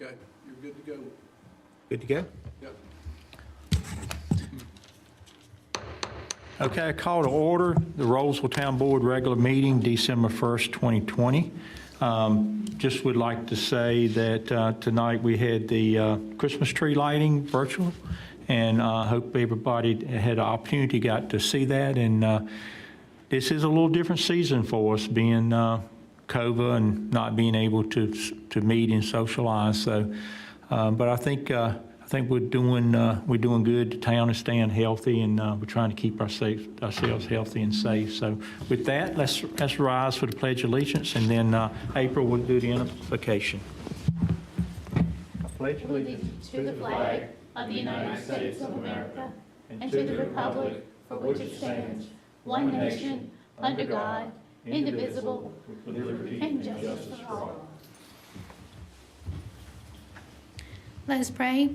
Okay, you're good to go. Good to go? Yep. Okay, I call to order the Rolesville Town Board regular meeting, December 1st, 2020. Just would like to say that tonight we had the Christmas tree lighting virtual, and I hope everybody had an opportunity, got to see that. And this is a little different season for us, being COVID and not being able to meet and socialize. So, but I think we're doing good. The town is staying healthy, and we're trying to keep ourselves healthy and safe. So, with that, let's rise for the Pledge of Allegiance, and then April will do the invocation. Pledge allegiance to the flag of the United States of America and to the republic for which it stands, one nation, under God, indivisible, with liberty and justice for all. Let us pray.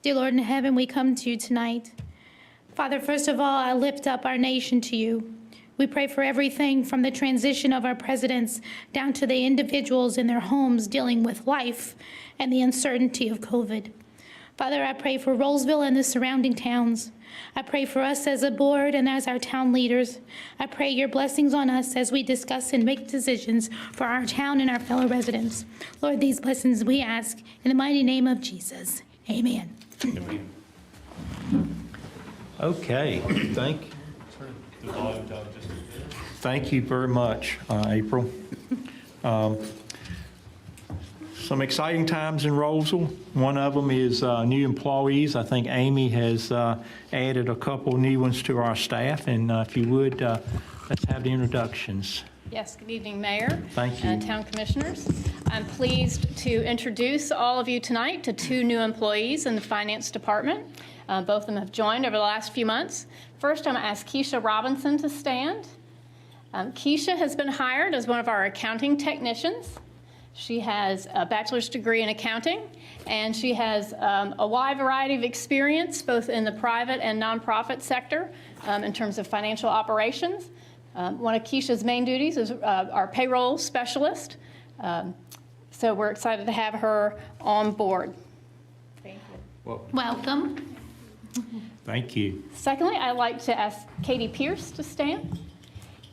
Dear Lord in heaven, we come to you tonight. Father, first of all, I lift up our nation to you. We pray for everything from the transition of our presidents down to the individuals in their homes dealing with life and the uncertainty of COVID. Father, I pray for Rolesville and the surrounding towns. I pray for us as a board and as our town leaders. I pray your blessings on us as we discuss and make decisions for our town and our fellow residents. Lord, these blessings we ask in the mighty name of Jesus. Amen. Okay, thank you very much, April. Some exciting times in Rolesville. One of them is new employees. I think Amy has added a couple new ones to our staff, and if you would, let's have the introductions. Yes, good evening, Mayor. Thank you. And Town Commissioners. I'm pleased to introduce all of you tonight to two new employees in the Finance Department. Both of them have joined over the last few months. First, I'm going to ask Keisha Robinson to stand. Keisha has been hired as one of our accounting technicians. She has a bachelor's degree in accounting, and she has a wide variety of experience, both in the private and nonprofit sector, in terms of financial operations. One of Keisha's main duties is our payroll specialist. So we're excited to have her on board. Thank you. Welcome. Thank you. Secondly, I'd like to ask Katie Pierce to stand.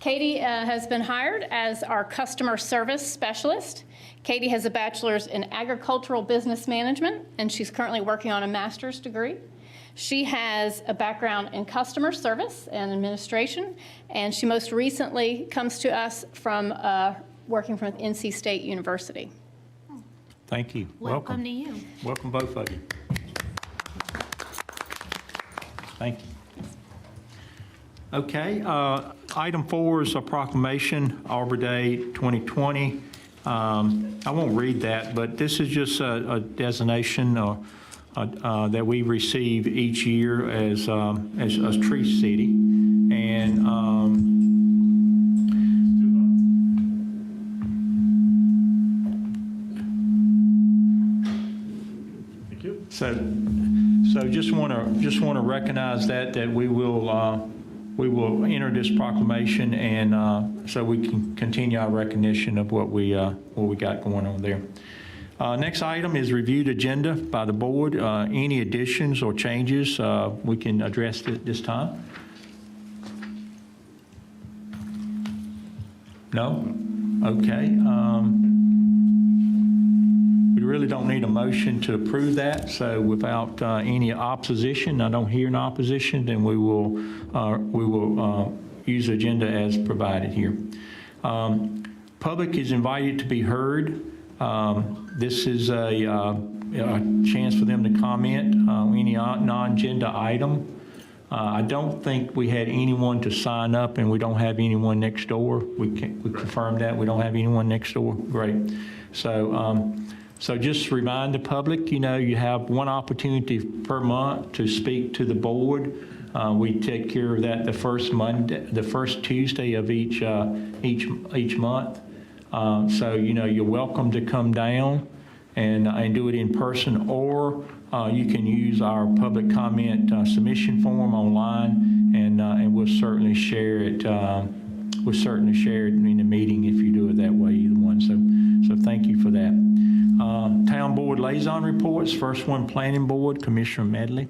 Katie has been hired as our customer service specialist. Katie has a bachelor's in agricultural business management, and she's currently working on a master's degree. She has a background in customer service and administration, and she most recently comes to us from working from NC State University. Thank you. Welcome to you. Welcome, both of you. Thank you. Okay, item 4 is a proclamation, Arbor Day 2020. I won't read that, but this is just a designation that we receive each year as Tree City. And Thank you. So just want to recognize that we will enter this proclamation, and so we can continue our recognition of what we got going on there. Next item is reviewed agenda by the board. Any additions or changes we can address at this time? No? Okay. We really don't need a motion to approve that, so without any opposition, I don't hear an opposition, then we will use the agenda as provided here. Public is invited to be heard. This is a chance for them to comment on any non-agenda item. I don't think we had anyone to sign up, and we don't have anyone next door. We confirmed that. We don't have anyone next door. Great. So just remind the public, you have one opportunity per month to speak to the board. We take care of that the first Tuesday of each month. So you're welcome to come down and do it in person, or you can use our public comment submission form online, and we'll certainly share it we'll certainly share it in the meeting if you do it that way, either one. So thank you for that. Town Board Liaison Reports. First one, Planning Board, Commissioner Medley.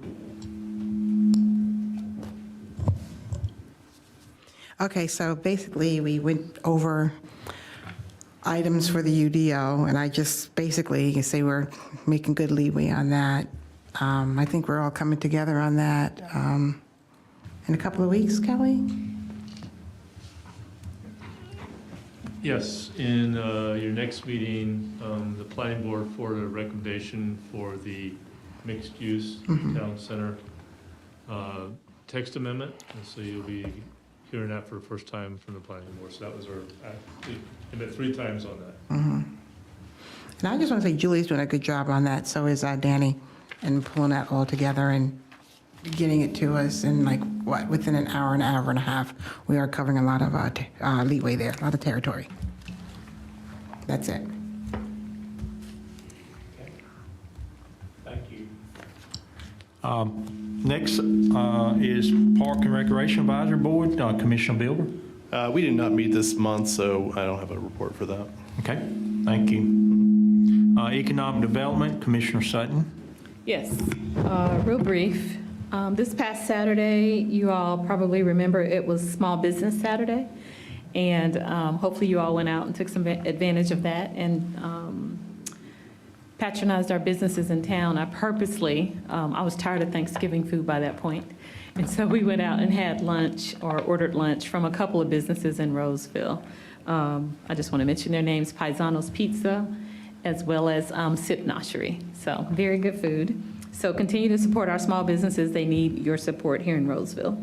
Okay, so basically, we went over items for the UDO, and I just basically say we're making good leeway on that. I think we're all coming together on that in a couple of weeks, Kelly? Yes, in your next meeting, the planning board forwarded a recommendation for the mixed-use town center text amendment, and so you'll be hearing that for the first time from the planning board. So that was our, we met 3 times on that. And I just want to say Julie's doing a good job on that, so is Danny, and pulling that all together and getting it to us in within an hour and a half. We are covering a lot of leeway there, a lot of territory. That's it. Thank you. Next is Park and Recreation Advisory Board, Commissioner Vilga. We did not meet this month, so I don't have a report for that. Okay, thank you. Economic Development, Commissioner Sutton. Yes, real brief. This past Saturday, you all probably remember it was Small Business Saturday, and hopefully you all went out and took some advantage of that and patronized our businesses in town. I purposely, I was tired of Thanksgiving food by that point, and so we went out and had lunch or ordered lunch from a couple of businesses in Rolesville. I just want to mention their names, Paisano's Pizza, as well as Sip Noshery. So very good food. So continue to support our small businesses. They need your support here in Rolesville.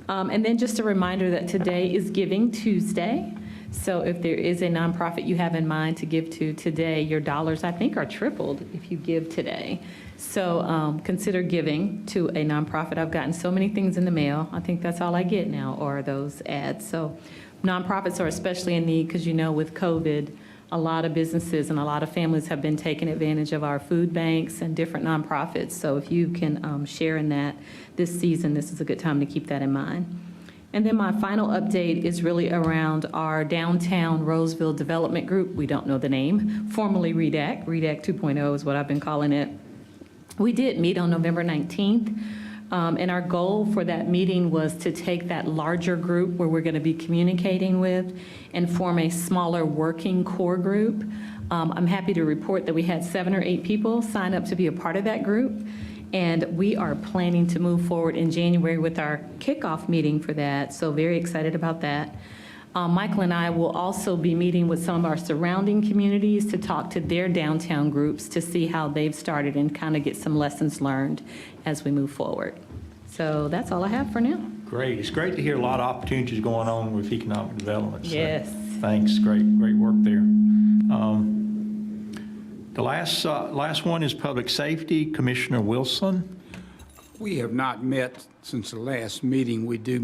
And then just a reminder that today is Giving Tuesday. So if there is a nonprofit you have in mind to give to today, your dollars, I think, are tripled if you give today. So consider giving to a nonprofit. I've gotten so many things in the mail. I think that's all I get now are those ads. So nonprofits are especially in need because, with COVID, a lot of businesses and a lot of families have been taking advantage of our food banks and different nonprofits. So if you can share in that this season, this is a good time to keep that in mind. And then my final update is really around our downtown Roseville development group. We don't know the name, formerly REDAC. REDAC 2.0 is what I've been calling it. We did meet on November 19th. And our goal for that meeting was to take that larger group where we're going to be communicating with and form a smaller working core group. I'm happy to report that we had 7 or 8 people sign up to be a part of that group. And we are planning to move forward in January with our kickoff meeting for that. So very excited about that. Michael and I will also be meeting with some of our surrounding communities to talk to their downtown groups to see how they've started and kind of get some lessons learned as we move forward. So that's all I have for now. Great. It's great to hear a lot of opportunities going on with economic development. So Yes. Thanks. Great work there. The last one is Public Safety, Commissioner Wilson. We have not met since the last meeting. We do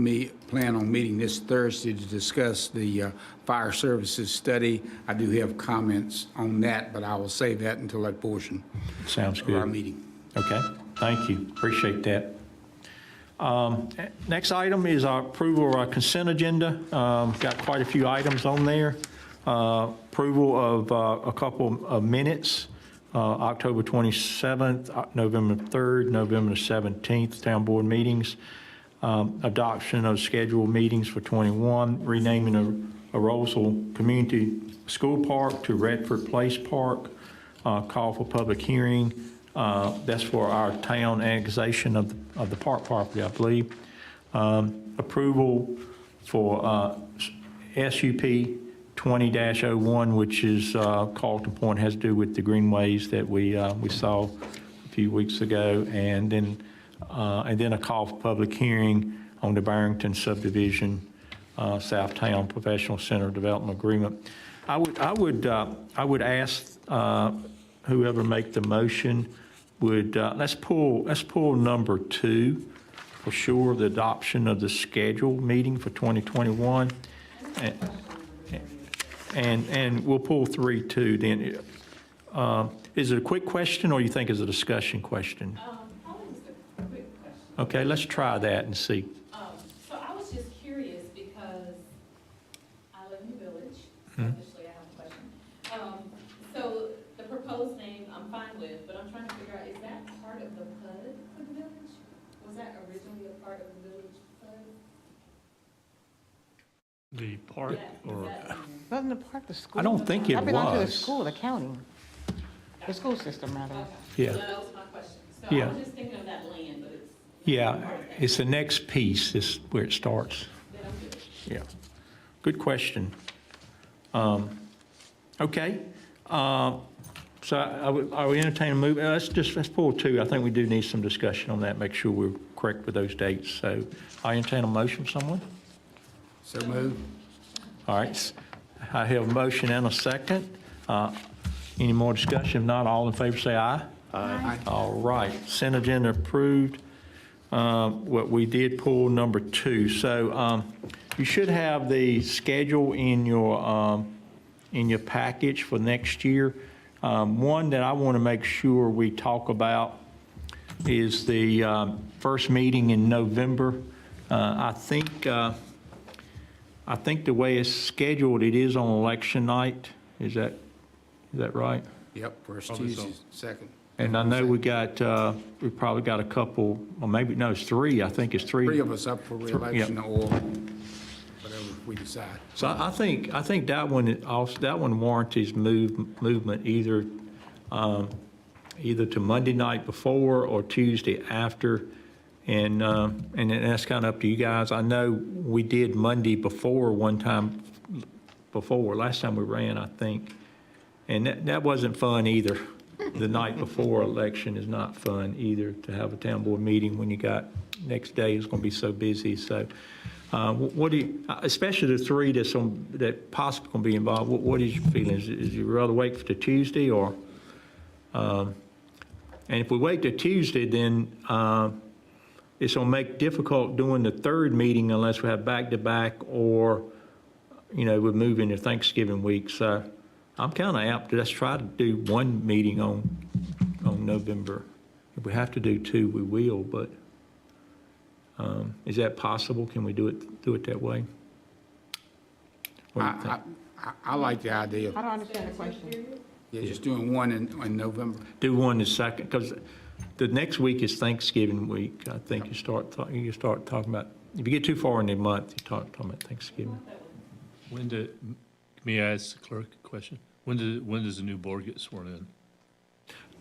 plan on meeting this Thursday to discuss the fire services study. I do have comments on that, but I will save that until that portion Sounds of our good. meeting. Okay, thank you. Appreciate that. Next item is our approval of our consent agenda. Got quite a few items on there. Approval of a couple of minutes, October 27th, November 3rd, November 17th, town board meetings. Adoption of scheduled meetings for 21, renaming a Rolesville Community School Park to Redford Place Park, call for public hearing. That's for our town annexation of the park property, I believe. Approval for SUP 20-01, which is Carlton Point, has to do with the greenways that we saw a few weeks ago, and then a call for public hearing on the Barrington subdivision, Southtown Professional Center Development Agreement. I would ask whoever make the motion would let's pull number 2 for sure, the adoption of the scheduled meeting for 2021, and we'll pull 3 too. Then is it a quick question or you think it's a discussion question? Probably just a quick question. Okay, let's try that and see. So I was just curious because The park or, Wasn't the park the school? I don't think it That belonged to the was. school, the county. The school system, rather. Yeah, That was my question. So Yeah. I was just thinking of that land, but it's, yeah, it's the next piece is where it starts. Yeah, good question. Okay, so I would entertain a move, let's pull two. I think we do need some discussion on that, make sure we're correct with those dates. So I entertain a motion from someone. So move. All right, I have a motion and a second. Any more discussion? If not, all in favor say aye. Aye. All right, consent agenda approved. What we did pull number 2. So you should have the schedule in your package for next year. One that I want to make sure we talk about is the first meeting in November. I think the way it's scheduled, it is on election night. Is that right? Yep, first Probably so. Tuesday, second. And I know we probably got a couple, or maybe, no, it's 3. I think it's 3. Three of us up for reelection or whatever we decide. So I think that one warrants movement either to Monday night before or Tuesday after. And that's kind of up to you guys. I know we did Monday before one time before, last time we ran, I think. And that wasn't fun either. The night before election is not fun either, to have a town board meeting when you got, next day is going to be so busy. So what do you, especially the 3 that possibly going to be involved, what is your feeling? Is you rather wait for the Tuesday or, and if we wait till Tuesday, then it's going to make difficult doing the 3rd meeting unless we have back-to-back or, we're moving to Thanksgiving week. So I'm kind of apt to let's try to do 1 meeting on November. If we have to do 2, we will, but is that possible? Can we do it that way? What do you think? I like the idea of, I don't understand the question. just doing one in November. Do 1 the 2nd, because the next week is Thanksgiving week. I think you start talking about, if you get too far in the month, you talking about Thanksgiving. may I ask the clerk a question? When does the new board get sworn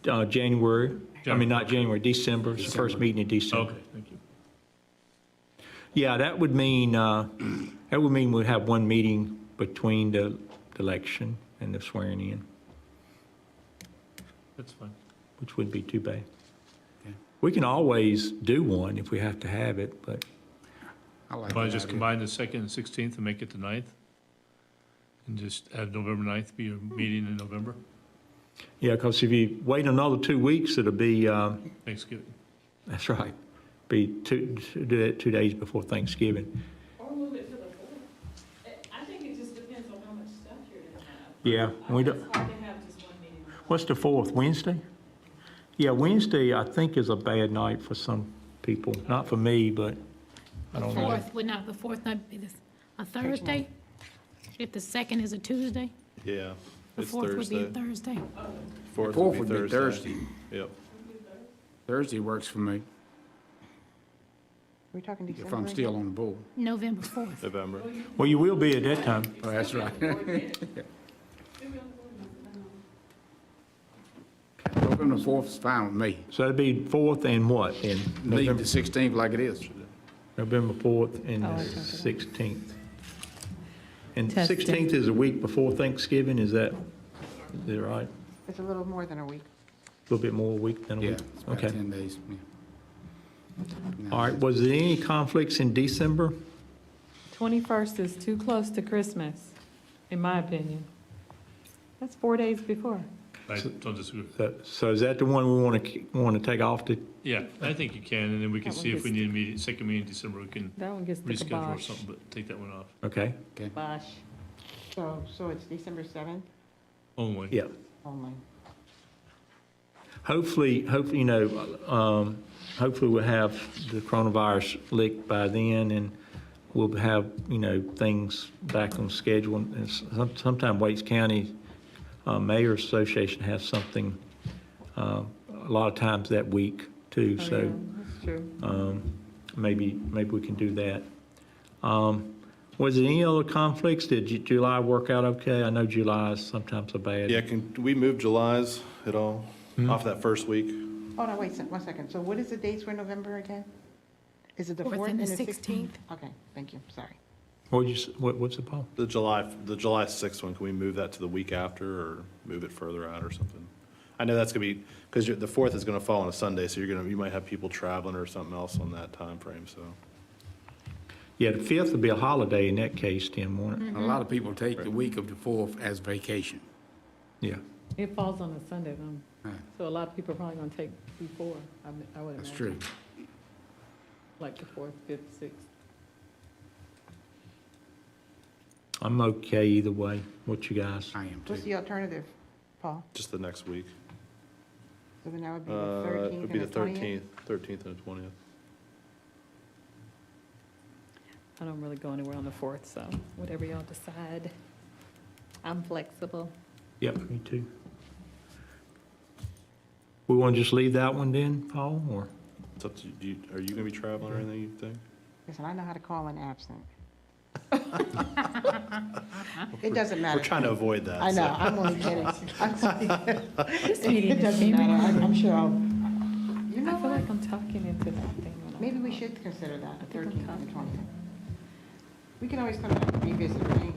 in? January, not January, December. It's the first meeting in December. Okay, thank you. Yeah, that would mean we'd have 1 meeting between the election and the swearing in, That's fine. which wouldn't be too bad. Okay. We can always do 1 if we have to have it, but I like Want that to just idea. combine the 2nd and 16th and make it the 9th? And just have November 9th be your meeting in November? yeah, because if you wait another 2 weeks, it'll be, Thanksgiving. that's right, be 2 days before Thanksgiving. or move it to the 4th. I think it just depends on how much stuff you're going to have. Yeah, we don't. It's hard to have just 1 meeting. What's the 4th, Wednesday? Yeah, Wednesday, I think, is a bad night for some people. Not for me, but I don't know. 4th would not, the 4th not be a Thursday? If the 2nd is a Tuesday? Yeah, The it's 4th would be a Thursday. Thursday. 4th Fourth would be Thursday. Yep. Thursday works for me, We're talking December. if I'm still on the board. November 4th. November. Well, you will be at that time. Oh, that's right. November 4th is fine with me. So it'd be 4th and what? In Leave November, the 16th like it is. November 4th and Oh, the okay. 16th. And Testing. 16th is a week before Thanksgiving, is that right? It's a little more than a week. A little bit more a week than a Yeah, week? it's about Okay. 10 days. Yeah. All right, was there any conflicts in December? 21st is too close to Christmas, in my opinion. That's 4 days before. I don't disagree. So is that the one we want to take off the, Yeah, I think you can, and then we can That one see if we gets- need a meeting, 2nd meeting in December, we can That one gets the reschedule or kibosh. something, but take that one off. okay? Kibosh. So it's December 7th Only. Yeah. only. Hopefully, hopefully we'll have the coronavirus licked by then, and we'll have, things back on schedule. And sometime Waits County Mayor's Association has something, a lot of times that week too, Oh, so yeah, that's true. maybe we can do that. Was there any other conflicts? Did July work out okay? I know July is sometimes a bad. Yeah, can we move July's at all off that first week? Oh, no, wait, 1 second. So what is the dates for November again? Is it the 4th 4th and and the the 16th? Okay, thank you, sorry. What's the Paul? The July 6th one, can we move that to the week after or move it further out or something? I know that's gonna be, because the 4th is gonna fall on a Sunday, so you might have people traveling or something else on that time frame. So. Yeah, the 5th would be a holiday in that case, Tim, won't it? A lot of people take the week of the 4th as vacation. Yeah. It falls on a Sunday, though. Right. So a lot of people are probably going to take before, I would imagine. That's true. Like the 4th, 5th, 6th. I'm okay either way. What you guys? I am What's too. the alternative, Paul? Just the next week. So then that would be the It 13th would be and the the 20th? 13th and the 20th. I don't really go anywhere on the 4th, so whatever y'all decide. I'm flexible. Yep, me too. We want to just leave that one then, Paul, or? It's up to you. Are you gonna be traveling or anything, you think? Listen, I know how to call an absent. It doesn't matter. We're trying to avoid that. I know, so. I'm only kidding. I'm only kidding. This meeting It is doesn't very matter, hard. I'm sure I'll, you know I feel what? like I'm talking into that thing. when I'm- Maybe we should consider that, the I think 13th I'm and the 20th. We can always come back and revisit, right?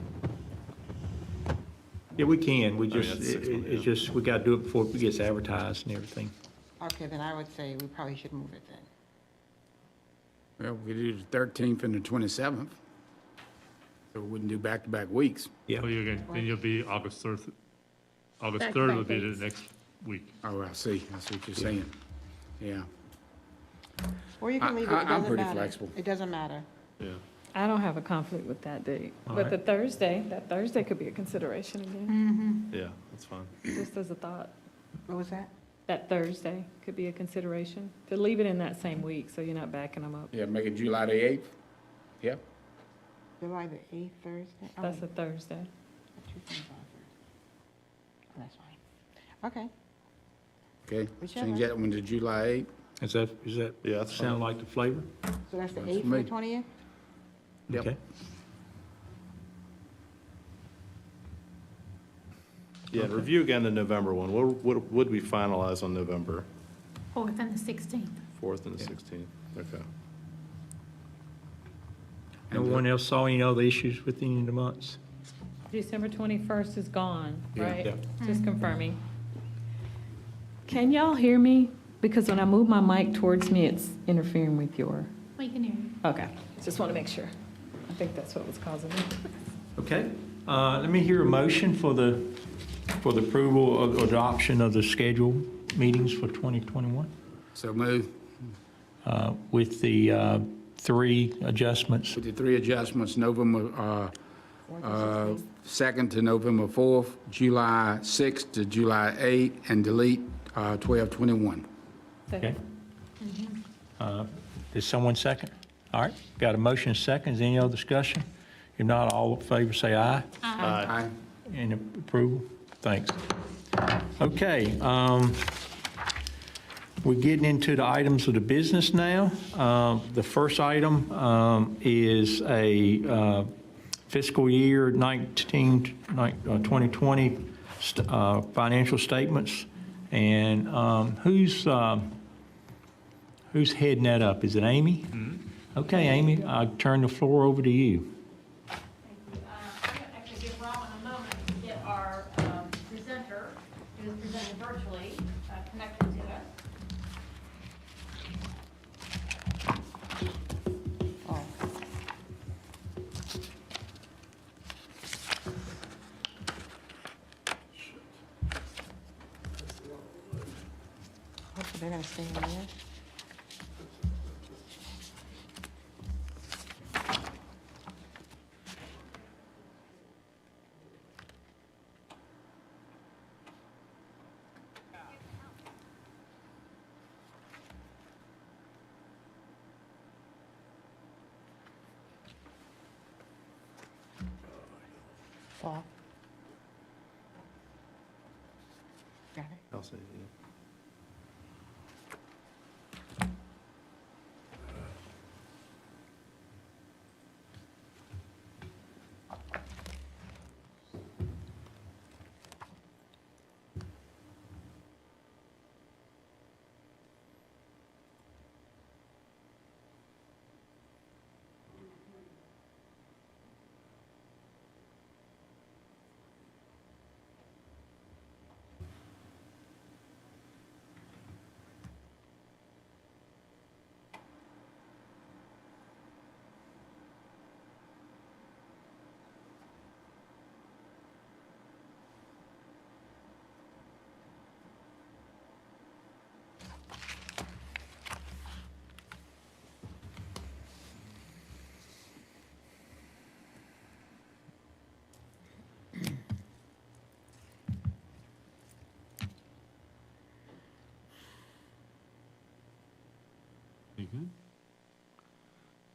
Yeah, we can. We Oh, yeah, just, it's 6 months, it's yeah. just, we got to do it before it gets advertised and everything. Okay, then I would say we probably should move it then. Well, we do the 13th and the 27th. So we wouldn't do back-to-back weeks. Yeah. Well, then you'll be August 3rd. August Back 3rd to will back be the dates. next week. Oh, I see what you're saying. Yeah. Or you can leave it, it I'm doesn't pretty matter. flexible. It doesn't matter. Yeah. I don't have a conflict with that date. All But right. the Thursday, that Thursday could be a consideration again, Yeah, that's fine. just as a thought. What was that? That Thursday could be a consideration, to leave it in that same week, so you're not backing them up. Yeah, make it July the 8th. Yep. July the 8th, Thursday? Oh, That's a Thursday. two things on Thursday. Oh, that's fine. Okay, Okay, Whichever. change that one to July 8th. Is that Yeah, that's sound fine. like the flavor? so that's the Works 8th for and me. the 20th? Yep. Okay. Yeah, and review again the November one. What would we finalize on November 4th and the 16th. 4th and the 16th? Okay. No one else saw any other issues with any of the months? December 21st is gone, Yeah. right? Yeah. Just confirming. Can y'all hear me? Because when I move my mic towards me, it's interfering with your, We can hear you. okay, just want to make sure. I think that's what was causing it. Okay. Let me hear a motion for the approval of adoption of the scheduled meetings for 2021 So move with the 3 adjustments. with the 3 adjustments, November 2nd to November 4th, July 6th to July 8th, and delete 12/21. Okay. Did someone second? All right. Got a motion and second. Is there any other discussion? If not, all in favor say aye. Aye. Any approval? Thanks. Okay, we're getting into the items of the business now. The first item is a fiscal year 2020 financial statements. And who's heading that up? Is it Amy? Okay, Amy, I'll turn the floor over to you. I'm going to actually give Robin a moment to get our presenter, who is presenting virtually, connected to us. Oh. Hopefully they're gonna stay in there. Paul? Got it? I'll say, yeah.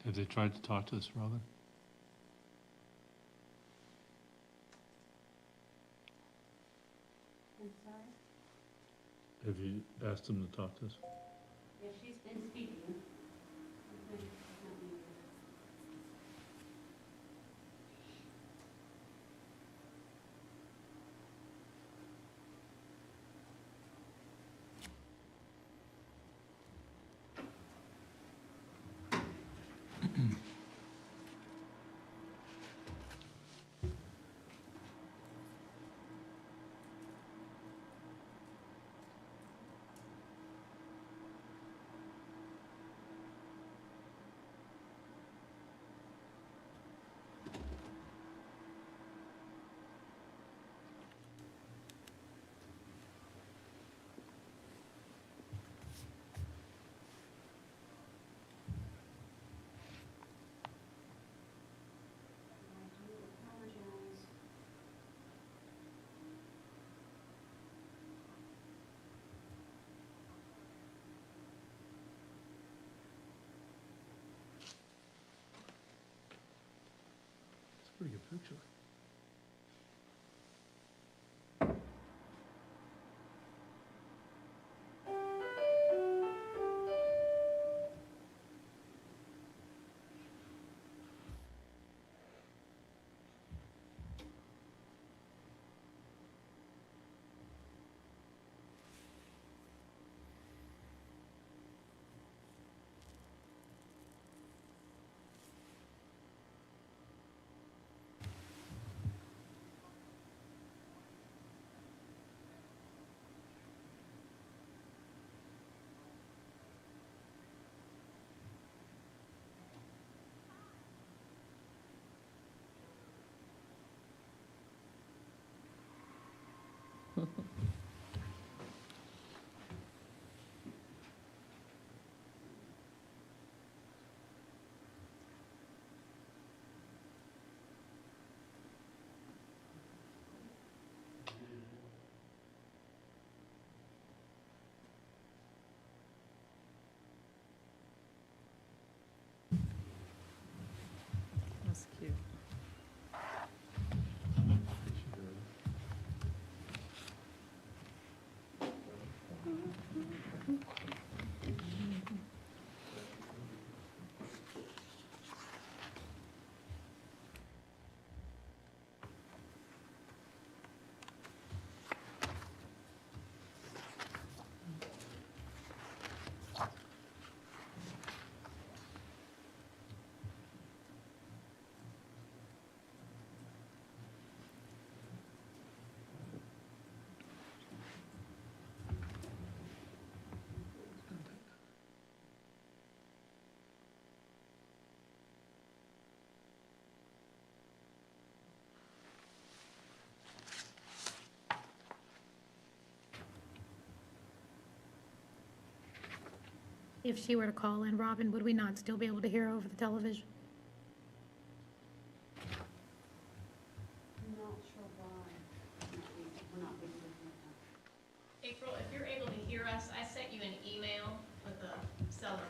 Have they tried to talk to us, Robin? I'm sorry? Have you asked them to talk to us? Yeah, she's been speaking. It's a pretty good picture. That's cute. If she were to call in, Robin, would we not still be able to hear her over the television? I'm not sure why. We're not being listened to. April, if you're able to hear us, I sent you an email with the cell number.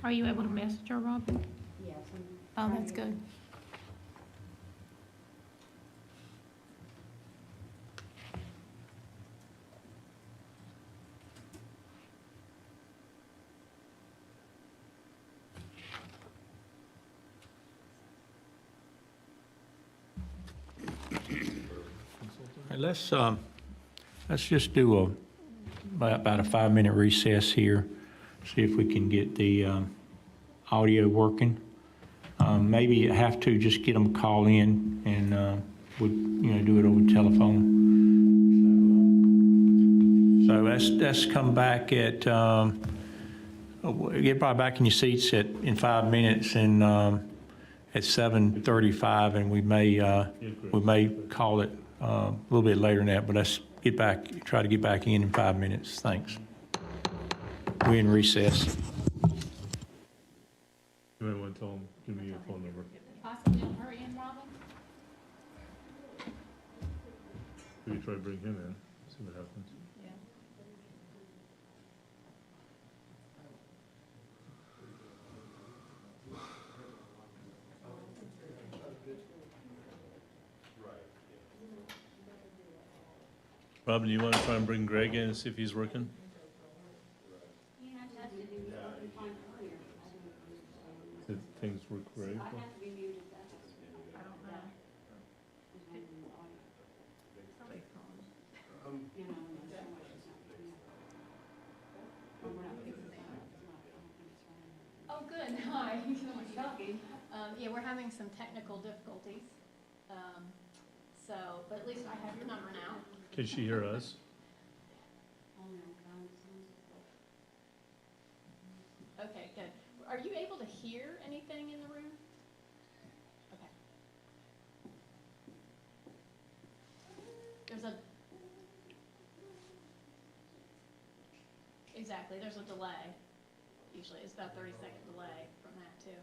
Are you able to message her, Robin? Yes. Oh, that's good. Hey, let's just do about a 5-minute recess here, see if we can get the audio working. Maybe have to just get them to call in and do it over the telephone. So let's come back at get probably back in your seats in 5 minutes and at 7:35, and we may call it a little bit later than that, but let's try to get back in 5 minutes. Thanks. We're in recess. You might want to tell them give me your phone number. Possibly on her end, Robin? We can try to bring him in, see what happens. Yeah. Robin, you want to try and bring Greg in and see if he's working? Did things work Greg? Oh, good, hi. Yeah, we're having some technical difficulties. So, but at least I have your number now. Can she hear us? Okay, good. Are you able to hear anything in the room? Okay. There's a delay. Usually it's about a 30-second delay from that too.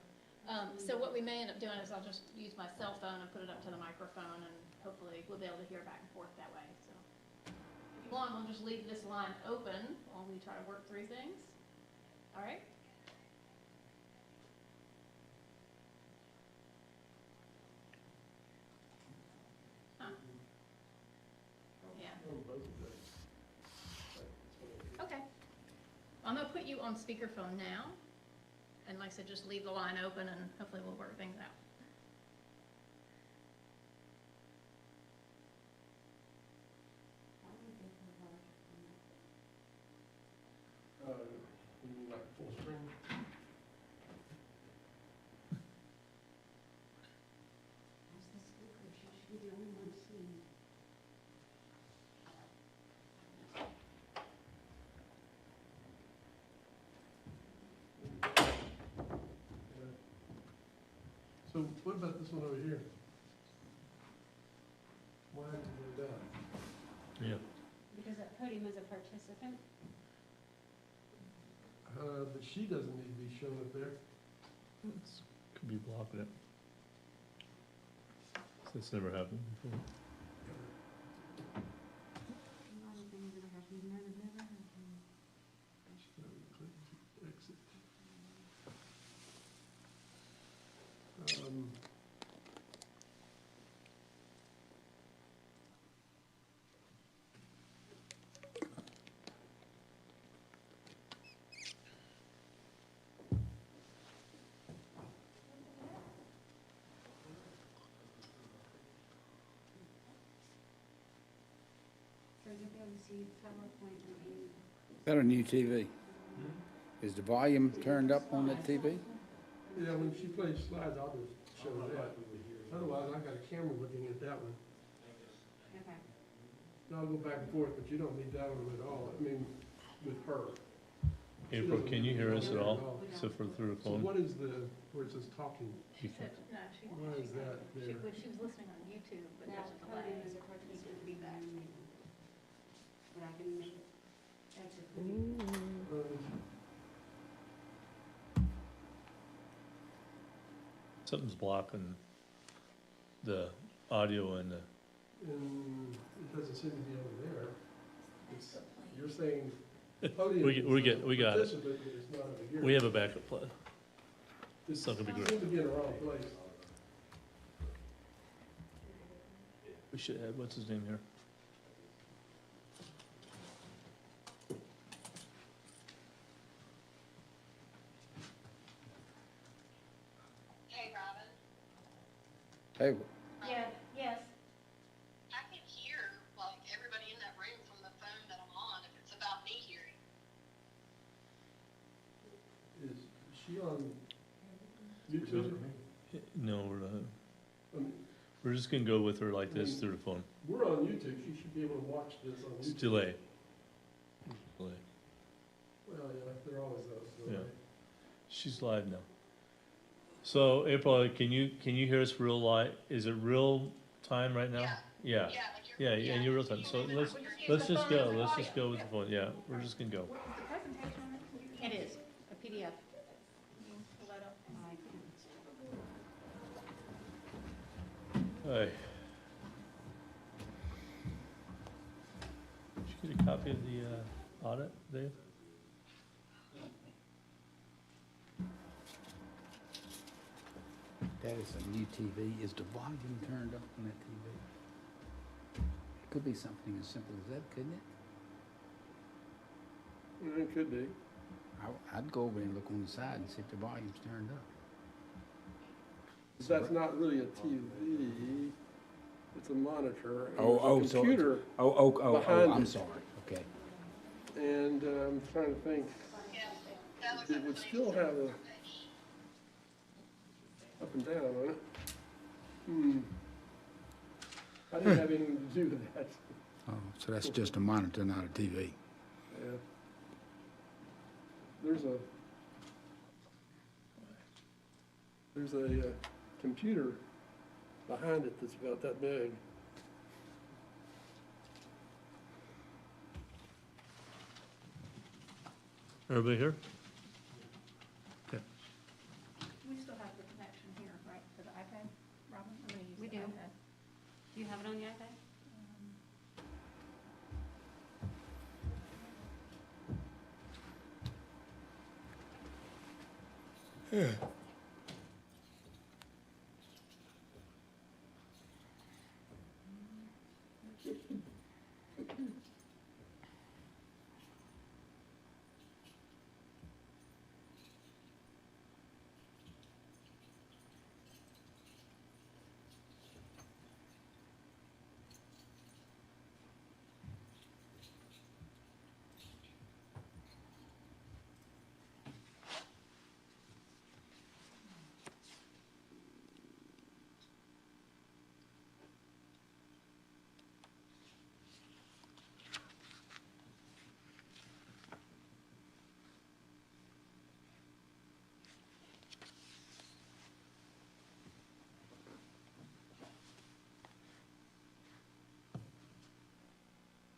So what we may end up doing is I'll just use my cell phone and put it up to the microphone, and hopefully we'll be able to hear back and forth that way. So if you want, we'll just leave this line open while we try to work through things. All right? Huh. Yeah. Okay. I'm going to put you on speakerphone now. And like I said, just leave the line open and hopefully we'll work things out. You mean like full screen? So what about this one over here? Why did you do that? Yeah. Because that podium is a participant. But she doesn't need to be shown up there. Could be blocking it. That's never happened before. Exit. So you'll be able to see PowerPoint and Is that a new TV? Is the volume turned up on that TV? Yeah, when she plays slides, I'll just show that. Otherwise, I got a camera looking at that one. okay. And I'll go back and forth, but you don't need that one at all. I mean, with her. April, can you hear us at all, except for through the So phone? what is the, where it says talking? You can- No, she, Why is that she, there? she was listening on YouTube, but Now, there's a delay. podium is a participant feedback. But I can make it exit. Something's blocking the audio and the, And it doesn't seem to be over there. It's, you're saying podium We got it. participant, but it's not over here. we have a backup plan. It's not gonna be seems to be in the wrong place. We should add, what's his name here? Hey, Robin, Hey, Yeah, yes. I can hear, like, everybody in that room from the phone that I'm on, if it's about me hearing. Is she on YouTube? No, we're not. I mean, We're just gonna go with her like this through the phone. we're on YouTube. She should be able to watch this on It's YouTube. delay. Delay. Well, yeah, there always is. Yeah. She's live now. So April, can you hear us real live? Is it real time right now? Yeah. Yeah. Like Yeah, you're. and you're real time. So let's just go. Let's just go with the phone. Yeah, we're just gonna go. Is the presentation on it? It is, a PDF. You can pull that up. Hi. Did you get a copy of the audit, Dave? That is a new TV. Is the volume turned up on that TV? It could be something as simple as that, couldn't it? It could be. I'd go over and look on the side and see if the volume's turned up. That's not really a TV, it's a monitor. And Oh, there's a so computer, oh, I'm it. sorry, okay. and I'm trying to think, Yeah, that looks it like would the still latest have a page. up and down on it. I didn't have anything to do with that. Oh, so that's just a monitor, not a TV. Yeah. There's a computer behind it that's about that big. Everybody here? Okay. We still have the connection here, right, to the iPad, Robin? I'm gonna use We the do. iPad. Do you have it on your iPad?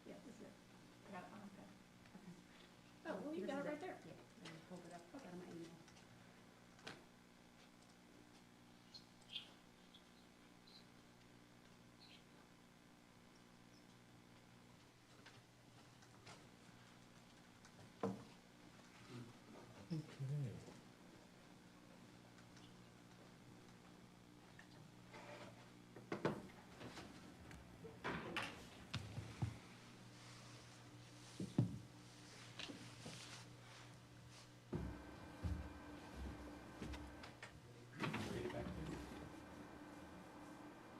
Yeah, this is it. I got it on iPad. Oh, well, you got it right there. Yeah, I pulled it up, got it on my email.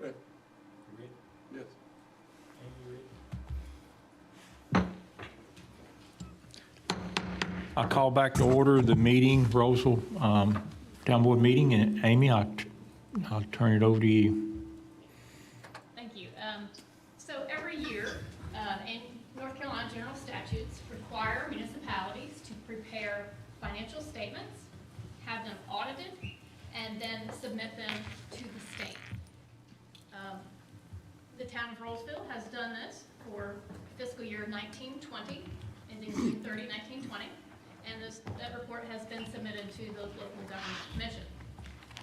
Right. Yes. I call back to order the meeting, Rolesville Town Board meeting, and Amy, I'll turn it over to you. Thank you. So every year, in North Carolina general statutes require municipalities to prepare financial statements, have them audited, and then submit them to the state. The town of Rolesville has done this for fiscal year 1920, ending June 30, 1920, and that report has been submitted to the local government commission.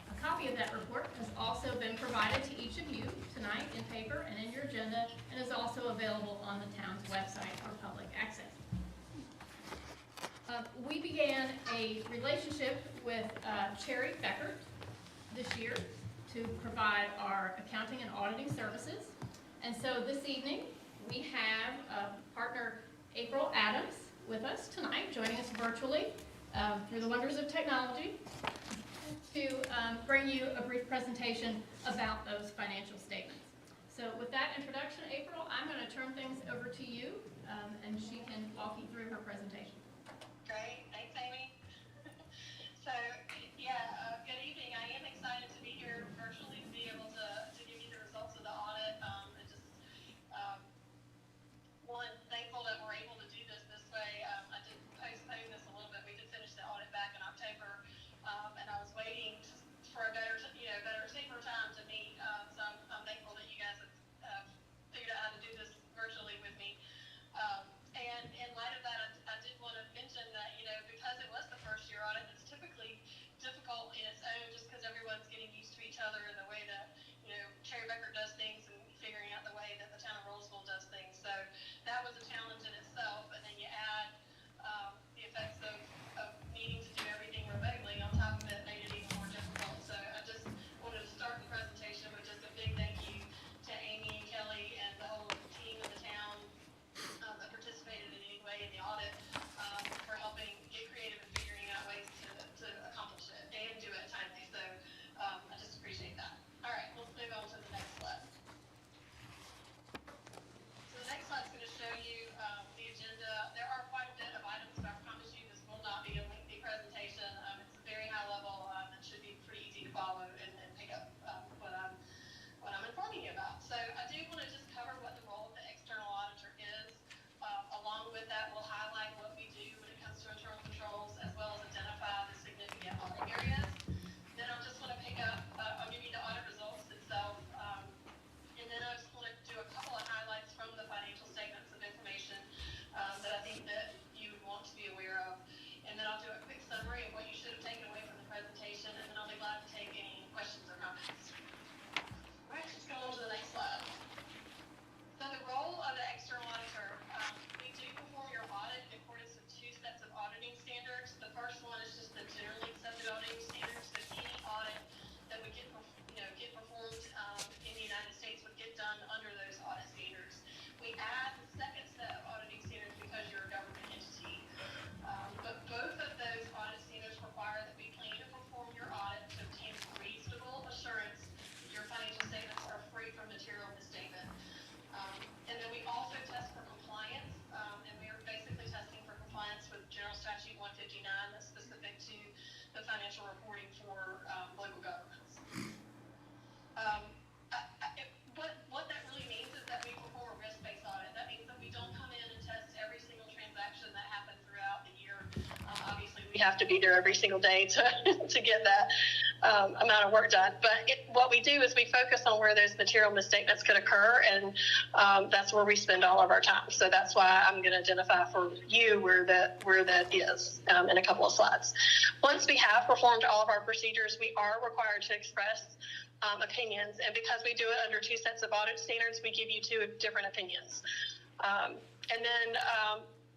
A copy of that report has also been provided to each of you tonight in paper and in your agenda, and is also available on the town's website for public access. We began a relationship with Cherry Beckert this year to provide our accounting and auditing services. And so this evening, we have partner April Adams with us tonight, joining us virtually through the wonders of technology, to bring you a brief presentation about those financial statements. So with that introduction, April, I'm going to turn things over to you, and she can walk you through her presentation. Great, thanks, Amy. So, yeah, good evening. I am excited to be here virtually to be able to give you the results of the audit. And just, one, thankful that we're able to do this way. I did postpone this a little bit. We did finish the audit back in October, and I was waiting for a better, safer time to meet. So I'm thankful that you guys have figured out how to do this virtually with me. And in light of that, I did want to mention that, because it was the first year audit, it's typically difficult in its own just because everyone's getting used to each other and the way that, Cherry Becker does have to be there every single day to get that amount of work done. But what we do is we focus on where those material misstatements could occur, and that's where we spend all of our time. So that's why I'm going to identify for you where that is in a couple of slides. Once we have performed all of our procedures, we are required to express opinions, and because we do it under 2 sets of audit standards, we give you 2 different opinions. And then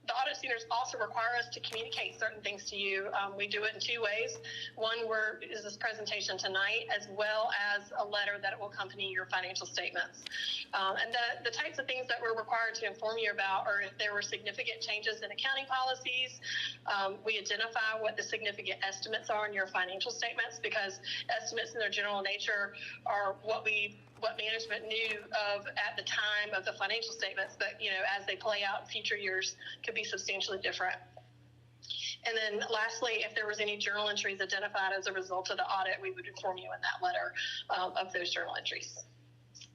the audit standards also require us to communicate certain things to you. We do it in 2 ways. One is this presentation tonight, as well as a letter that will accompany your financial statements. And the types of things that we're required to inform you about are if there were significant changes in accounting policies. We identify what the significant estimates are in your financial statements, because estimates in their general nature are what management knew of at the time of the financial statements, but as they play out in future years could be substantially different. And then lastly, if there was any journal entries identified as a result of the audit, we would inform you in that letter of those journal entries.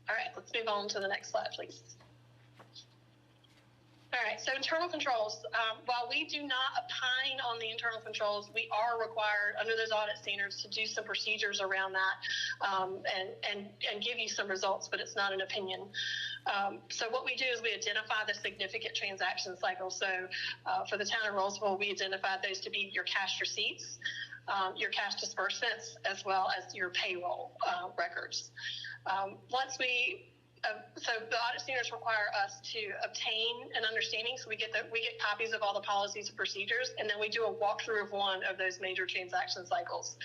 All right, let's move on to the next slide, please. All right, so internal controls. While we do not opine on the internal controls, we are required under those audit standards to do some procedures around that and give you some results, but it's not an opinion. So what we do is we identify the significant transaction cycle. So for the town of Rolesville, we identified those to be your cash receipts, your cash disbursements, as well as your payroll records. So the audit standards require us to obtain an understanding. So we get copies of all the policies and procedures, and then we do a walkthrough of one of those major transaction cycles.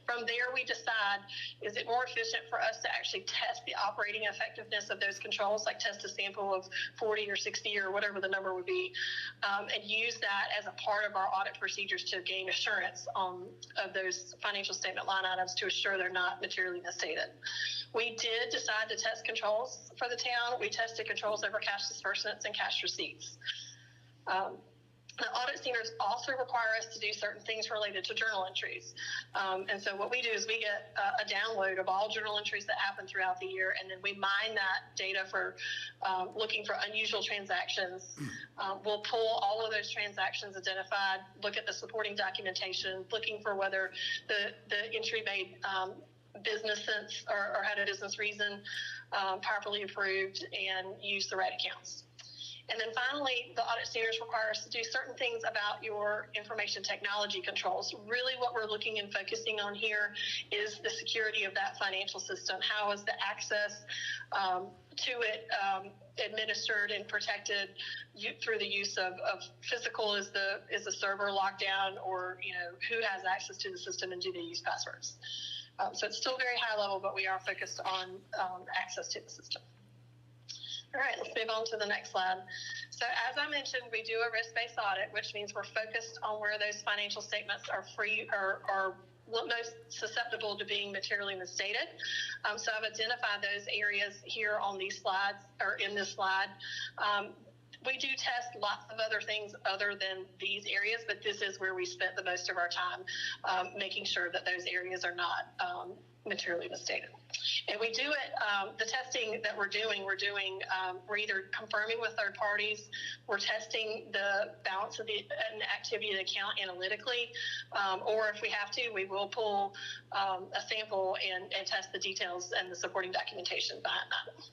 From there, we decide, is it more efficient for us to actually test the operating effectiveness of those controls, like test a sample of 40 or 60 or whatever the number would be, and use that as a part of our audit procedures to gain assurance of those financial statement line items to assure they're not materially misstated. We did decide to test controls for the town. We tested controls over cash disbursements and cash receipts. The audit standards also require us to do certain things related to journal entries. And so what we do is we get a download of all journal entries that happen throughout the year, and then we mine that data for looking for unusual transactions. We'll pull all of those transactions identified, look at the supporting documentation, looking for whether the entry made business sense or had a business reason, properly approved, and use the right accounts. And then finally, the audit standards require us to do certain things about your information technology controls. Really what we're looking and focusing on here is the security of that financial system. How is the access to it administered and protected through the use of physical, is the server locked down, or who has access to the system, and do they use passwords? So it's still very high level, but we are focused on access to the system. All right, let's move on to the next slide. So as I mentioned, we do a risk-based audit, which means we're focused on where those financial statements are free or are most susceptible to being materially misstated. So I've identified those areas here on these slides, or in this slide. We do test lots of other things other than these areas, but this is where we spent the most of our time making sure that those areas are not materially misstated. And we do it, the testing that we're either confirming with third parties, we're testing the balance of the activity of the account analytically, or if we have to, we will pull a sample and test the details and the supporting documentation behind that.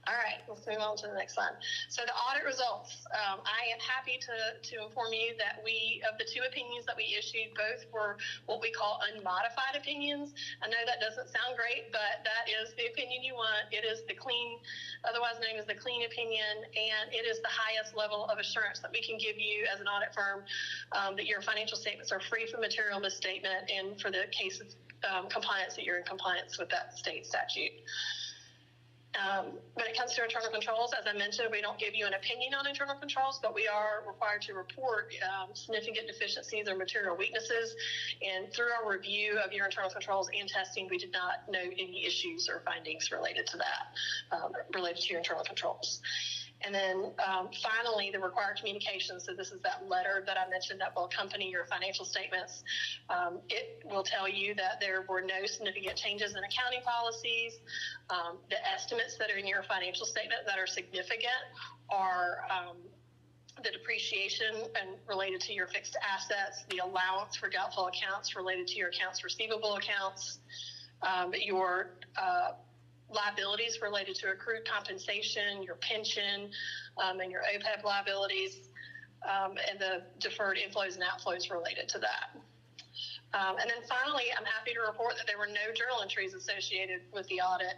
All right, let's move on to the next slide. So the audit results. I am happy to inform you that of the 2 opinions that we issued, both were what we call unmodified opinions. I know that doesn't sound great, but that is the opinion you want. It is the clean, otherwise known as the clean opinion, and it is the highest level of assurance that we can give you as an audit firm that your financial statements are free from material misstatement, and for the case of compliance, that you're in compliance with that state statute. When it comes to internal controls, as I mentioned, we don't give you an opinion on internal controls, but we are required to report significant deficiencies or material weaknesses. And through our review of your internal controls and testing, we did not note any issues or findings related to that, related to your internal controls. And then finally, the required communication. So this is that letter that I mentioned that will accompany your financial statements. It will tell you that there were no significant changes in accounting policies. The estimates that are in your financial statement that are significant are the depreciation and related to your fixed assets, the allowance for doubtful accounts related to your accounts receivable accounts, your liabilities related to accrued compensation, your pension, and your OPEB liabilities, and the deferred inflows and outflows related to that. And then finally, I'm happy to report that there were no journal entries associated with the audit.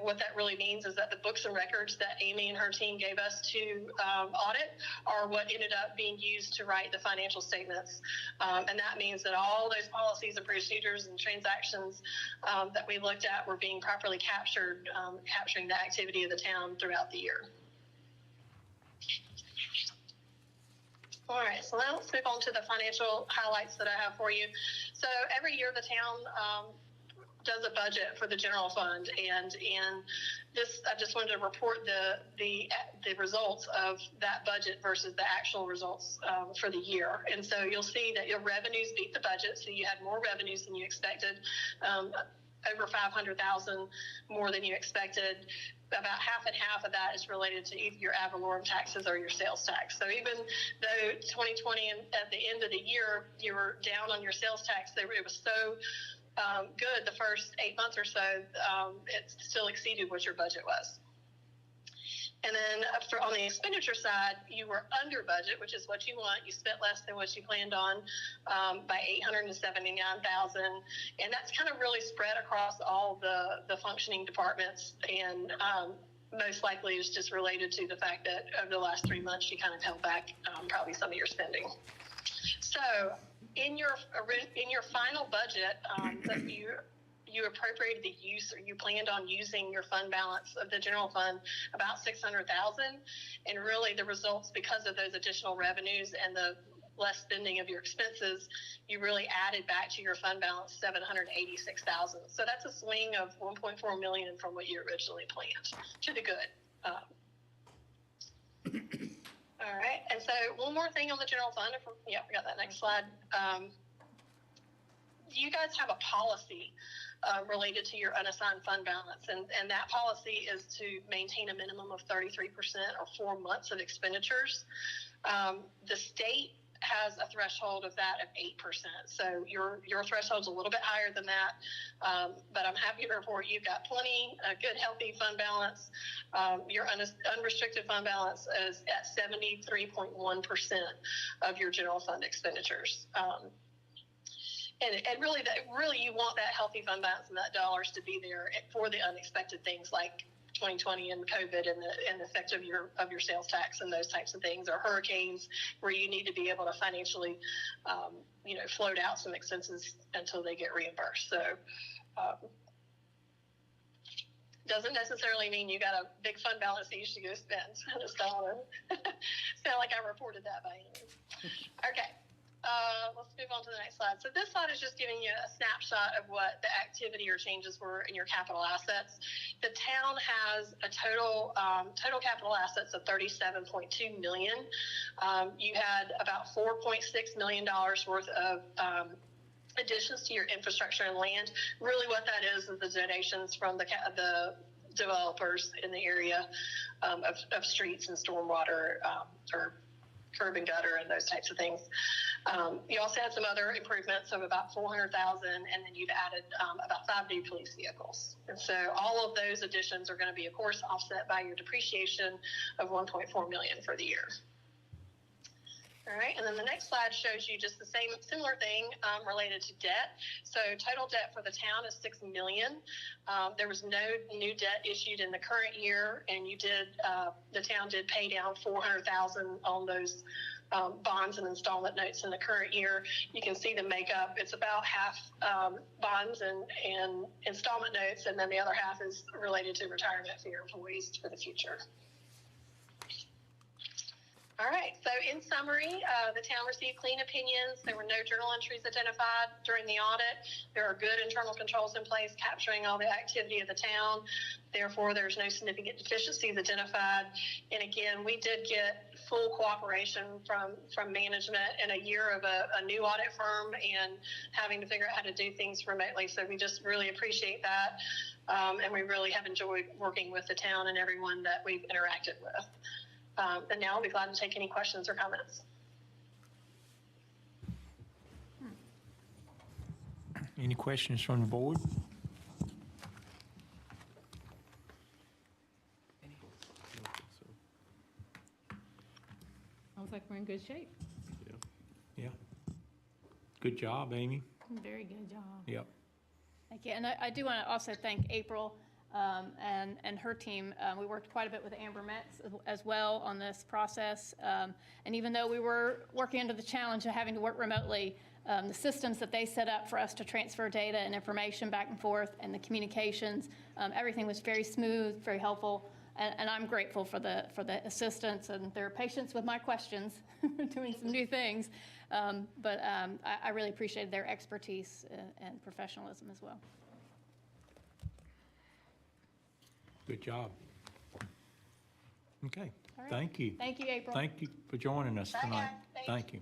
What that really means is that the books and records that Amy and her team gave us to audit are what ended up being used to write the financial statements. And that means that all those policies and procedures and transactions that we looked at were being properly captured, capturing the activity of the town throughout the year. All right, so now let's move on to the financial highlights that I have for you. So every year the town does a budget for the general fund, and this I just wanted to report the results of that budget versus the actual results for the year. And so you'll see that your revenues beat the budget, so you had more revenues than you expected, over $500,000 more than you expected. About half and half of that is related to either your ad valorem taxes or your sales tax. So even though 2020 and at the end of the year you were down on your sales tax, it was so good the first 8 months or so, it still exceeded what your budget was. And then on the expenditure side, you were under budget, which is what you want. You spent less than what you planned on by $879,000, and that's kind of really spread across all the functioning departments. And most likely is just related to the fact that over the last 3 months you kind of held back probably some of your spending. So in your final budget that you appropriated the use, or you planned on using your fund balance of the general fund about $600,000, and really the results, because of those additional revenues and the less spending of your expenses, you really added back to your fund balance $786,000. So that's a swing of $1.4 million from what you originally planned to the good. All right, and so one more thing on the general fund. We got that next slide. You guys have a policy related to your unassigned fund balance, and that policy is to maintain a minimum of 33% or 4 months of expenditures. The state has a threshold of that of 8%, so your threshold's a little bit higher than that, but I'm happy to report you've got plenty good, healthy fund balance. Your unrestricted fund balance is at 73.1% of your general fund expenditures. And really, you want that healthy fund balance and that dollars to be there for the unexpected things like 2020 and COVID and the effect of your sales tax and those types of things, or hurricanes where you need to be able to financially, float out some expenses until they get reimbursed. So doesn't necessarily mean you got a big fund balance that you should go spend. I just don't want to sound like I reported that by any means. Okay. Let's move on to the next slide. So this slide is just giving you a snapshot of what the activity or changes were in your capital assets. The town has a total capital assets of $37.2 million. You had about $4.6 million worth of additions to your infrastructure and land. Really what that is the donations from the developers in the area of streets and stormwater or curb and gutter and those types of things. You also had some other improvements of about $400,000, and then you've added about 5 new police vehicles. And so all of those additions are going to be, of course, offset by your depreciation of $1.4 million for the year. All right, and then the next slide shows you just the similar thing related to debt. So total debt for the town is $6 million. There was no new debt issued in the current year, and the town did pay down $400,000 on those bonds and installment notes in the current year. You can see the makeup. It's about half bonds and installment notes, and then the other half is related to retirement for your employees for the future. All right, so in summary, the town received clean opinions. There were no journal entries identified during the audit. There are good internal controls in place capturing all the activity of the town. Therefore, there's no significant deficiencies identified. And again, we did get full cooperation from management in a year of a new audit firm and having to figure out how to do things remotely. So we just really appreciate that. And we really have enjoyed working with the town and everyone that we've interacted with. And now I'll be glad to take any questions or comments. Any questions from the board? Sounds like we're in good shape. Yeah. Good job, Amy. Very good job. Yep. Thank you. And I do want to also thank April and her team. We worked quite a bit with Amber Metz as well on this process. And even though we were working under the challenge of having to work remotely, the systems that they set up for us to transfer data and information back and forth and the communications, everything was very smooth, very helpful. And I'm grateful for the assistance and their patience with my questions, doing some new things. But I really appreciated their expertise and professionalism as well. Good job. Okay. All right. Thank you. Thank you, April. Thank you for joining us Bye, tonight. guys. Thank you.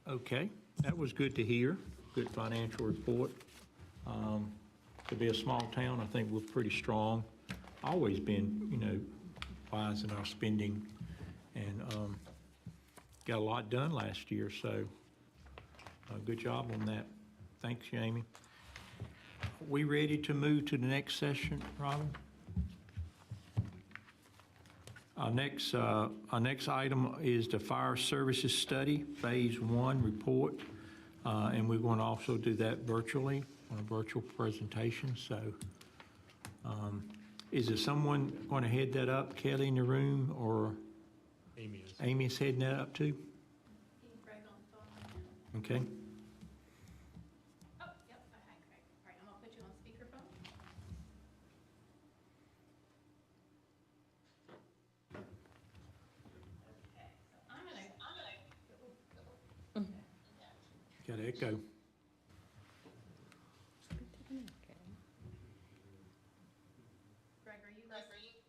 Okay, that was good to hear. Good financial report. To be a small town, I think we're pretty strong. Always been, wise in our spending, and got a lot done last year, so good job on that. Thanks, Jamie. We ready to move to the next session, Robin? Our next item is the Fire Services Study, Phase 1 report, and we're going to also do that virtually on a virtual presentation. So is there someone going to head that up, Kelly, in the room, or Amy is. Amy's heading that up too? Okay. Oh, yep, hi, Craig. All right, I'm gonna put you on speakerphone. Okay, so I'm gonna. Got to echo. Greg, are you listening?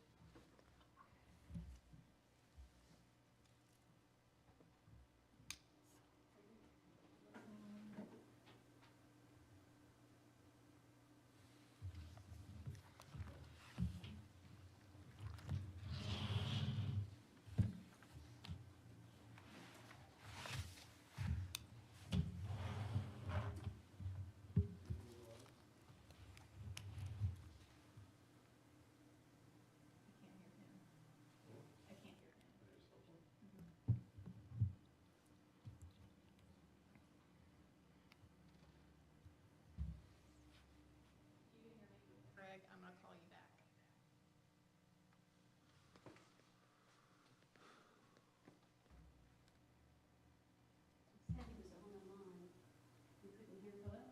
Greg, I'm going to call you back. Said he was on the line. You couldn't hear me. Hello?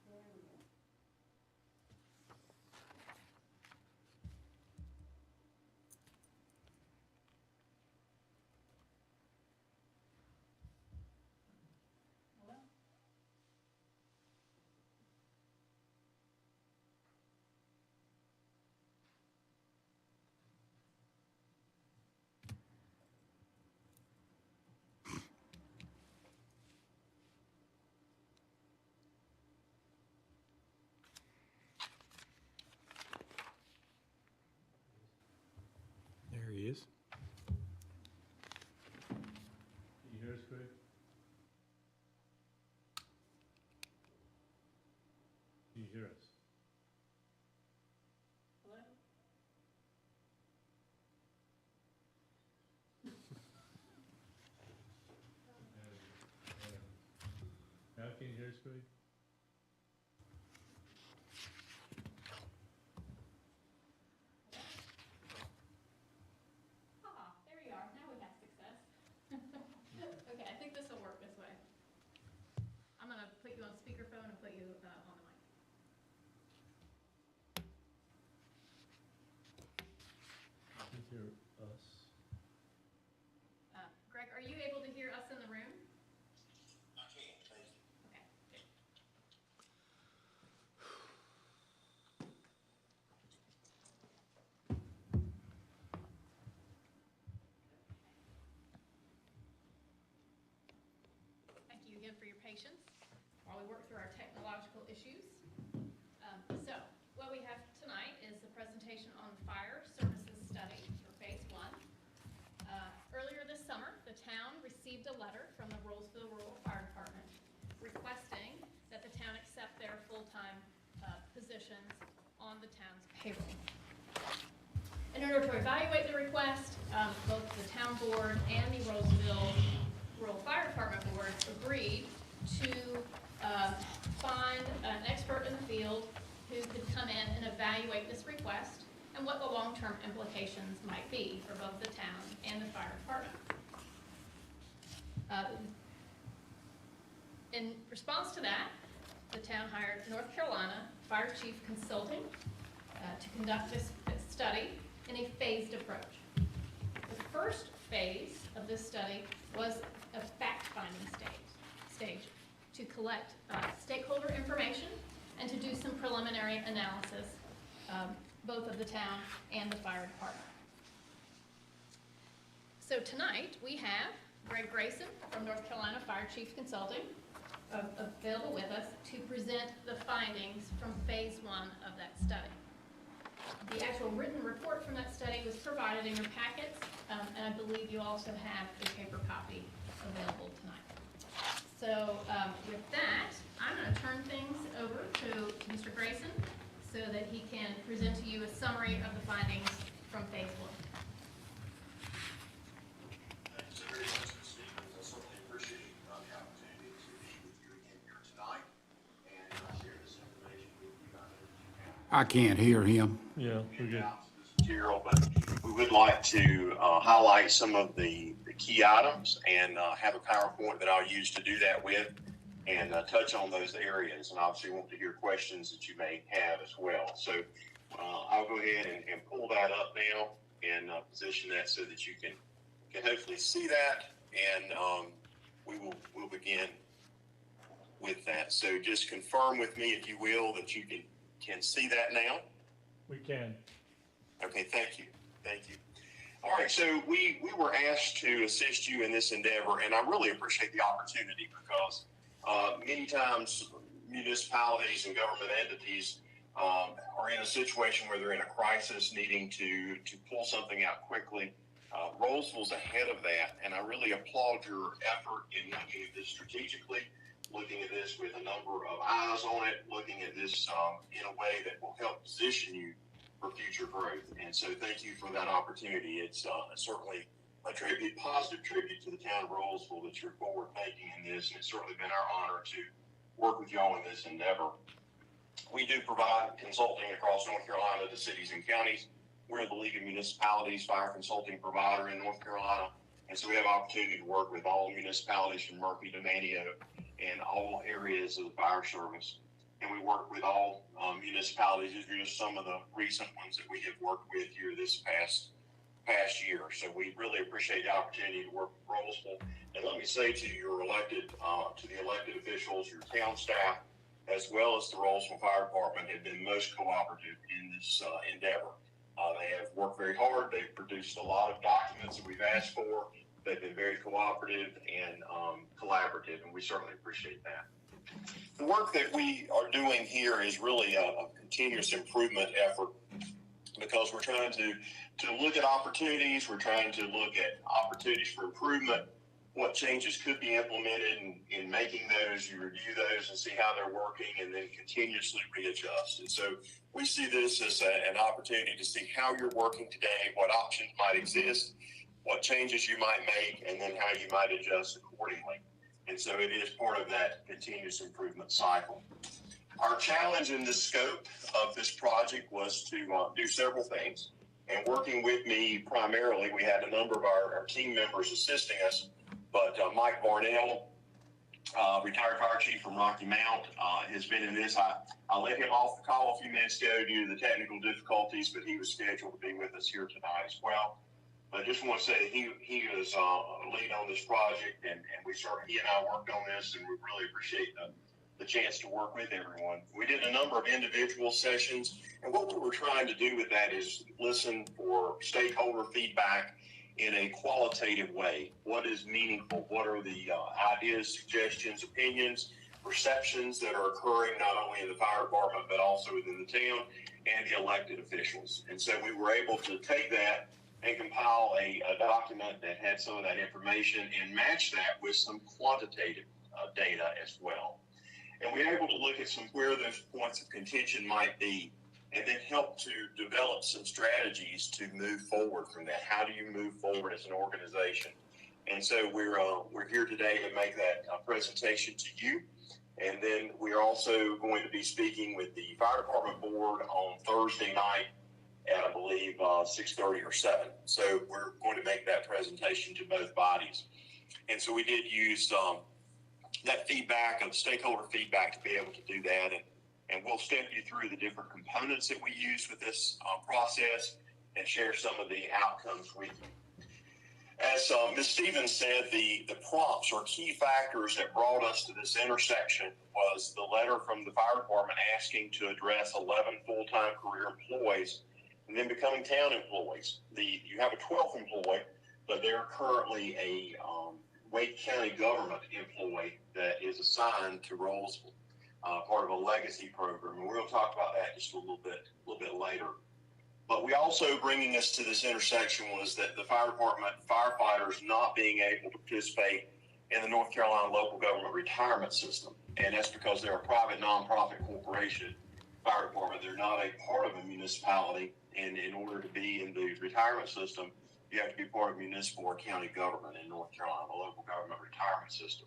There we go. Hello? There he is. Can you hear us, Greg? Can you hear us? Hello? Now can you hear us, Greg? Ah, there we are. Now we have success. Okay, I think this will work this way. I'm going to put you on speakerphone and put you on the mic. You can hear us. Greg, for your patience while we work through our technological issues. So what we have tonight is a presentation on the fire services study for phase 1. Earlier this summer, the town received a letter from the Rolesville Rural Fire Department requesting that the town accept their full-time positions on the town's payroll. In order to evaluate the request, both the town board and the Rolesville Rural Fire Department board agreed to find an expert in the field who could come in and evaluate this request and what the long-term implications might be for both the town and the fire department. In response to that, the town hired North Carolina Fire Chief Consulting to conduct this study in a phased approach. The first phase of this study was a fact-finding stage to collect stakeholder information and to do some preliminary analysis, both of the town and the fire department. So tonight we have Greg Grayson from North Carolina Fire Chief Consulting available with us to present the findings from phase 1 of that study. The actual written report from that study was provided in your packets, and I believe you also have a paper copy available tonight. So with that, I'm going to turn things over to Mr. Grayson so that he can present to you a summary of the findings from phase 1. Thanks very much, Ms. Stevens. I certainly appreciate the opportunity to be with you again here tonight and share this information with you. I can't hear him. Yeah, we're good. Material, but we would like to highlight some of the key items and have a PowerPoint that I'll use to do that with and touch on those areas. And obviously want to hear questions that you may have as well. So I'll go ahead and pull that up now and position that so that you can hopefully see that, and we'll begin with that. So just confirm with me, if you will, that you can see that now. We can. Okay, thank you. Thank you. All right, so we were asked to assist you in this endeavor, and I really appreciate the opportunity because many times municipalities and government entities are in a situation where they're in a crisis needing to pull something out quickly. Rolesville's ahead of that, and I really applaud your effort in looking at this strategically, looking at this with a number of eyes on it, looking at this in a way that will help position you for future growth. And so thank you for that opportunity. It's certainly a positive tribute to the town of Rolesville that you're forward thinking in this, and it's certainly been our honor to work with y'all in this endeavor. We do provide consulting across North Carolina to cities and counties. We're the League of Municipalities fire consulting provider in North Carolina, and so we have opportunity to work with all municipalities from Murphy to Manteo and all areas of the fire service. And we work with all municipalities. These are just some of the recent ones that we have worked with here this past year. So we really appreciate the opportunity to work with Rolesville. And let me say to your elected, to the elected officials, your town staff, as well as the Rolesville Fire Department, have been most cooperative in this endeavor. They have worked very hard. They've produced a lot of documents that we've asked for. They've been very cooperative and collaborative, and we certainly appreciate that. The work that we are doing here is really a continuous improvement effort because we're trying to look at opportunities. We're trying to look at opportunities for improvement, what changes could be implemented in making those. You review those and see how they're working and then continuously readjust. And so we see this as an opportunity to see how you're working today, what options might exist, what changes you might make, and then how you might adjust accordingly. And so it is part of that continuous improvement cycle. Our challenge in the scope of this project was to do several things. And working with me primarily, we had a number of our team members assisting us, but Mike Barnell, retired fire chief from Rocky Mount, has been in this. I let him off the call a few minutes ago due to the technical difficulties, but he was scheduled to be with us here tonight as well. I just want to say he was a lead on this project, and he and I worked on this, and we really appreciate the chance to work with everyone. We did a number of individual sessions, and what we were trying to do with that is listen for stakeholder feedback in a qualitative way. What is meaningful? What are the ideas, suggestions, opinions, perceptions that are occurring not only in the fire department but also within the town and the elected officials? And so we were able to take that and compile a document that had some of that information and match that with some quantitative data as well. And we were able to look at where those points of contention might be, and then help to develop some strategies to move forward from that. How do you move forward as an organization? And so we're here today to make that presentation to you. And then we're also going to be speaking with the fire department board on Thursday night at, I believe, 6:30 or 7. So we're going to make that presentation to both bodies. And so we did use that feedback and stakeholder feedback to be able to do that. And we'll step you through the different components that we use with this process and share some of the outcomes with you. As Ms. Stevens said, the prompts or key factors that brought us to this intersection was the letter from the fire department asking to address 11 full-time career employees and then becoming town employees. You have a 12th employee, but they're currently a Wake County government employee that is assigned to Rolesville, part of a legacy program. And we're going to talk about that just a little bit later. But we also, bringing us to this intersection, was that the fire department firefighters not being able to participate in the North Carolina local government retirement system. And that's because they're a private nonprofit corporation fire department. They're not a part of a municipality. And in order to be in the retirement system, you have to be part of municipal or county government in North Carolina, the local government retirement system.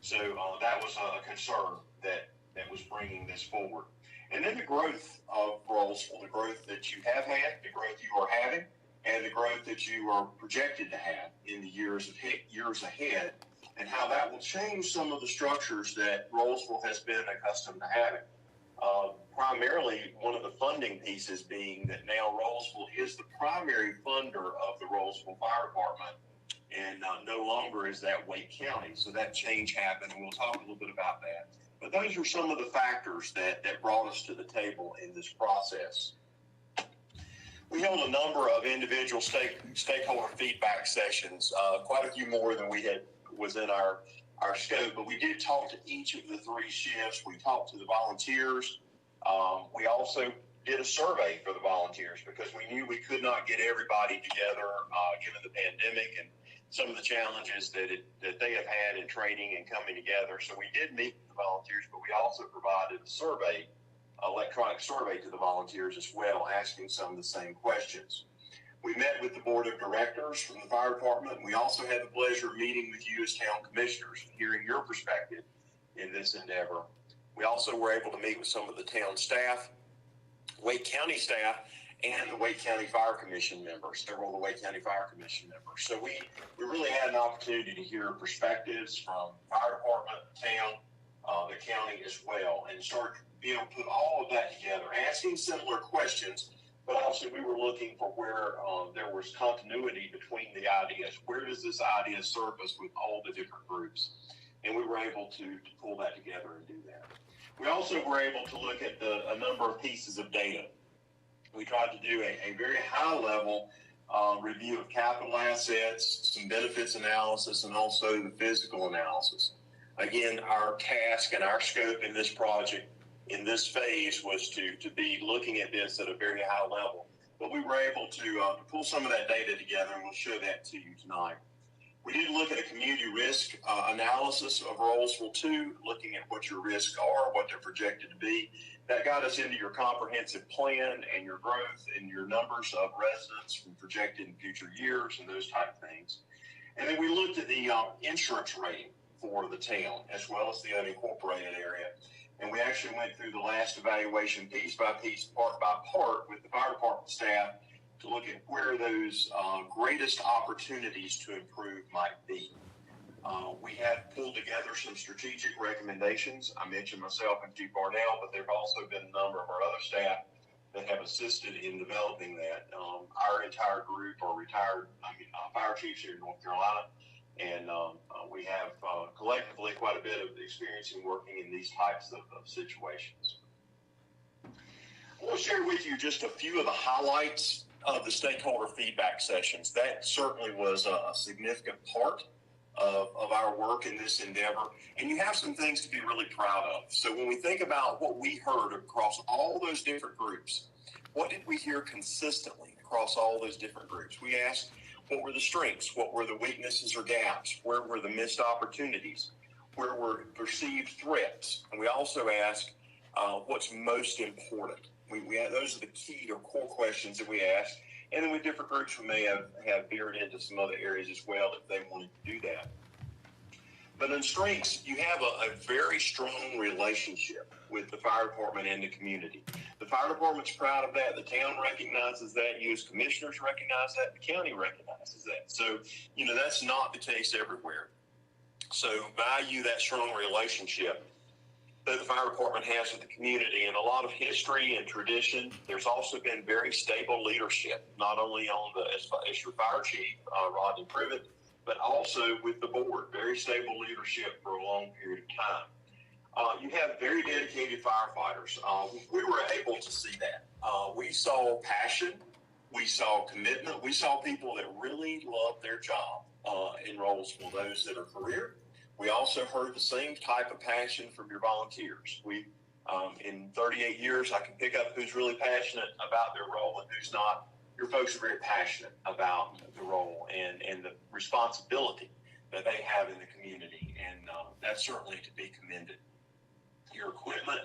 So that was a concern that was bringing this forward. And then the growth of Rolesville, the growth that you have had, the growth you are having, and the growth that you are projected to have in the years ahead, and how that will change some of the structures that Rolesville has been accustomed to having. Primarily, one of the funding pieces being that now Rolesville is the primary funder of the Rolesville Fire Department, and no longer is that Wake County. So that change happened, and we'll talk a little bit about that. But those are some of the factors that brought us to the table in this process. We held a number of individual stakeholder feedback sessions, quite a few more than was in our scope, but we did talk to each of the 3 shifts. We talked to the volunteers. We also did a survey for the volunteers because we knew we could not get everybody together given the pandemic and some of the challenges that they have had in training and coming together. So we did meet with the volunteers, but we also provided a survey, electronic survey to the volunteers as well, asking some of the same questions. We met with the board of directors from the fire department. We also had the pleasure of meeting with you as town commissioners, hearing your perspective in this endeavor. We also were able to meet with some of the town staff, Wake County staff, and the Wake County Fire Commission members, several of the Wake County Fire Commission members. So we really had an opportunity to hear perspectives from fire department, town, the county as well, and start to be able to put all of that together, asking similar questions, but also we were looking for where there was continuity between the ideas. Where does this idea surface with all the different groups? And we were able to pull that together and do that. We also were able to look at a number of pieces of data. We tried to do a very high-level review of capital assets, some benefits analysis, and also the physical analysis. Again, our task and our scope in this project, in this phase, was to be looking at this at a very high level. But we were able to pull some of that data together, and we'll show that to you tonight. We did look at a community risk analysis of Rolesville too, looking at what your risks are, what they're projected to be. That got us into your comprehensive plan and your growth and your numbers of residents from projected in future years and those type of things. And then we looked at the insurance rating for the town as well as the unincorporated area. And we actually went through the last evaluation piece by piece, part by part with the fire department staff to look at where those greatest opportunities to improve might be. We have pulled together some strategic recommendations. I mentioned myself and Chief Barnell, but there have also been a number of our other staff that have assisted in developing that. Our entire group are retired fire chiefs here in North Carolina, and we have collectively quite a bit of experience in working in these types of situations. I want to share with you just a few of the highlights of the stakeholder feedback sessions. That certainly was a significant part of our work in this endeavor. And you have some things to be really proud of. So when we think about what we heard across all those different groups, what did we hear consistently across all those different groups? We asked, what were the strengths? What were the weaknesses or gaps? Where were the missed opportunities? Where were perceived threats? And we also asked, what's most important? Those are the key or core questions that we asked. And then with different groups, we may have veered into some other areas as well if they wanted to do that. But in strengths, you have a very strong relationship with the fire department and the community. The fire department's proud of that. The town recognizes that. You as commissioners recognize that. The county recognizes that. So, that's not the case everywhere. So value that strong relationship that the fire department has with the community, and a lot of history and tradition. There's also been very stable leadership, not only on as your fire chief, Rodney Privet, but also with the board. Very stable leadership for a long period of time. You have very dedicated firefighters. We were able to see that. We saw passion. We saw commitment. We saw people that really loved their job in Rolesville, those that are career. We also heard the same type of passion from your volunteers. In 38 years, I can pick up who's really passionate about their role and who's not. Your folks are very passionate about the role and the responsibility that they have in the community, and that's certainly to be commended. Your equipment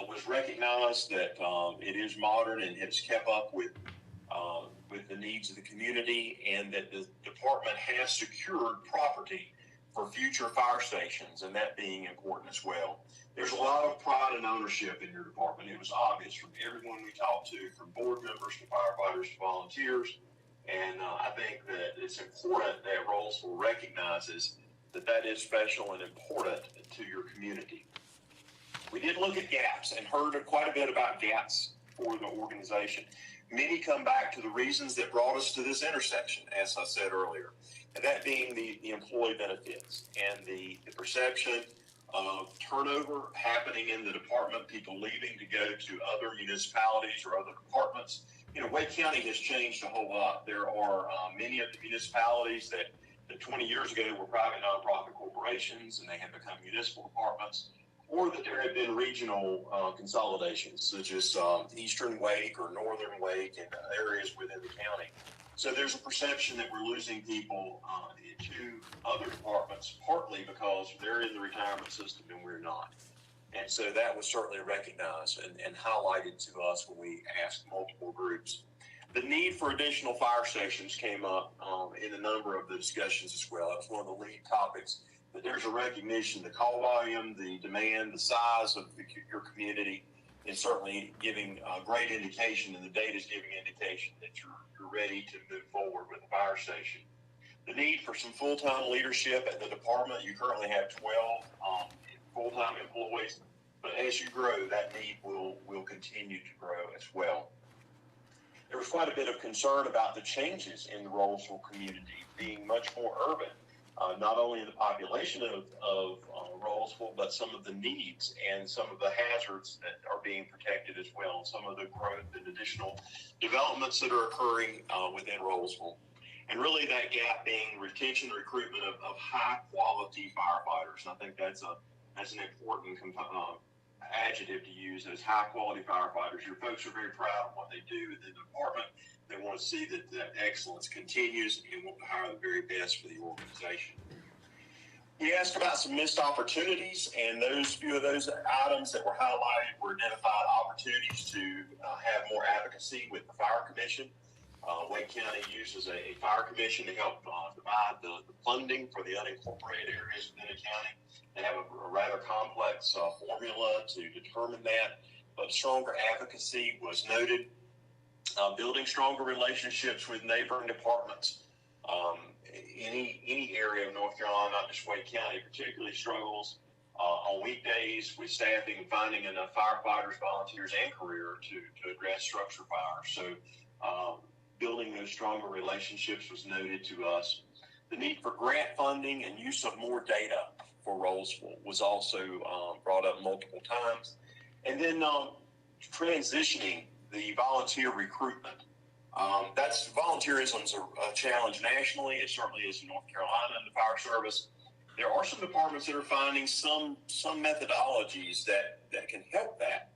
was recognized that it is modern and has kept up with the needs of the community, and that the department has secured property for future fire stations, and that being important as well. There's a lot of pride and ownership in your department. It was obvious from everyone we talked to, from board members to firefighters to volunteers, and I think that it's important that Rolesville recognizes that is special and important to your community. We did look at gaps and heard quite a bit about gaps for the organization. Many come back to the reasons that brought us to this intersection, as I said earlier, and that being the employee benefits and the perception of turnover happening in the department, people leaving to go to other municipalities or other departments. Wake County has changed a whole lot. There are many of the municipalities that 20 years ago were private nonprofit corporations, and they have become municipal departments, or that there have been regional consolidations, such as Eastern Wake or Northern Wake and areas within the county. So there's a perception that we're losing people to other departments, partly because they're in the retirement system and we're not. And so that was certainly recognized and highlighted to us when we asked multiple groups. The need for additional fire stations came up in a number of the discussions as well. That was one of the lead topics. That there's a recognition, the call volume, the demand, the size of your community is certainly giving a great indication, and the data is giving indication that you're ready to move forward with the fire station. The need for some full-time leadership at the department. You currently have 12 full-time employees, but as you grow, that need will continue to grow as well. There was quite a bit of concern about the changes in the Rolesville community being much more urban. Not only in the population of Rolesville, but some of the needs and some of the hazards that are being protected as well, and some of the growth and additional developments that are occurring within Rolesville. And really that gap being retention and recruitment of high-quality firefighters. And I think that's an important adjective to use, as high-quality firefighters. Your folks are very proud of what they do in the department. They want to see that excellence continues and want to hire the very best for the organization. We asked about some missed opportunities, and few of those items that were highlighted were identified opportunities to have more advocacy with the Fire Commission. Wake County uses a fire commission to help divide the funding for the unincorporated areas within the county. They have a rather complex formula to determine that, but stronger advocacy was noted. Building stronger relationships with neighboring departments. Any area of North Carolina, not just Wake County, particularly struggles on weekdays with staffing and finding enough firefighters, volunteers, and career to address structure fires. So building those stronger relationships was noted to us. The need for grant funding and use of more data for Rolesville was also brought up multiple times. And then transitioning the volunteer recruitment That's volunteerism's a challenge nationally. It certainly is in North Carolina in the fire service. There are some departments that are finding some methodologies that can help that.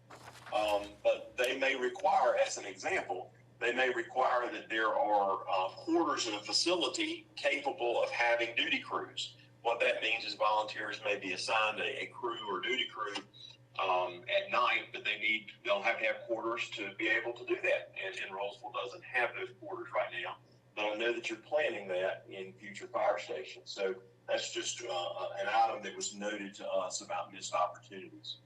But they may require, as an example, they may require that there are quarters in a facility capable of having duty crews. What that means is volunteers may be assigned a crew or duty crew at night, but they'll have to have quarters to be able to do that. And Rolesville doesn't have those quarters right now, but I know that you're planning that in future fire stations. So that's just an item that was noted to us about missed opportunities.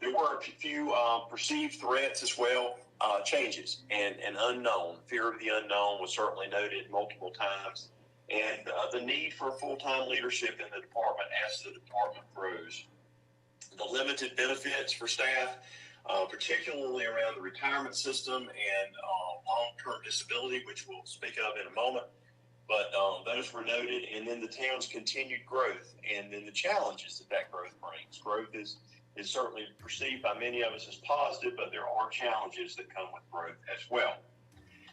There were a few perceived threats as well, changes and unknown. Fear of the unknown was certainly noted multiple times. And the need for full-time leadership in the department as the department grows. The limited benefits for staff, particularly around the retirement system and long-term disability, which we'll speak of in a moment. But those were noted, and then the town's continued growth, and then the challenges that growth brings. Growth is certainly perceived by many of us as positive, but there are challenges that come with growth as well.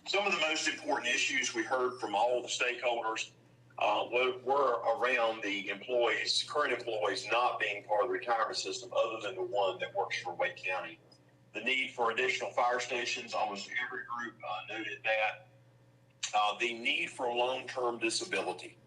Some of the most important issues we heard from all the stakeholders were around the current employees not being part of the retirement system other than the one that works for Wake County. The need for additional fire stations, almost every group noted that. The need for long-term disability.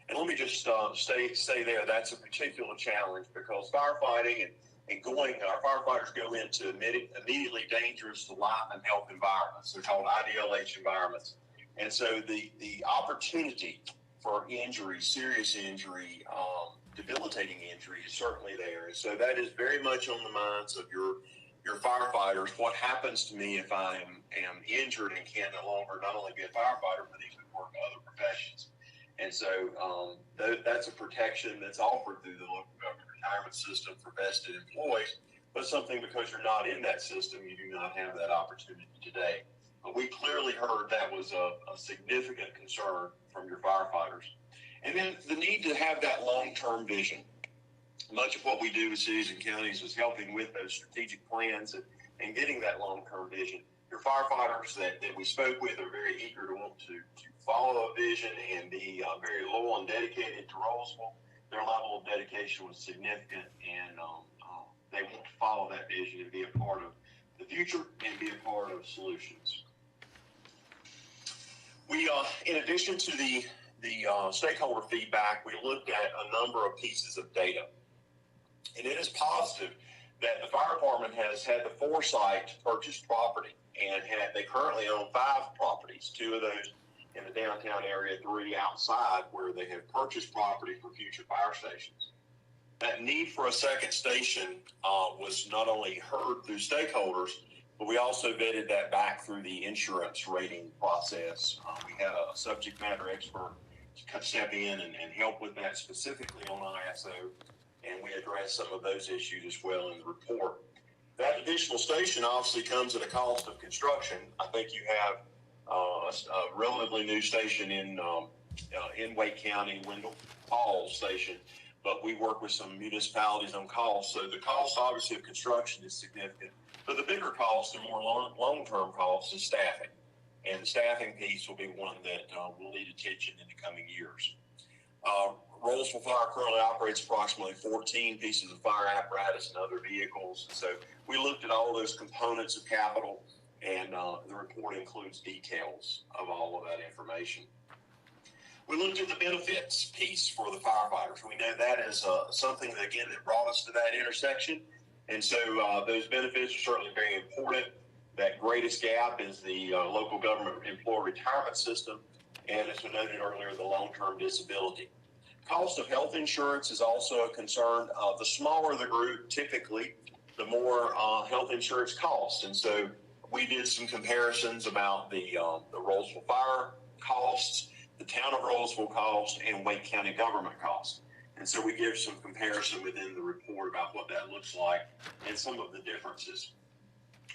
And let me just say there, that's a particular challenge because firefighting and our firefighters go into immediately dangerous to life and health environments. They're called IDLH environments. And so the opportunity for injury, serious injury, debilitating injury is certainly there. And so that is very much on the minds of your firefighters. What happens to me if I am injured and can no longer not only be a firefighter, but even work other professions? And so that's a protection that's offered through the local government retirement system for vested employees, but something because you're not in that system, you do not have that opportunity today. But we clearly heard that was a significant concern from your firefighters. And then the need to have that long-term vision. Much of what we do with cities and counties is helping with those strategic plans and getting that long-term vision. Your firefighters that we spoke with are very eager to want to follow a vision and be very loyal and dedicated to Rolesville. Their level of dedication was significant, and they want to follow that vision and be a part of the future and be a part of solutions. We, in addition to the stakeholder feedback, we looked at a number of pieces of data. And it is positive that the fire department has had the foresight to purchase property, and they currently own 5 properties, 2 of those in the downtown area, 3 outside, where they have purchased property for future fire stations. That need for a second station was not only heard through stakeholders, but we also vetted that back through the insurance rating process. We had a subject matter expert step in and help with that specifically on ISO. And we address some of those issues as well in the report. That additional station obviously comes at a cost of construction. I think you have a relatively new station in Wake County, Wendell Falls Station, but we work with some municipalities on cost. So the cost obviously of construction is significant, but the bigger cost and more long-term cost is staffing. And the staffing piece will be one that will need attention in the coming years. Rolesville Fire currently operates approximately 14 pieces of fire apparatus and other vehicles. So we looked at all those components of capital, and the report includes details of all of that information. We looked at the benefits piece for the firefighters. We know that is something that, again, that brought us to that intersection. And so those benefits are certainly very important. That greatest gap is the local government employee retirement system, and as we noted earlier, the long-term disability. Cost of health insurance is also a concern. The smaller the group, typically, the more health insurance costs. And so we did some comparisons about the Rolesville Fire costs, the town of Rolesville costs, and Wake County government costs. And so we give some comparison within the report about what that looks like and some of the differences.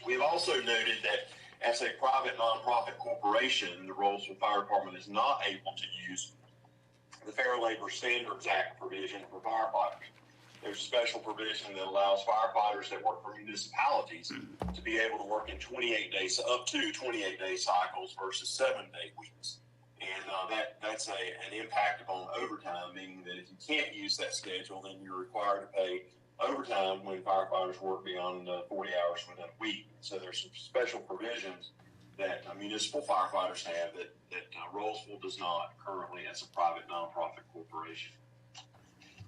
We have also noted that as a private nonprofit corporation, the Rolesville Fire Department is not able to use the Fair Labor Standards Act provision for firefighters. there's a special provision that allows firefighters that work for municipalities to be able to work in 28 days, up to 28-day cycles versus 7-day weeks. And that's an impact upon overtime, meaning that if you can't use that schedule, then you're required to pay overtime when firefighters work beyond 40 hours within a week. So there's some special provisions that municipal firefighters have that Rolesville does not currently as a private nonprofit corporation.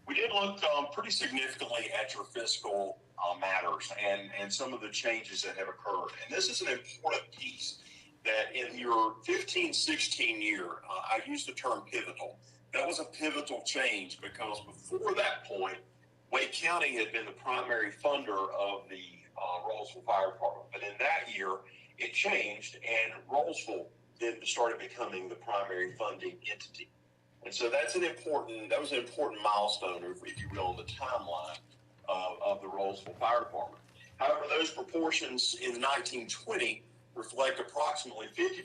We did look pretty significantly at your fiscal matters and some of the changes that have occurred. And this is an important piece that in your 15-16 year, I used the term pivotal. That was a pivotal change because before that point, Wake County had been the primary funder of the Rolesville Fire Department. But in that year, it changed, and Rolesville then started becoming the primary funding entity. And so that was an important milestone, if you will, on the timeline of the Rolesville Fire Department. However, those proportions in 1920 reflect approximately 55%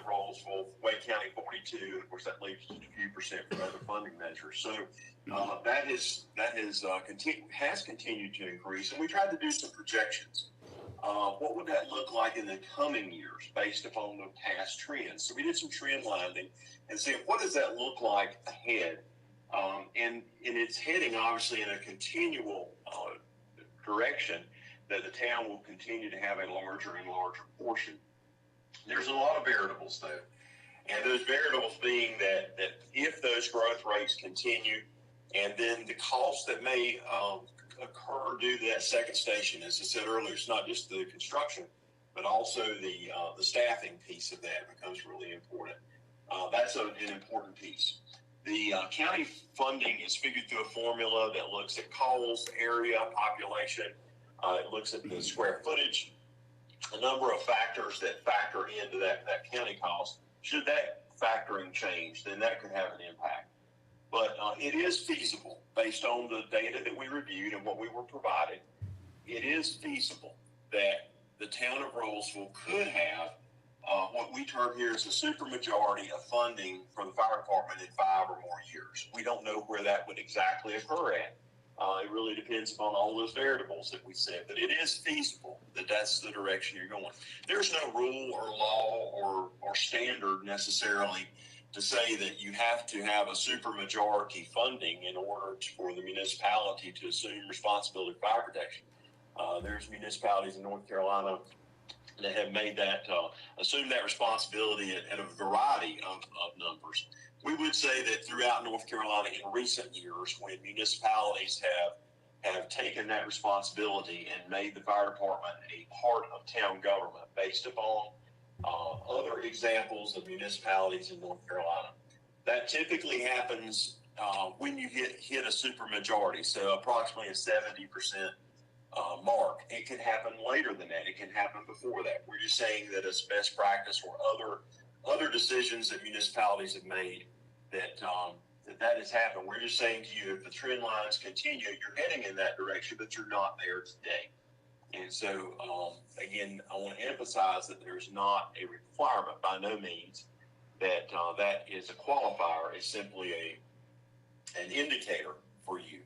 Rolesville, Wake County 42, and of course that leaves a few percent for other funding measures. So that has continued to increase, and we tried to do some projections. What would that look like in the coming years based upon the past trends? So we did some trend lining and see what does that look like ahead, and it's heading obviously in a continual direction that the town will continue to have a larger and larger portion. There's a lot of variables though, and those variables being that if those growth rates continue, and then the costs that may occur due to that second station, as I said earlier, it's not just the construction, but also the staffing piece of that becomes really important. That's an important piece. The county funding is figured through a formula that looks at calls, area, population. It looks at the square footage, a number of factors that factor into that county cost. Should that factoring change, then that could have an impact. But it is feasible, based on the data that we reviewed and what we were provided, it is feasible that the town of Rolesville could have what we term here as a supermajority of funding for the fire department in 5 or more years. We don't know where that would exactly occur at. It really depends upon all those variables that we said, but it is feasible that that's the direction you're going. There's no rule or law or standard necessarily to say that you have to have a supermajority funding in order for the municipality to assume responsibility for fire protection. There's municipalities in North Carolina that have made that, assume that responsibility at a variety of numbers. We would say that throughout North Carolina in recent years, when municipalities have taken that responsibility and made the fire department a part of town government based upon other examples of municipalities in North Carolina. That typically happens when you hit a supermajority, so approximately a 70% mark. It can happen later than that. It can happen before that. We're just saying that as best practice or other decisions that municipalities have made that has happened. We're just saying to you, if the trend lines continue, you're heading in that direction, but you're not there today. And so, again, I want to emphasize that there's not a requirement by no means that that is a qualifier. It's simply an indicator for you.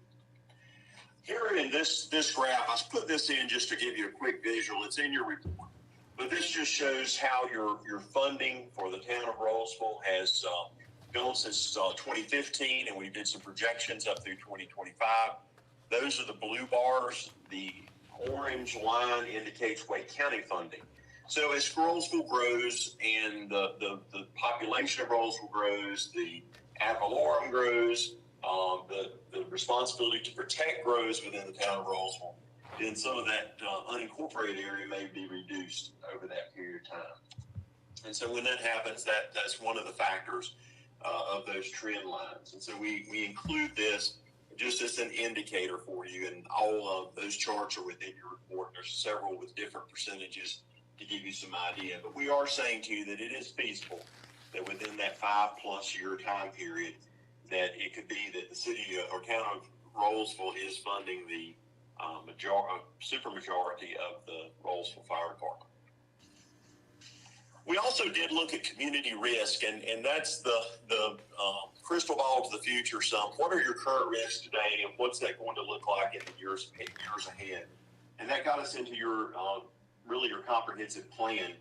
Here in this graph, I put this in just to give you a quick visual. It's in your report. But this just shows how your funding for the town of Rolesville has gone since 2015, and we did some projections up through 2025. Those are the blue bars. The orange line indicates Wake County funding. So as Rolesville grows and the population of Rolesville grows, the ad valorem grows, the responsibility to protect grows within the town of Rolesville, then some of that unincorporated area may be reduced over that period of time. And so when that happens, that's one of the factors of those trend lines. And so we include this just as an indicator for you, and all of those charts are within your report. There's several with different percentages to give you some idea. But we are saying to you that it is feasible that within that 5+ year time period, that it could be that the city or town of Rolesville is funding the supermajority of the Rolesville Fire Department. We also did look at community risk, and that's the crystal ball to the future. Some, what are your current risks today, and what's that going to look like in the years ahead? And that got us into your really your comprehensive plan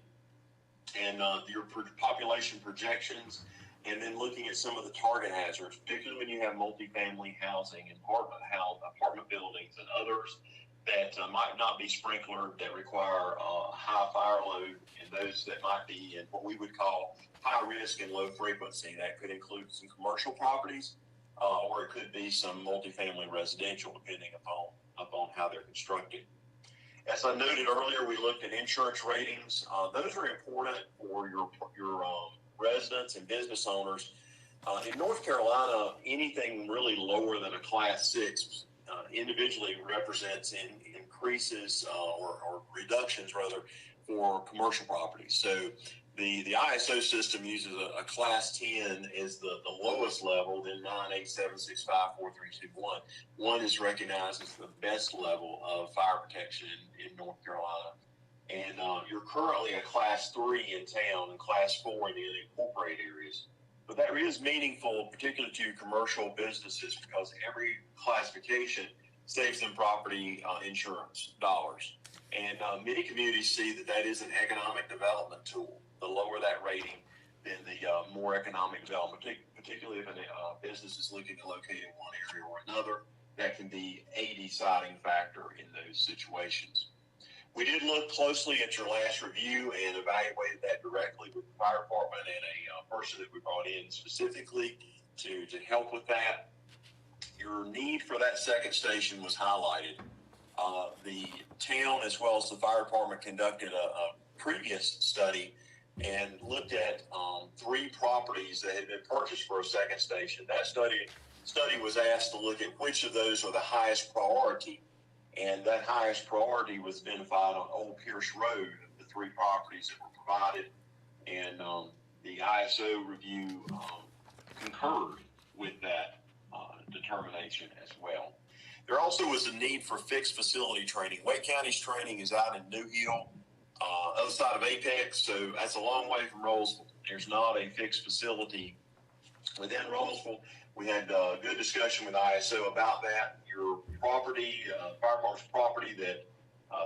and your population projections, and then looking at some of the target hazards, particularly when you have multifamily housing and apartment buildings and others that might not be sprinklered, that require high fire load, and those that might be in what we would call high risk and low frequency. That could include some commercial properties, or it could be some multifamily residential, depending upon how they're constructed. As I noted earlier, we looked at insurance ratings. Those are important for your residents and business owners. In North Carolina, anything really lower than a Class 6 individually represents increases or reductions rather for commercial properties. So the ISO system uses a Class 10 as the lowest level, then 9, 8, 7, 6, 5, 4, 3, 2, 1. 1 is recognized as the best level of fire protection in North Carolina. And you're currently a Class 3 in town and Class 4 in the unincorporated areas. But that is meaningful, particularly to commercial businesses, because every classification saves them property insurance dollars. And many communities see that is an economic development tool. The lower that rating, then the more economic development, particularly if a business is looking to locate in one area or another, that can be a deciding factor in those situations. We did look closely at your last review and evaluated that directly with the fire department and a person that we brought in specifically to help with that. Your need for that second station was highlighted. The town as well as the fire department conducted a previous study and looked at 3 properties that had been purchased for a second station. That study was asked to look at which of those are the highest priority. And that highest priority was identified on Old Pierce Road, the 3 properties that were provided. And the ISO review concurred with that determination as well. There also was a need for fixed facility training. Wake County's training is out in New Hill, other side of Apex, so that's a long way from Rolesville. There's not a fixed facility within Rolesville. We had a good discussion with ISO about that. Your property, fire department's property that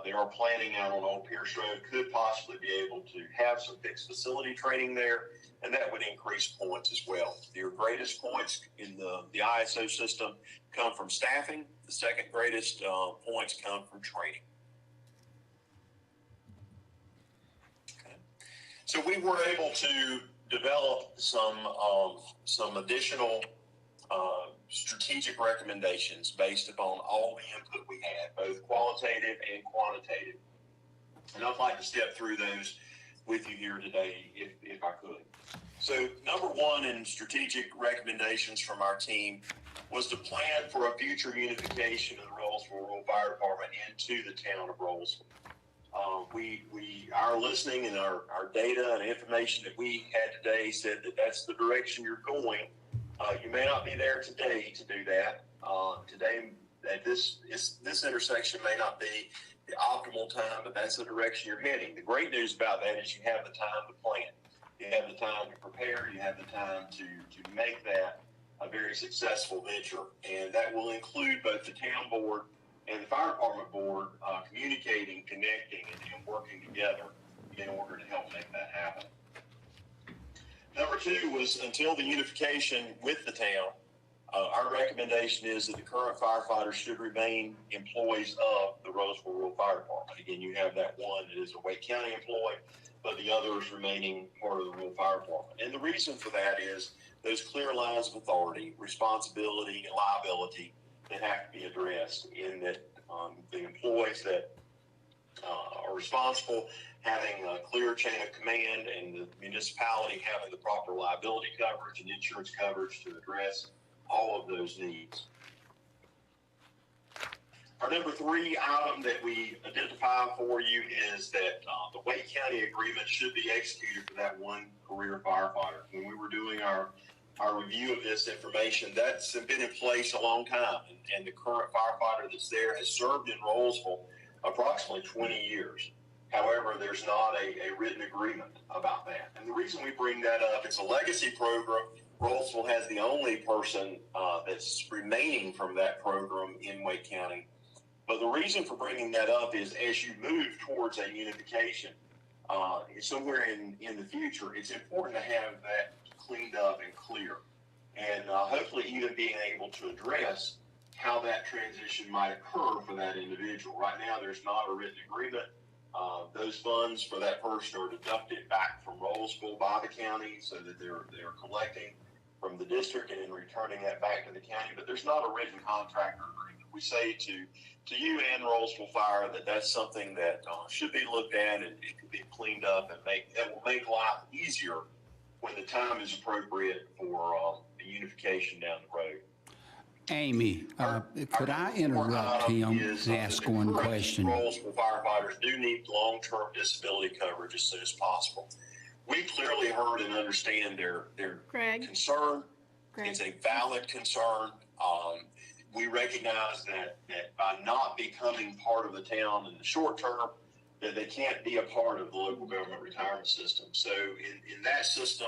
they are planning out on Old Pierce Road could possibly be able to have some fixed facility training there, and that would increase points as well. Your greatest points in the ISO system come from staffing. The second greatest points come from training. Okay. So we were able to develop some additional strategic recommendations based upon all the input we had, both qualitative and quantitative. And I'd like to step through those with you here today if I could. So number 1 in strategic recommendations from our team was to plan for a future unification of the Rolesville Rural Fire Department into the town of Rolesville. Our listening and our data and information that we had today said that that's the direction you're going. You may not be there today to do that. Today, at this intersection may not be the optimal time, but that's the direction you're heading. The great news about that is you have the time to plan. You have the time to prepare. You have the time to make that a very successful venture. And that will include both the town board and the fire department board communicating, connecting, and working together in order to help make that happen. Number 2 was until the unification with the town, our recommendation is that the current firefighters should remain employees of the Rolesville Rural Fire Department. Again, you have that one that is a Wake County employee, but the others remaining part of the Rural Fire Department. And the reason for that is those clear lines of authority, responsibility, and liability that have to be addressed in that the employees that are responsible having a clear chain of command and the municipality having the proper liability coverage and insurance coverage to address all of those needs. Our number 3 item that we identify for you is that the Wake County agreement should be executed for that one career firefighter. When we were doing our review of this information, that's been in place a long time, and the current firefighter that's there has served in Rolesville approximately 20 years. However, there's not a written agreement about that. reason we bring that up, it's a legacy program. Rolesville has the only person that's remaining from that program in Wake County. But the reason for bringing that up is as you move towards a unification, somewhere in the future, it's important to have that cleaned up and clear. And hopefully even being able to address how that transition might occur for that individual. Right now, there's not a written agreement. Those funds for that person are deducted back from Rolesville by the county so that they're collecting from the district and then returning that back to the county. But there's not a written contract or agreement. We say to you and Rolesville Fire that that's something that should be looked at and it could be cleaned up and that will make life easier when the time is appropriate for the unification down the road. Amy, could I interrupt him and ask one question? Rolesville firefighters do need long-term disability coverage as soon as possible. We clearly heard and understand their concern. It's a valid concern. We recognize that by not becoming part of the town in the short term, that they can't be a part of the local government retirement system. So in that system,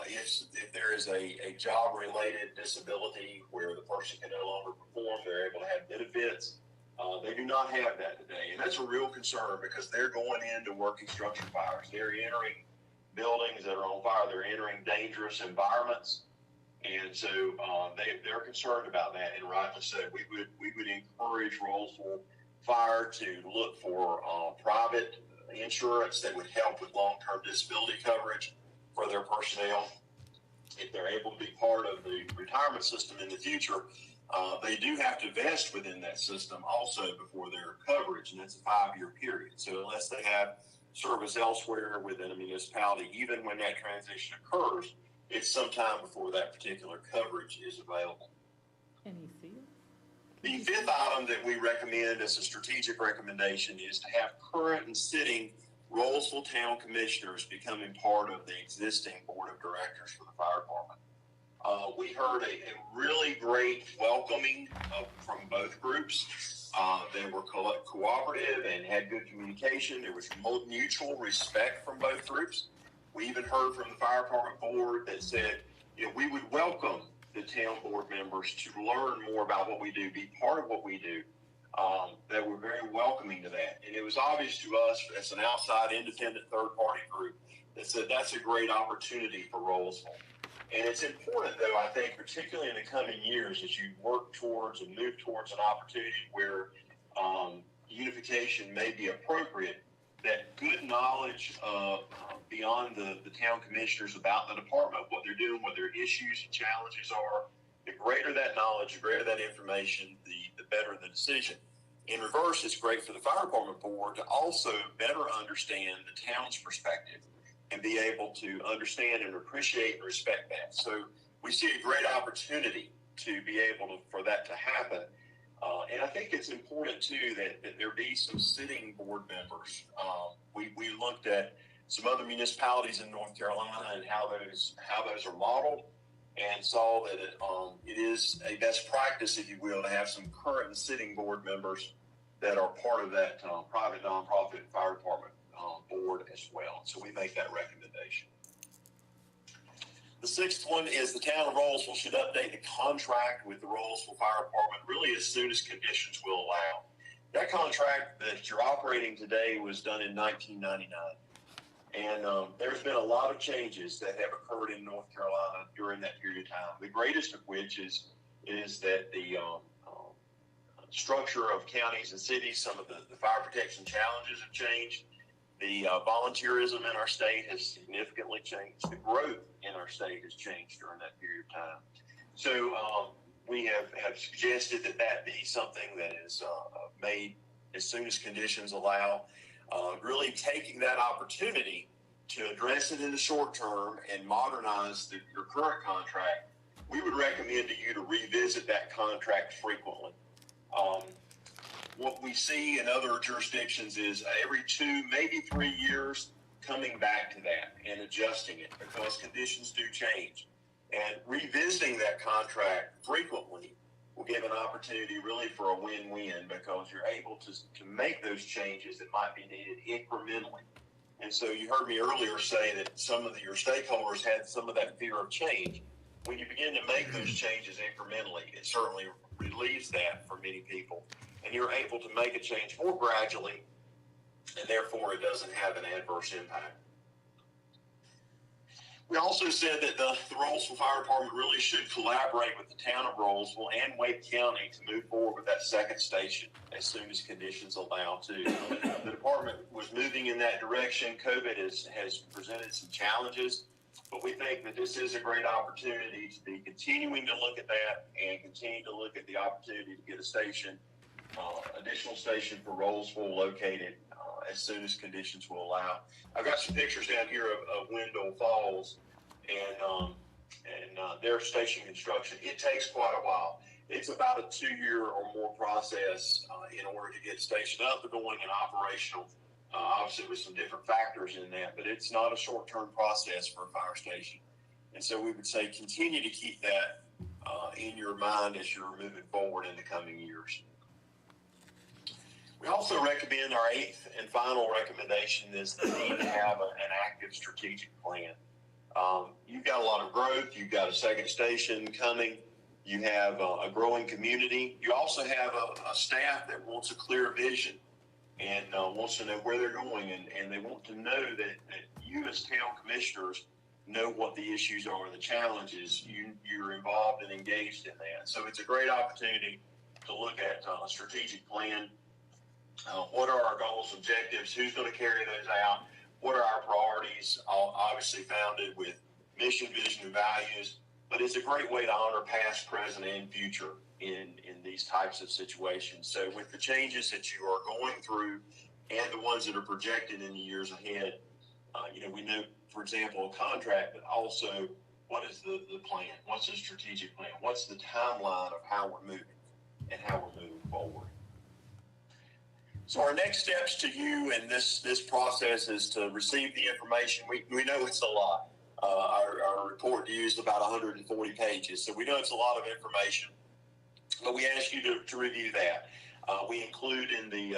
if there is a job-related disability where the person can no longer perform, they're able to have benefits. They do not have that today, and that's a real concern because they're going into working structure fires. They're entering buildings that are on fire. They're entering dangerous environments, and so they're concerned about that. And rightly so, we would encourage Rolesville Fire to look for private insurance that would help with long-term disability coverage for their personnel. If they're able to be part of the retirement system in the future, they do have to vest within that system also before their coverage, and that's a 5-year period. So unless they have service elsewhere within a municipality, even when that transition occurs, it's sometime before that particular coverage is available. Can you see it? The fifth item that we recommend as a strategic recommendation is to have current and sitting Rolesville Town Commissioners becoming part of the existing Board of Directors for the Fire Department. We heard a really great welcoming from both groups. They were cooperative and had good communication. There was mutual respect from both groups. We even heard from the Fire Department Board that said, we would welcome the town board members to learn more about what we do, be part of what we do. That were very welcoming to that. And it was obvious to us as an outside independent third-party group that said that's a great opportunity for Rolesville. And it's important, though, I think, particularly in the coming years, as you work towards and move towards an opportunity where unification may be appropriate, that good knowledge beyond the town commissioners about the department, what they're doing, what their issues and challenges are, the greater that knowledge, the greater that information, the better the decision. In reverse, it's great for the Fire Department Board to also better understand the town's perspective and be able to understand and appreciate and respect that. So we see a great opportunity to be able for that to happen. And I think it's important, too, that there be some sitting board members. We looked at some other municipalities in North Carolina and how those are modeled, and saw that it is a best practice, if you will, to have some current and sitting board members that are part of that private nonprofit fire department board as well. So we make that recommendation. The sixth one is the town of Rolesville should update the contract with the Rolesville Fire Department really as soon as conditions will allow. That contract that you're operating today was done in 1999. And there's been a lot of changes that have occurred in North Carolina during that period of time. The greatest of which is that the structure of counties and cities, some of the fire protection challenges have changed. The volunteerism in our state has significantly changed. The growth in our state has changed during that period of time. So we have suggested that be something that is made as soon as conditions allow. Really taking that opportunity to address it in the short term and modernize your current contract, we would recommend to you to revisit that contract frequently. What we see in other jurisdictions is every 2, maybe 3 years, coming back to that and adjusting it because conditions do change. And revisiting that contract frequently will give an opportunity really for a win-win because you're able to make those changes that might be needed incrementally And so you heard me earlier say that some of your stakeholders had some of that fear of change. When you begin to make those changes incrementally, it certainly relieves that for many people. And you're able to make a change more gradually, and therefore it doesn't have an adverse impact. We also said that the Rolesville Fire Department really should collaborate with the town of Rolesville and Wake County to move forward with that second station as soon as conditions allow to. The department was moving in that direction. COVID has presented some challenges, but we think that this is a great opportunity to be continuing to look at that and continue to look at the opportunity to get a station, additional station for Rolesville located as soon as conditions will allow. I've got some pictures down here of Wendell Falls and their station construction. It takes quite a while. It's about a 2-year or more process in order to get a station up and going and operational. Obviously with some different factors in that, but it's not a short-term process for a fire station. And so we would say continue to keep that in your mind as you're moving forward in the coming years. We also recommend our 8th and final recommendation is the need to have an active strategic plan. You've got a lot of growth. You've got a second station coming. You have a growing community. You also have a staff that wants a clear vision and wants to know where they're going, and they want to know that you as town commissioners know what the issues are and the challenges. You're involved and engaged in that. So it's a great opportunity to look at a strategic plan. What are our goals, objectives? Who's going to carry those out? What are our priorities? Obviously founded with mission, vision, and values. But it's a great way to honor past, present, and future in these types of situations. So with the changes that you are going through and the ones that are projected in the years ahead, we know, for example, a contract, but also what is the plan? What's the strategic plan? What's the timeline of how we're moving and how we're moving forward? So our next steps to you in this process is to receive the information. We know it's a lot. Our report to you is about 140 pages, so we know it's a lot of information, but we ask you to review that. We include in the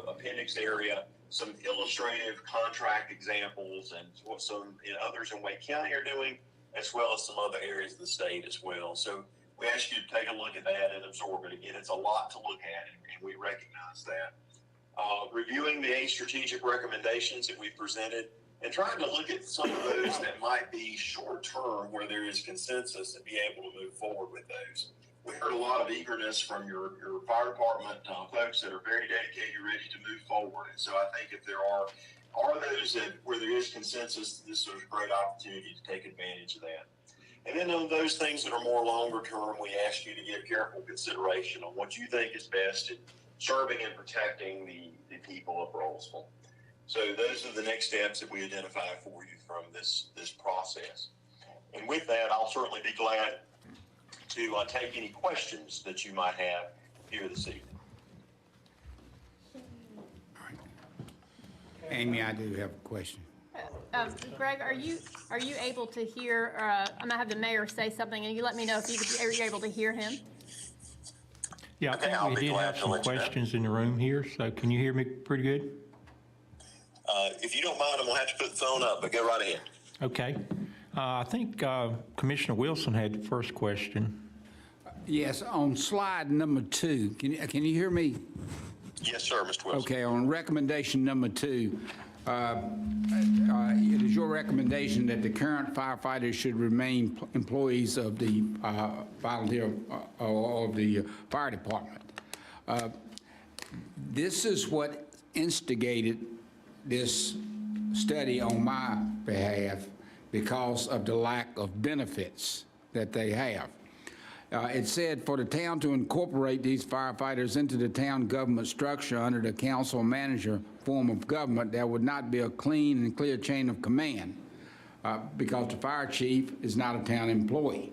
appendix area some illustrative contract examples and what some others in Wake County are doing, as well as some other areas of the state as well. So we ask you to take a look at that and absorb it. Again, it's a lot to look at, and we recognize that. Reviewing the 8 strategic recommendations that we presented and trying to look at some of those that might be short-term where there is consensus and be able to move forward with those. We heard a lot of eagerness from your fire department folks that are very dedicated, ready to move forward. And so I think if there are those where there is consensus, this is a great opportunity to take advantage of that. And then on those things that are more longer term, we ask you to give careful consideration on what you think is best in serving and protecting the people of Rolesville. So those are the next steps that we identify for you from this process. And with that, I'll certainly be glad to take any questions that you might have here this evening. All right. Amy, I do have a question. Greg, are you able to hear? I'm gonna have the mayor say something, and you let me know if you're able to hear him. Yeah, I think we did have some questions in the room here, so can you hear me pretty good? If you don't mind, I'm going to have to put the phone up, but go right ahead. Okay. I think Commissioner Wilson had the first question. Yes, on slide number 2, can you hear me? Yes, sir, Mr. Wilson. Okay, on recommendation number 2, it is your recommendation that the current firefighters should remain employees of the volunteer or of the fire department. This is what instigated this study on my behalf because of the lack of benefits that they have. It said for the town to incorporate these firefighters into the town government structure under the council manager form of government, there would not be a clean and clear chain of command because the fire chief is not a town employee.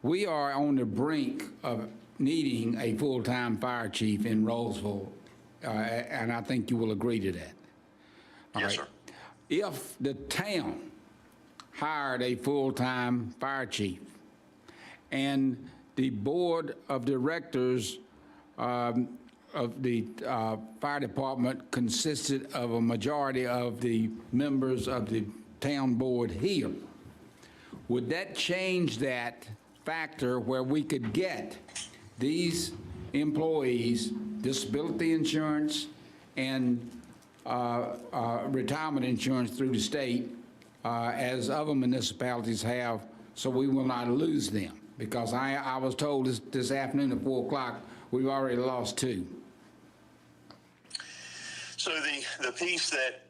We are on the brink of needing a full-time fire chief in Rolesville, and I think you will agree to that. Yes, sir. If the town hired a full-time fire chief and the board of directors of the fire department consisted of a majority of the members of the town board here. Would that change that factor where we could get these employees disability insurance and retirement insurance through the state, as other municipalities have, so we will not lose them? Because I was told this afternoon at 4 o'clock, we've already lost 2. So the piece that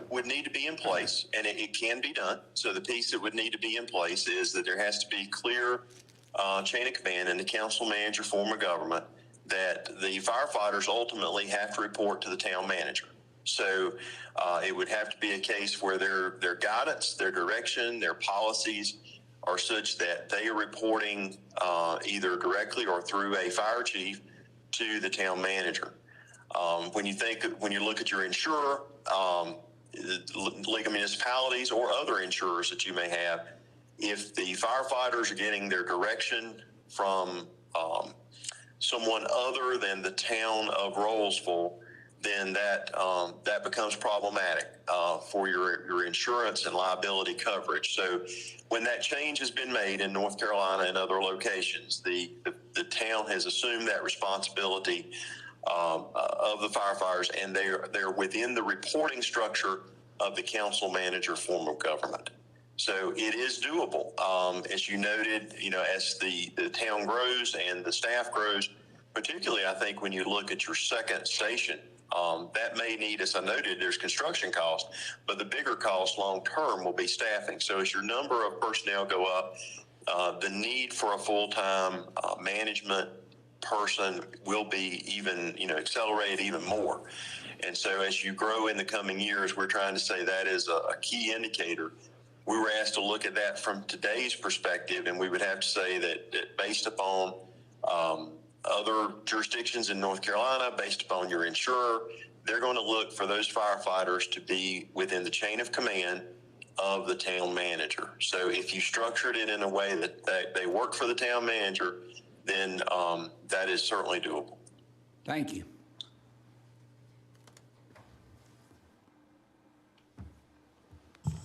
would need to be in place, and it can be done, so the piece that would need to be in place is that there has to be clear chain of command in the council manager form of government that the firefighters ultimately have to report to the town manager. So it would have to be a case where their guidance, their direction, their policies are such that they are reporting either directly or through a fire chief to the town manager. When you look at your insurer, League of Municipalities or other insurers that you may have, if the firefighters are getting their direction from someone other than the town of Rolesville, then that becomes problematic for your insurance and liability coverage. So when that change has been made in North Carolina and other locations, the town has assumed that responsibility of the firefighters, and they're within the reporting structure of the council manager form of government. So it is doable. As you noted, as the town grows and the staff grows, particularly I think when you look at your second station, that may need, as I noted, there's construction cost, but the bigger cost long-term will be staffing. So as your number of personnel go up, the need for a full-time management person will be even, accelerated even more. And so as you grow in the coming years, we're trying to say that is a key indicator. We were asked to look at that from today's perspective, and we would have to say that based upon other jurisdictions in North Carolina, based upon your insurer, they're going to look for those firefighters to be within the chain of command of the town manager. So if you structured it in a way that they work for the town manager, then that is certainly doable. Thank you.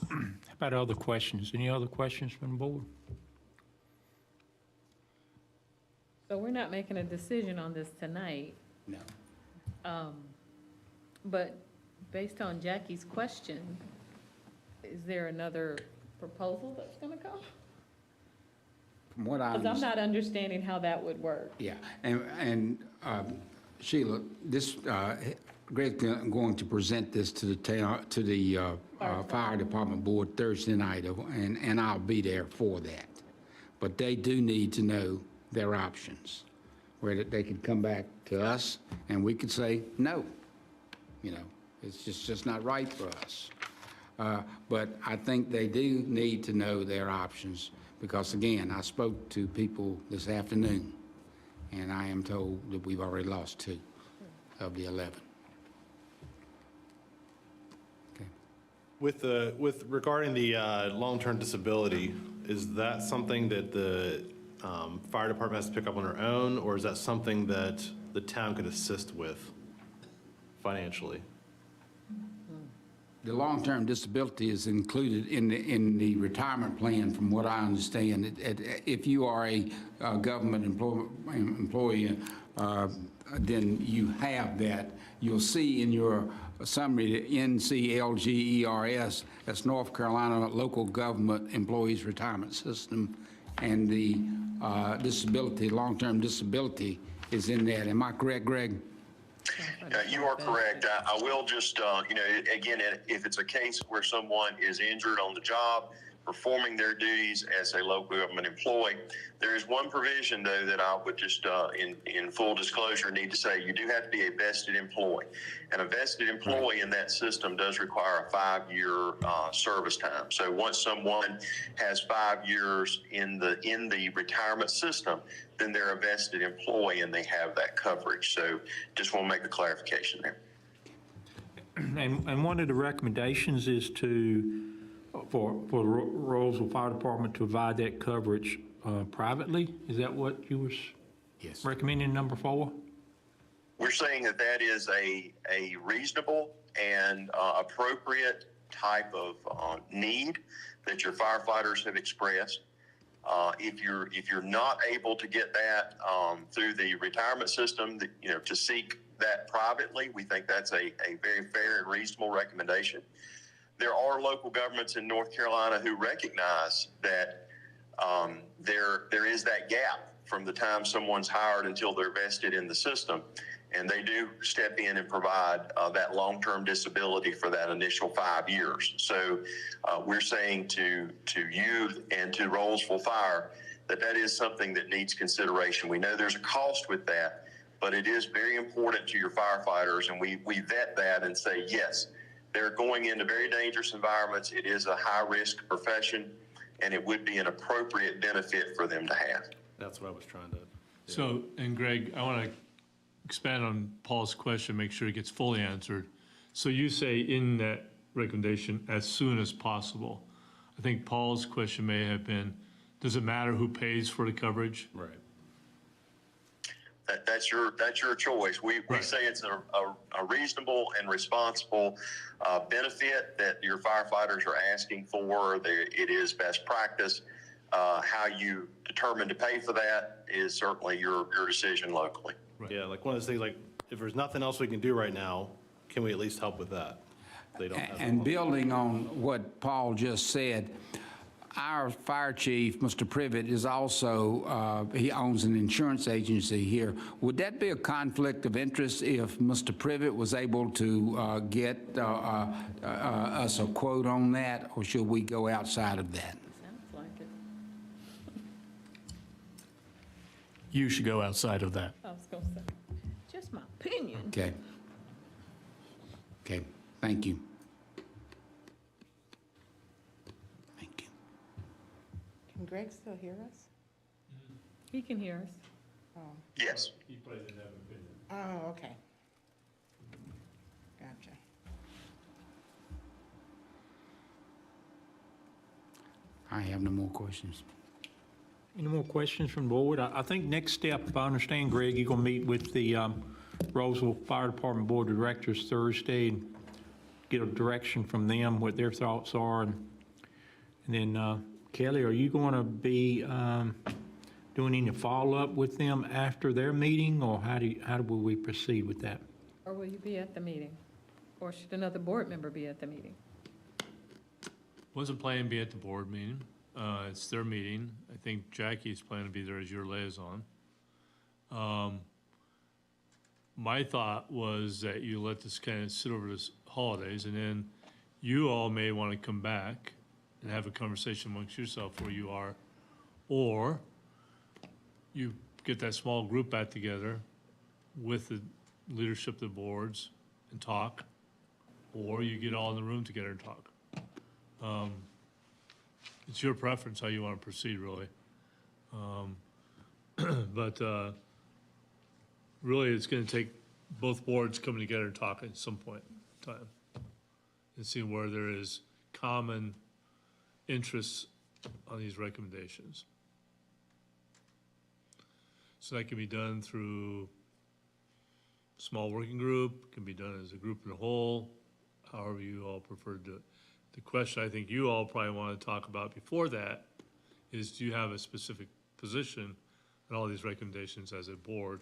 How about other questions? Any other questions from the board? So we're not making a decision on this tonight, No. but based on Jackie's question, is there another proposal that's going to come? From what I Because I'm not understanding how that would work. Yeah, and Sheila, this, Greg's going to present this to the town, to the fire department board Thursday night, and I'll be there for that. But they do need to know their options, where they could come back to us and we could say, no, it's just not right for us. But I think they do need to know their options because, again, I spoke to people this afternoon and I am told that we've already lost 2 of the 11. Okay. With regarding the long-term disability, is that something that the fire department has to pick up on their own, or is that something that the town could assist with financially? The long-term disability is included in the retirement plan, from what I understand. If you are a government employee, then you have that. You'll see in your summary, the NCLGERS, that's North Carolina Local Government Employees Retirement System, and the disability, long-term disability is in that. Am I correct, Greg? You are correct. I will just, again, if it's a case where someone is injured on the job, performing their duties as a local government employee, there is one provision, though, that I would just, in full disclosure, need to say you do have to be a vested employee. And a vested employee in that system does require a 5-year service time. So once someone has 5 years in the retirement system, then they're a vested employee and they have that coverage. So just want to make a clarification there. And one of the recommendations is for the Rolesville Fire Department to provide that coverage privately. Is that what you were Yes. recommending, number 4? we're saying that that is a reasonable and appropriate type of need that your firefighters have expressed. If you're not able to get that through the retirement system, to seek that privately, we think that's a very fair and reasonable recommendation. There are local governments in North Carolina who recognize that there is that gap from the time someone's hired until they're vested in the system. And they do step in and provide that long-term disability for that initial 5 years. So we're saying to you and to Rolesville Fire that is something that needs consideration. We know there's a cost with that, but it is very important to your firefighters, and we vet that and say, yes, they're going into very dangerous environments. It is a high-risk profession, and it would be an appropriate benefit for them to have. That's what I was trying to. So, and Greg, I want to expand on Paul's question, make sure it gets fully answered. So you say in that recommendation, as soon as possible. I think Paul's question may have been, does it matter who pays for the coverage? Right. That's your choice. We say it's a reasonable and responsible benefit that your firefighters are asking for. It is best practice. How you determine to pay for that is certainly your decision locally. Right. Yeah, like one of those things, like if there's nothing else we can do right now, can we at least help with that? They don't have And building on what Paul just said, our fire chief, Mr. Privet, is also, he owns an insurance agency here. Would that be a conflict of interest if Mr. Privet was able to get us a quote on that, or should we go outside of that? Sounds like it. You should go outside of that. I was going to say, just my opinion. Okay. Okay, thank you. Thank you. Can Greg still hear us? He can hear us. Yes. He probably didn't have an opinion. Oh, okay. Gotcha. I have no more questions. Any more questions from the board? I think next step, if I understand, Greg, you're going to meet with the Rolesville Fire Department Board of Directors Thursday and get a direction from them, what their thoughts are. And then, Kelly, are you going to be doing any follow-up with them after their meeting, or how will we proceed with that? Or will you be at the meeting? Or should another board member be at the meeting? Wasn't planning to be at the board meeting. It's their meeting. I think Jackie's planning to be there as your liaison. My thought was that you let this kind of sit over this holidays, and then you all may want to come back and have a conversation amongst yourself where you are, or you get that small group back together with the leadership of the boards and talk, or you get all in the room together and talk. It's your preference how you want to proceed, really. But really, it's going to take both boards coming together and talking at some point in time and seeing where there is common interests on these recommendations. So that can be done through a small working group, can be done as a group in a whole, however you all prefer to do it. The question I think you all probably want to talk about before that is, do you have a specific position on all these recommendations as a board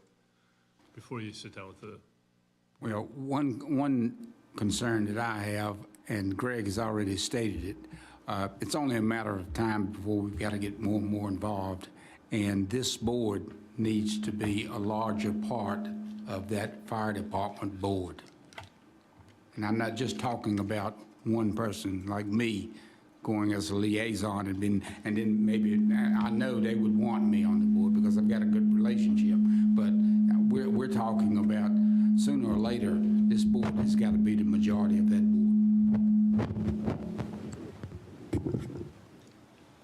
before you sit down with the... Well, one concern that I have, and Greg has already stated it, it's only a matter of time before we've got to get more and more involved, and this board needs to be a larger part of that fire department board. And I'm not just talking about one person like me going as a liaison and then maybe, I know they would want me on the board because I've got a good relationship, but we're talking about sooner or later, this board has got to be the majority of that board.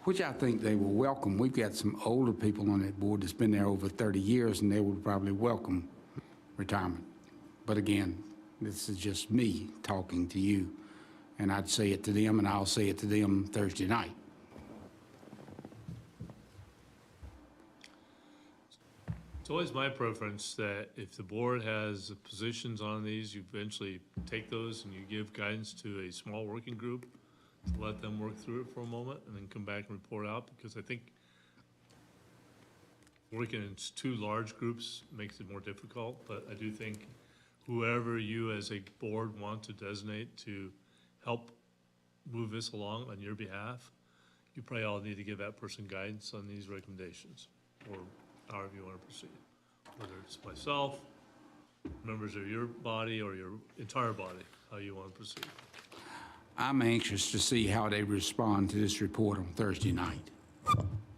Which I think they will welcome. We've got some older people on that board that's been there over 30 years, and they would probably welcome retirement. But again, this is just me talking to you, and I'd say it to them, and I'll say it to them Thursday night. It's always my preference that if the board has positions on these, you eventually take those and you give guidance to a small working group to let them work through it for a moment and then come back and report out, because I think working in two large groups makes it more difficult, but I do think whoever you as a board want to designate to help move this along on your behalf, you probably all need to give that person guidance on these recommendations, or however you want to proceed. Whether it's myself, members of your body, or your entire body, how you want to proceed. I'm anxious to see how they respond to this report on Thursday night,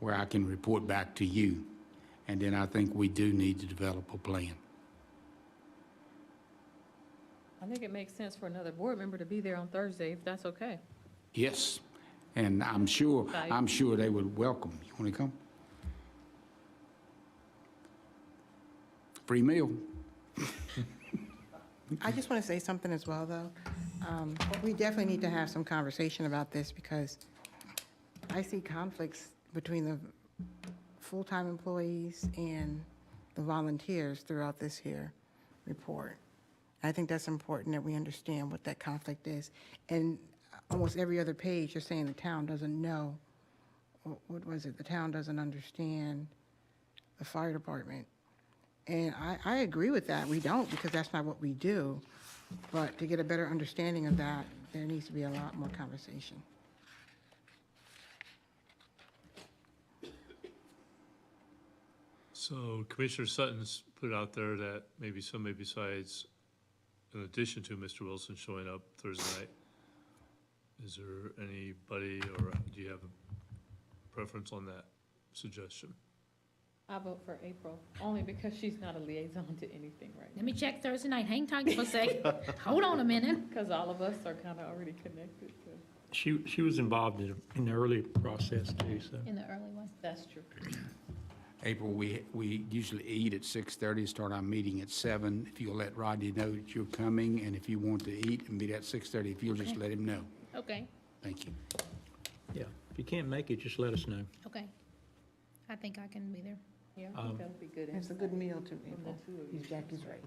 where I can report back to you. And then I think we do need to develop a plan. I think it makes sense for another board member to be there on Thursday, if that's okay. Yes, and I'm sure they would welcome. You want to come? Free meal. I just want to say something as well, though. We definitely need to have some conversation about this because I see conflicts between the full-time employees and the volunteers throughout this here report. I think that's important that we understand what that conflict is. And almost every other page, you're saying the town doesn't know. What was it? The town doesn't understand the fire department. And I agree with that. We don't, because that's not what we do. But to get a better understanding of that, there needs to be a lot more conversation. So Commissioner Sutton's put out there that maybe somebody besides, in addition to Mr. Wilson showing up Thursday night, is there anybody, or do you have a preference on that suggestion? I vote for April, only because she's not a liaison to anything right Let me check Thursday night. Hang tight for a second. Hold on a minute. Because all of us are kind of already connected to. She was involved in the early process too, so. In the early one. That's true. April, we usually eat at 6:30, start our meeting at 7. If you'll let Rodney know that you're coming, and if you want to eat and meet at 6:30, if you'll just let him know. Okay, Thank you. Yeah, if you can't make it, just let us know. okay. I think I can be there. Yeah, I think that would be good. It's a good meal too, From the April. two of you. Jackie's right.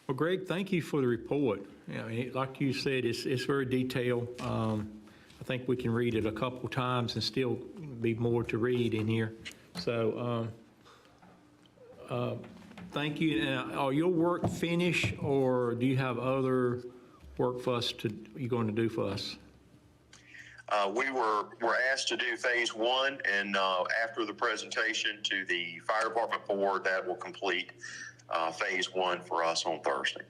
Well, Greg, thank you for the report. Yeah, like you said, it's very detailed. I think we can read it a couple times and still be more to read in here. So, thank you. Are your work finished, or do you have other work for us you're going to do for us? We were asked to do phase one, and after the presentation to the fire department board, that will complete phase one for us on Thursday.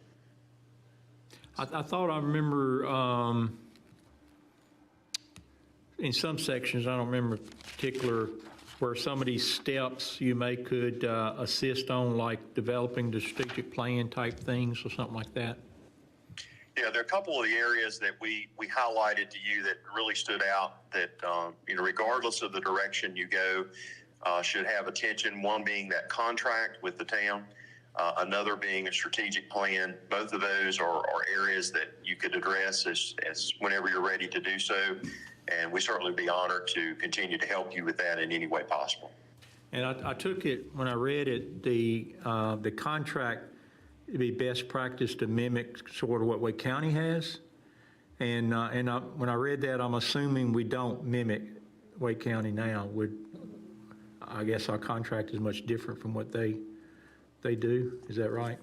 I thought I remember in some sections, I don't remember particular, where some of these steps you could assist on, like developing the strategic plan type things or something like that. Yeah, there are a couple of the areas that we highlighted to you that really stood out that, regardless of the direction you go, should have attention. One being that contract with the town, another being a strategic plan. Both of those are areas that you could address as whenever you're ready to do so. And we certainly be honored to continue to help you with that in any way possible. And I took it, when I read it, the contract, it'd be best practice to mimic sort of what Wake County has. And when I read that, I'm assuming we don't mimic Wake County now. I guess our contract is much different from what they do. Is that right?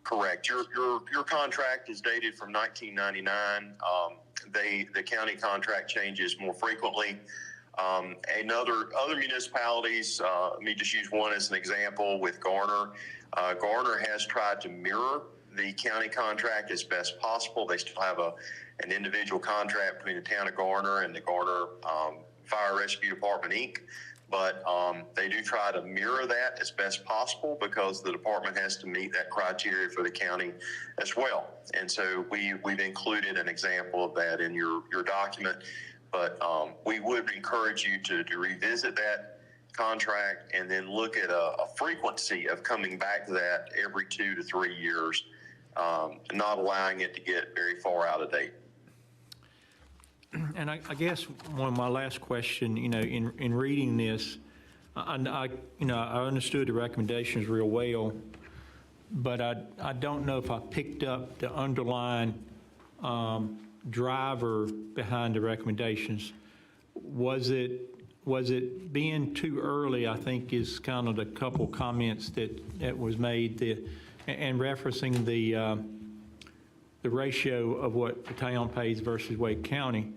Correct. Your contract is dated from 1999. The county contract changes more frequently. Other municipalities, let me just use one as an example with Garner. Garner has tried to mirror the county contract as best possible. They still have an individual contract between the town of Garner and the Garner Fire Rescue Department, Inc. But they do try to mirror that as best possible because the department has to meet that criteria for the county as well. And so we've included an example of that in your document. But we would encourage you to revisit that contract and then look at a frequency of coming back to that every 2 to 3 years, not allowing it to get very far out of date. And I guess one of my last question, in reading this, I understood the recommendations real well, but I don't know if I picked up the underlying driver behind the recommendations. Was it being too early, I think, is kind of the couple comments that was made, and referencing the ratio of what the town pays versus Wake County.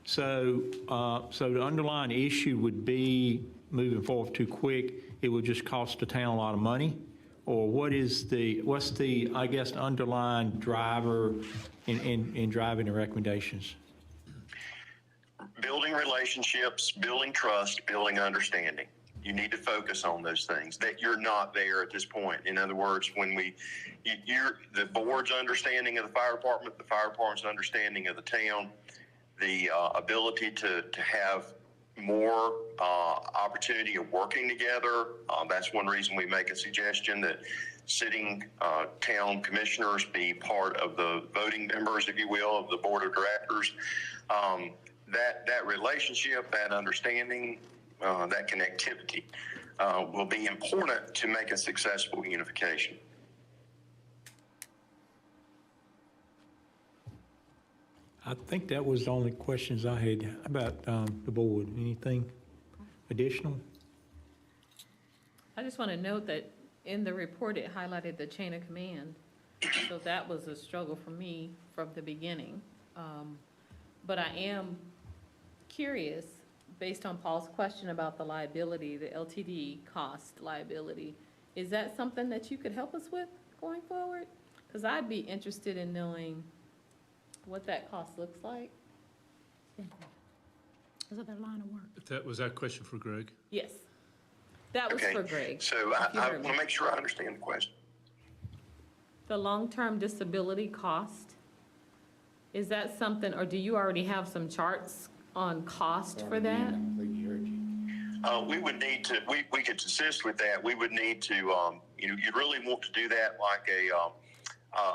So the underlying issue would be moving forward too quick, it would just cost the town a lot of money? Or what's the, I guess, underlying driver in driving the recommendations? Building relationships, building trust, building understanding. You need to focus on those things that you're not there at this point. In other words, when the board's understanding of the fire department's understanding of the town, the ability to have more opportunity of working together. That's one reason we make a suggestion that sitting town commissioners be part of the voting members, if you will, of the board of directors. That relationship, that understanding, that connectivity will be important to make a successful unification. I think that was the only questions I had about the board. Anything additional? I just want to note that in the report, it highlighted the chain of command. So that was a struggle for me from the beginning. But I am curious, based on Paul's question about the liability, the LTD cost liability, is that something that you could help us with going forward? Because I'd be interested in knowing what that cost looks like. Is that line of work? Was that question for Greg? Yes, that was Okay. for Greg. So I want to make sure I understand the question. The long-term disability cost, is that something, or do you already have some charts on cost for that? We would need to, we could assist with that. We would need to, you'd really want to do that like a,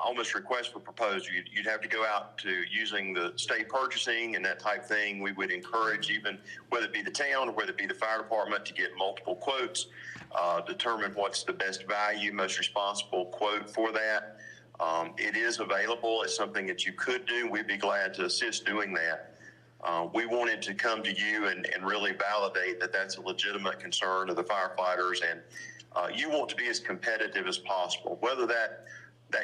almost request for proposal. You'd have to go out to using the state purchasing and that type thing. We would encourage, even whether it be the town or whether it be the fire department, to get multiple quotes, determine what's the best value, most responsible quote for that. It is available. It's something that you could do. We'd be glad to assist doing that. We wanted to come to you and really validate that that's a legitimate concern of the firefighters, and you want to be as competitive as possible, whether that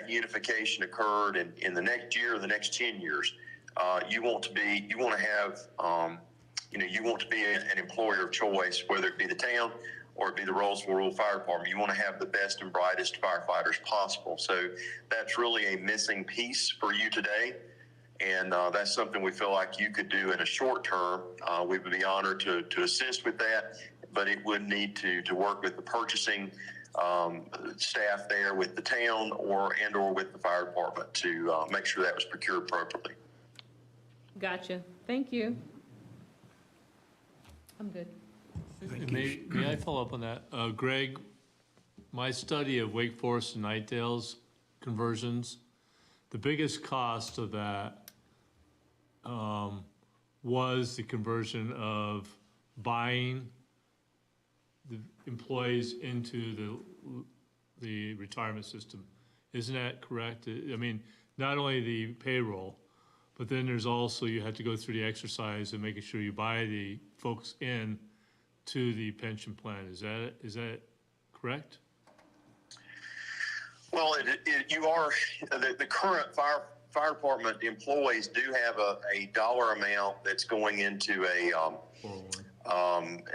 unification occurred in the next year or the next 10 years. You want to be an employer of choice, whether it be the town or it be the Rolesville Rural Fire Department. You want to have the best and brightest firefighters possible. So that's really a missing piece for you today. And that's something we feel like you could do in a short term. We would be honored to assist with that, but it would need to work with the purchasing staff there with the town or with the fire department to make sure that was procured appropriately. Gotcha. Thank you. I'm good. May I follow up on that? Greg, my study of Wake Forest and Nightdale's conversions, the biggest cost of that was the conversion of buying the employees into the retirement system. Isn't that correct? I mean, not only the payroll, but then there's also, you have to go through the exercise of making sure you buy the folks in to the pension plan. Is that correct? Well, you are, the current fire department employees do have a dollar amount that's going into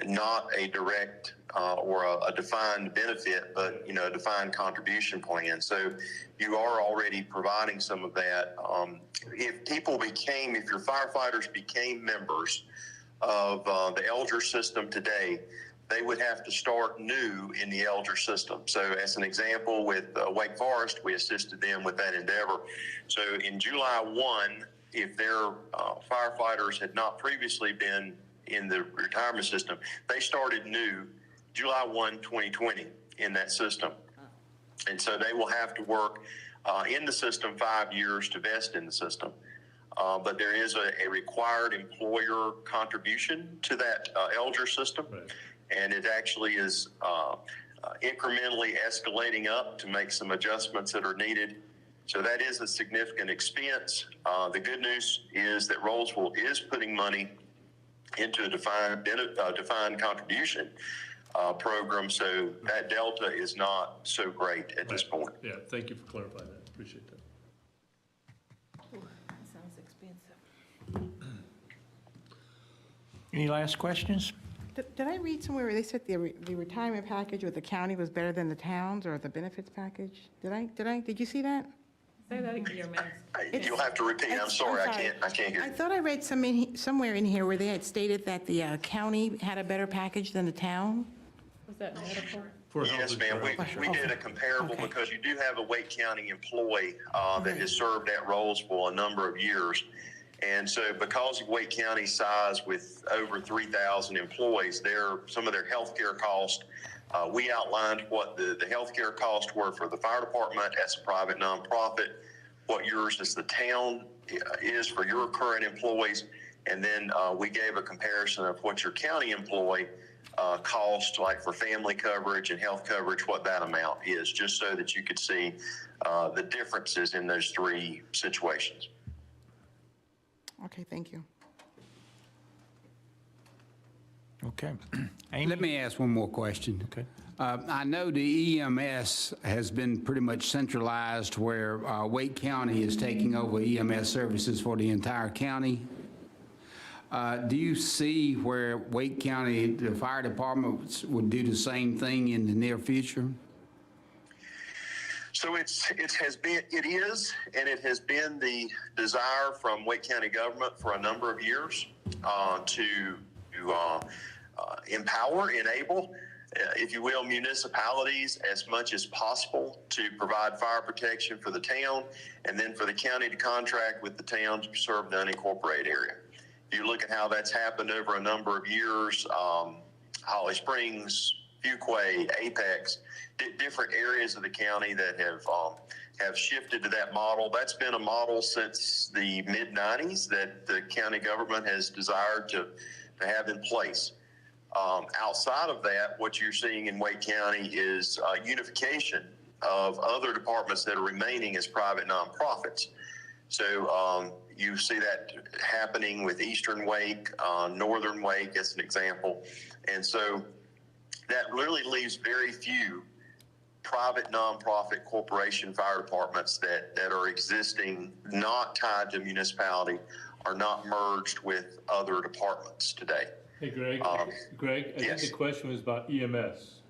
not a direct or a defined benefit, but a defined contribution plan. So you are already providing some of that. If your firefighters became members of the Elder system today, they would have to start new in the Elder system. So as an example, with Wake Forest, we assisted them with that endeavor. So in July 1, if their firefighters had not previously been in the retirement system, they started new July 1, 2020 in that system. And so they will have to work in the system 5 years to vest in the system. But there is a required employer contribution to that Elder system. Right. and it actually is incrementally escalating up to make some adjustments that are needed. So that is a significant expense. The good news is that Rolesville is putting money into a defined contribution program, so that delta is not so great at this point. Yeah, thank you for clarifying that. Appreciate that. That sounds expensive. Any last questions? Did I read somewhere where they said the retirement package with the county was better than the towns, or the benefits package? Did you see that? Say that again, Max. You'll have to repeat. I'm sorry, I can't hear I you. thought I read somewhere in here where they had stated that the county had a better package than the town. Was that medical? For health Yes, ma'am. insurance. We did a comparable Okay. because you do have a Wake County employee that has served at Rolesville a number of years. And so because of Wake County's size with over 3,000 employees, some of their healthcare costs, we outlined what the healthcare costs were for the fire department as a private nonprofit, what yours as the town is for your current employees, and then we gave a comparison of what your county employee cost, like for family coverage and health coverage, what that amount is, just so that you could see the differences in those three situations. Okay, thank you. Okay. Amy? Let me ask one more question. Okay. I know the EMS has been pretty much centralized where Wake County is taking over EMS services for the entire county. Do you see where Wake County, the fire department, would do the same thing in the near future? So it has been the desire from Wake County government for a number of years to empower, enable, if you will, municipalities as much as possible to provide fire protection for the town, and then for the county to contract with the town to serve the unincorporated area. If you look at how that's happened over a number of years, Holly Springs, Fuquay, Apex, different areas of the county that have shifted to that model. That's been a model since the mid-90s that the county government has desired to have in place. Outside of that, what you're seeing in Wake County is unification of other departments that are remaining as private nonprofits. So you see that happening with Eastern Wake, Northern Wake as an example. And so that really leaves very few private nonprofit corporation fire departments that are existing, not tied to municipality, are not merged with other departments today. Hey, Greg, I yes. think the question was about EMS.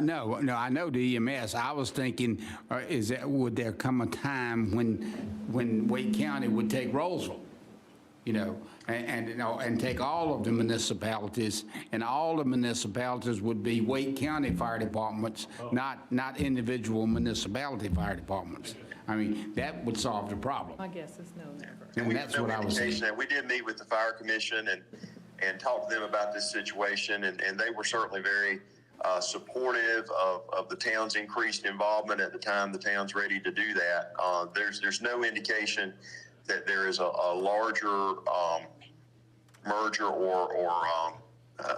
No, I know the EMS. I was thinking, would there come a time when Wake County would take Rolesville, and take all of the municipalities, and all the municipalities would be Wake County fire departments, not individual municipality fire departments. I mean, that would solve the problem. My guess is no, never. And that's what I was saying. We did meet with the fire commission and talk to them about this situation, and they were certainly very supportive of the town's increased involvement at the time the town's ready to do that. There's no indication that there is a larger merger or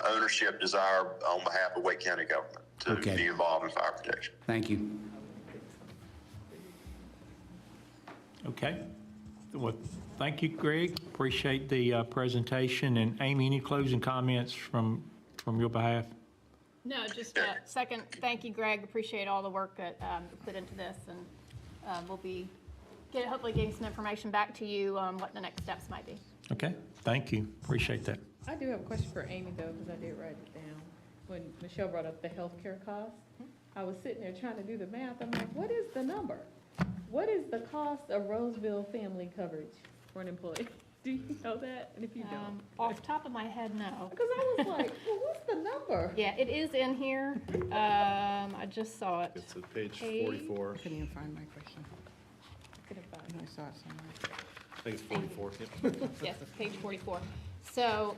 ownership desire on behalf of Wake County government to be involved in fire protection. Thank you. Okay. Well, thank you, Greg. Appreciate the presentation. And Amy, any closing comments from your behalf? No, just second, thank you, Greg. Appreciate all the work that you put into this, and we'll be hopefully getting some information back to you on what the next steps might be. Okay. Thank you. Appreciate that. I do have a question for Amy, though, because I did write it down. When Michelle brought up the healthcare costs, I was sitting there trying to do the math. I'm like, what is the number? What is the cost of Rolesville family coverage for an employee? Do you know that? And if you don't? Off the top of my head, no. Because I was like, well, what's the number? Yeah, it is in here. I just saw it. It's at page Page. 44. I couldn't even find my question. Couldn't find I know I saw it somewhere. I think it's 44. Yep. Yes, page 44. So,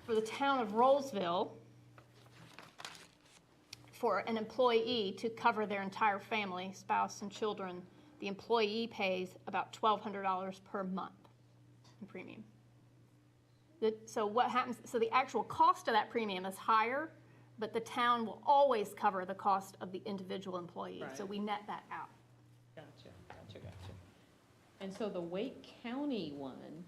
for the town of Rolesville, for an employee to cover their entire family, spouse and children, the employee pays about $1,200 per month in premium. So what happens, so the actual cost of that premium is higher, but the town will always cover the cost of the individual employee. So Right. we net that out. Gotcha. And so the Wake County one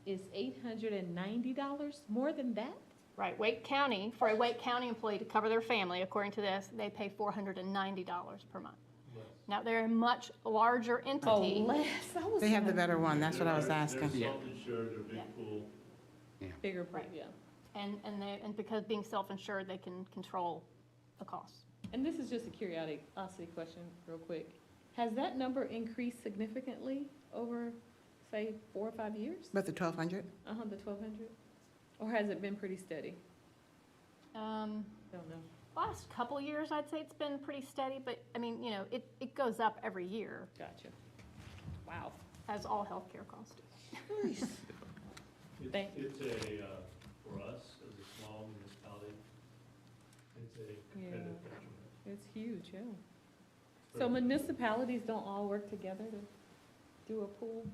is $890, more than that? Right, Wake County, for a Wake County employee to cover their family, according to this, they pay $490 per month. Now, they're a much larger Oh, entity. less, I was. They have the better one, that's what I was asking. They're self-insured, they're Yeah. big pool. Bigger, pool, yeah. And because being self-insured, they can control the costs. And this is just a curiosity question, real quick. Has that number increased significantly over, say, 4 or 5 years? But the 1,200? The 1,200? Or has it been pretty steady? Um, Don't know. Last couple of years, I'd say it's been pretty steady, but, I mean, you know, it goes up every year, Gotcha. Wow. as all healthcare costs do. Thank- It's a, for us, as a small municipality, it's a competitive detriment. It's huge, yeah. So municipalities don't all work together to do a pool?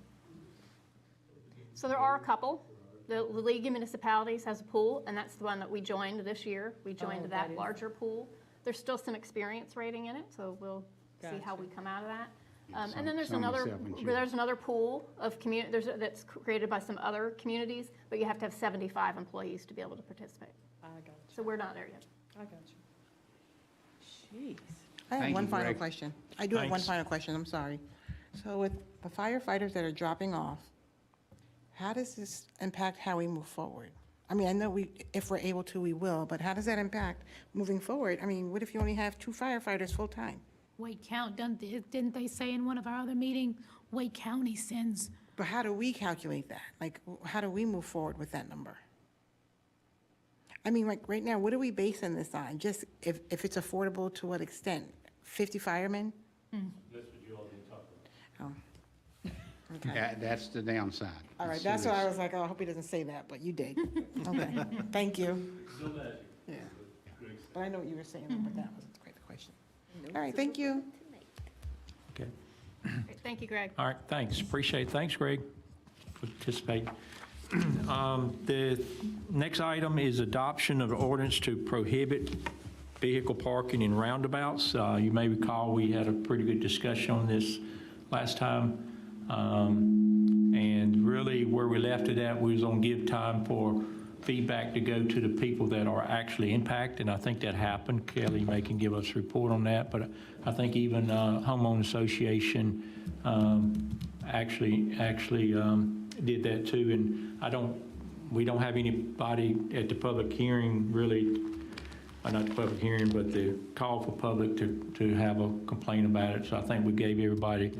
So there are a couple. The League of Municipalities has a pool, and that's the one that we joined this year. We Oh, joined that that is- larger pool. There's still some experience rating in it, so we'll see how we Gotcha. come out of that. some- And then there's some are another, self-insured. there's another pool of that's created by some other communities, but you have to have 75 employees to be able to participate. I got So we're not there yet. you. I got you. Jeez. I have Thank one you, final Greg. question. I do have one Thanks. final question, I'm sorry. So with the firefighters that are dropping off, how does this impact how we move forward? I mean, I know if we're able to, we will, but how does that impact moving forward? I mean, what if you only have 2 firefighters full-time? Wake County, didn't they say in one of our other meetings, Wake County sends, But how do we calculate that? Like, how do we move forward with that number? I mean, like, right now, what are we basing this on? Just if it's affordable, to what extent? 50 firemen? That's what you all need to talk about. Oh. Okay. That's the downside. All right, that's why I was like, oh, I hope he doesn't say that, but you did. Okay, thank you. No magic. Yeah. Greg said. But I know what you were saying, but that wasn't quite the question. All right, thank you. Okay. Great. Thank you, Greg. All right, thanks. Appreciate it. Thanks, Greg, for participating. The next item is adoption of ordinance to prohibit vehicle parking in roundabouts. You may recall, we had a pretty good discussion on this last time. And really, where we left it at, we was going to give time for feedback to go to the people that are actually impacted, and I think that happened. Kelly may can give us a report on that, but I think even homeowner association actually did that too. And we don't have anybody at the public hearing really, not the public hearing, but the call for public to have a complaint about it. So I think we gave everybody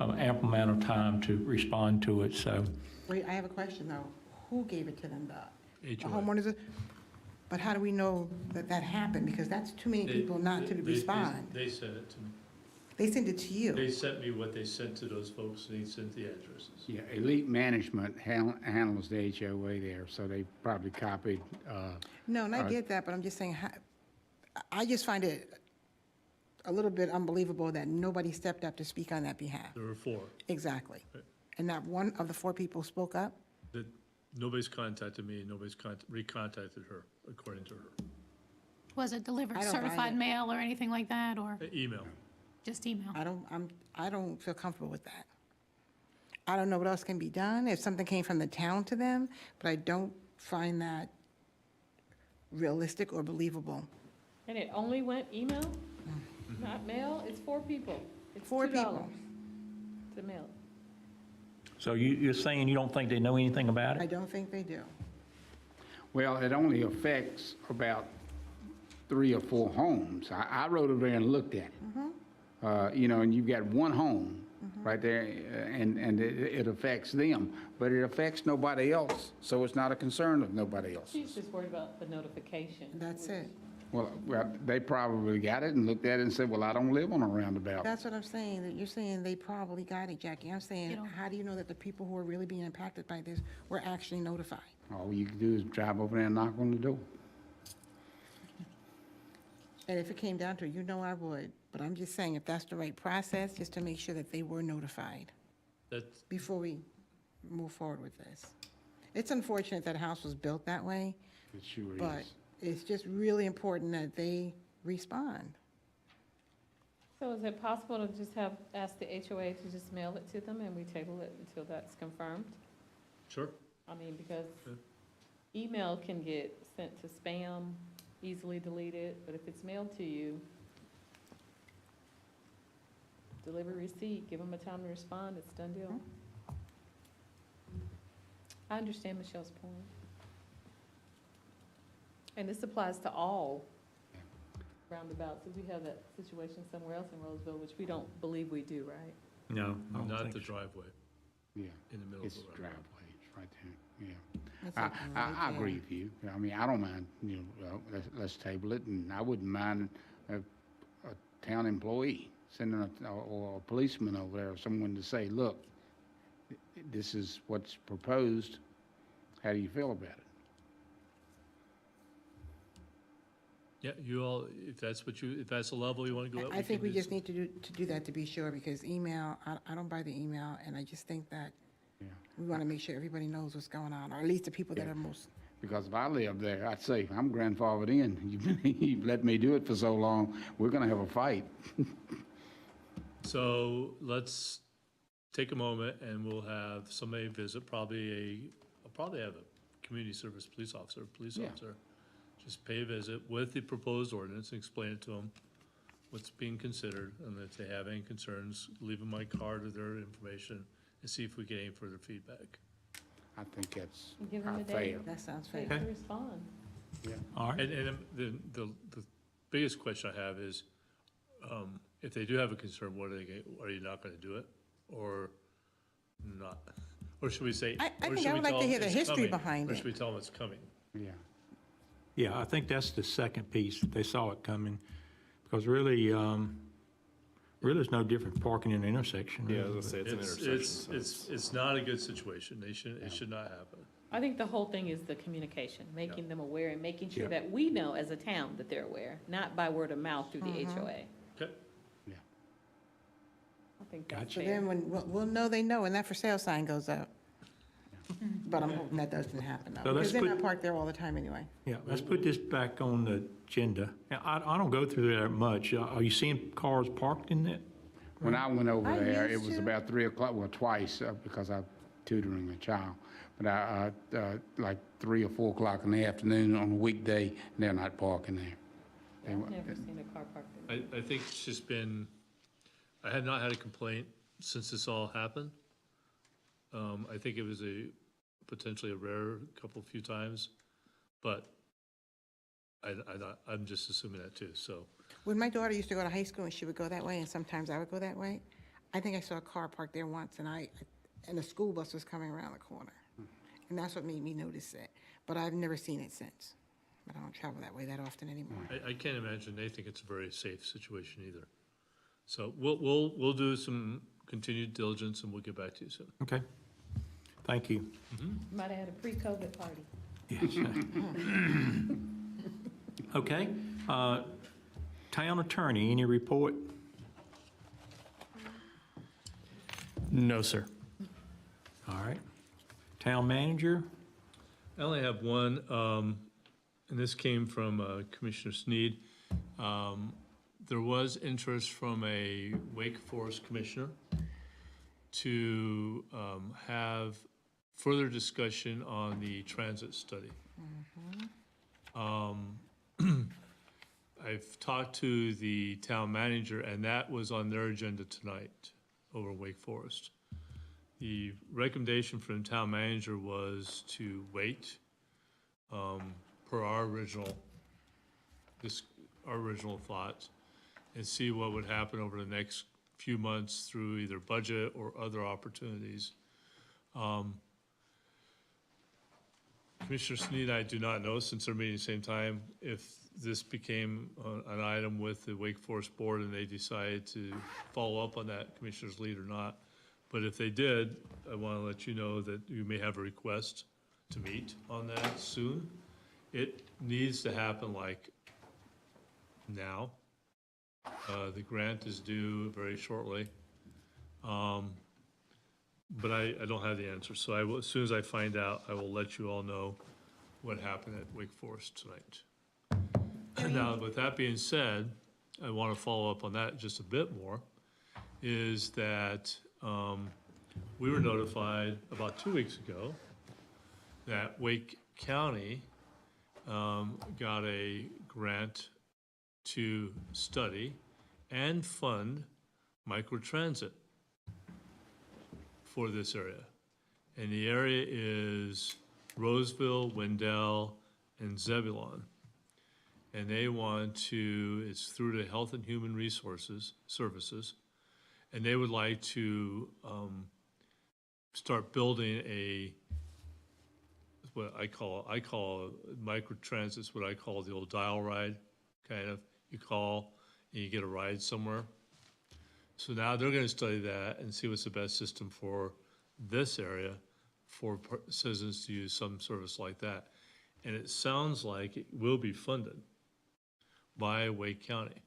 an ample amount of time to respond to it, so. Wait, I have a question, though. Who gave it to them, though? The HOA. homeowners? But how do we know that that happened? Because that's too many people not to respond. They sent it to me. They sent it to you. They sent me what they sent to those folks, and they sent the addresses. Yeah, Elite Management handles the HOA there, so they probably copied. No, and I get that, but I'm just saying, I just find it a little bit unbelievable that nobody stepped up to speak on that behalf. There were 4. Exactly. Right. And not one of the 4 people spoke up? That nobody's contacted me, and nobody's recontacted her, according to her. was it delivered I don't buy certified it. mail or anything like that, or Email. just email? I don't feel comfortable with that. I don't know what else can be done, if something came from the town to them, but I don't find that realistic or believable. And it only went email, not mail? It's 4 people. It's 4 $2 people. to mail. So you're saying you don't think they know anything about I it? don't think they do. Well, it only affects about 3 or 4 homes. I rode over there and looked at it. You know, and you've got one home right there, and it affects them, but it affects nobody else, so it's not a concern of nobody else. She's just worried about the notification. That's it. Well, they probably got it and looked at it and said, well, I don't live on a roundabout. That's what I'm saying, that you're saying they probably got it, Jackie. I'm saying, You know- how do you know that the people who are really being impacted by this were actually notified? All you can do is drive over there and knock on the door. And if it came down to it, you know I would, but I'm just saying, if that's the right process, just to make sure that they were notified That's, before we move forward with this. It's unfortunate that house was built that way, It sure but is. it's just really important that they respond. So is it possible to just ask the HOA to just mail it to them and we table it until that's confirmed? Sure. I mean, because Okay. email can get sent to spam, easily deleted, but if it's mailed to you, deliver receipt, give them a time to respond, it's done deal. I understand Michelle's point. And this applies to all roundabouts, if we have that situation somewhere else in Rolesville, which we don't believe we do, right? No, I don't Not think the so. driveway Yeah, in the middle of it's the road. driveway, it's right there, yeah. It's I, like I right agree there. with you. I mean, I don't mind, let's table it, and I wouldn't mind a town employee sending or a policeman over there, or someone to say, look, this is what's proposed, how do you feel about it? Yeah, you all, if that's the level you want to go at. I think can we do just so. need to do that to be sure, because email, I don't buy the email, and I just think that Yeah. we want to make sure everybody knows what's going on, or at least the people that Yeah. are most, Because if I lived there, I'd say, I'm grandfathered in. You've let me do it for so long, we're gonna have a fight. So let's take a moment and we'll have somebody visit, I'll probably have a community service police officer, Yeah. Just pay a visit with the proposed ordinance and explain it to them, what's being considered, and if they have any concerns, leave them my card or their information and see if we get any further feedback. I think that's Give them a day. fair. that sounds Take fair. to respond. All right, And the biggest question I have is, if they do have a concern, are you not gonna do it, or not? Or should we say? I or think should I we would like tell to them hear the it's history coming? behind Or it. should we tell them it's coming? Yeah. yeah, I think that's the second piece, they saw it coming, because really, really it's no different parking in an intersection. Yeah, I really. was gonna say, it's an intersection. so It's not a good situation. It should not happen. I think the whole thing is the communication, making them aware and making sure Yeah. that we know as a town that they're aware, not by word of mouth through the HOA. Okay. Yeah. I think that's Gotcha. So then fair. when, we'll know they know when that for sale sign goes up. But I'm hoping that doesn't happen though, So let's because they're not put- parked there all the time anyway. Yeah, let's put this back on the agenda. Now, I don't go through there much. Are you seeing cars parked in that? When I went over I there, it used was to. about 3 o'clock, well, twice, because I'm tutoring a child. But like 3 or 4 o'clock in the afternoon on a weekday, they're not parking there. They I've wa- never seen a car parked there. I think it's just been, I had not had a complaint since this all happened. I think it was potentially a rare few times, but I'm just assuming that too, so. When my daughter used to go to high school and she would go that way, and sometimes I would go that way, I think I saw a car parked there once, and a school bus was coming around the corner. And that's what made me notice it. But I've never seen it since. But I don't travel that way that often anymore. I can't imagine they think it's a very safe situation either. So we'll do some continued diligence and we'll get back to you soon. Okay, thank you. Might have had a pre-COVID party. Yes. Okay, town attorney, any report? No, sir. All right. Town manager? I only have one, and this came from Commissioner Sneed. There was interest from a Wake Forest commissioner to have further discussion on the transit study. I've talked to the town manager, and that was on their agenda tonight over Wake Forest. The recommendation from the town manager was to wait, per our original thoughts, and see what would happen over the next few months through either budget or other opportunities. Commissioner Sneed and I do not know, since they're meeting at the same time, if this became an item with the Wake Forest Board and they decided to follow up on that commissioner's lead or not. But if they did, I want to let you know that you may have a request to meet on that soon. It needs to happen like now. The grant is due very shortly. But I don't have the answer, so I will, as soon as I find out, I will let you all know what happened at Wake Forest tonight. Now, with that being said, I want to follow up on that just a bit more, is that we were notified about 2 weeks ago that Wake County got a grant to study and fund microtransit for this area. And the area is Rolesville, Wendell, and Zebulon. And they want to, it's through the Health and Human Resources Services, and they would like to start building a, what I call microtransit's what I call the old dial ride, kind of. You call and you get a ride somewhere. So now they're going to study that and see what's the best system for this area for citizens to use some service like that. And it sounds like it will be funded by Wake County.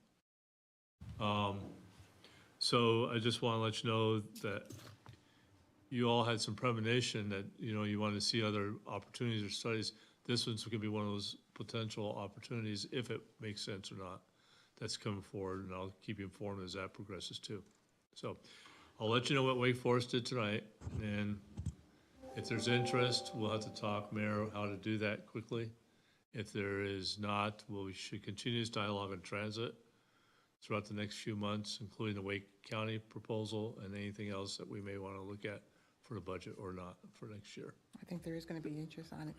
So I just want to let you know that you all had some premonition that, you know, you want to see other opportunities or studies. This one's going to be one of those potential opportunities, if it makes sense or not, that's coming forward, and I'll keep you informed as that progresses too. So I'll let you know what Wake Forest did tonight, and if there's interest, we'll have to talk, Mayor, how to do that quickly. If there is not, we should continue this dialogue on transit throughout the next few months, including the Wake County proposal and anything else that we may want to look at for the budget or not for next year. I think there is going to be interest on it.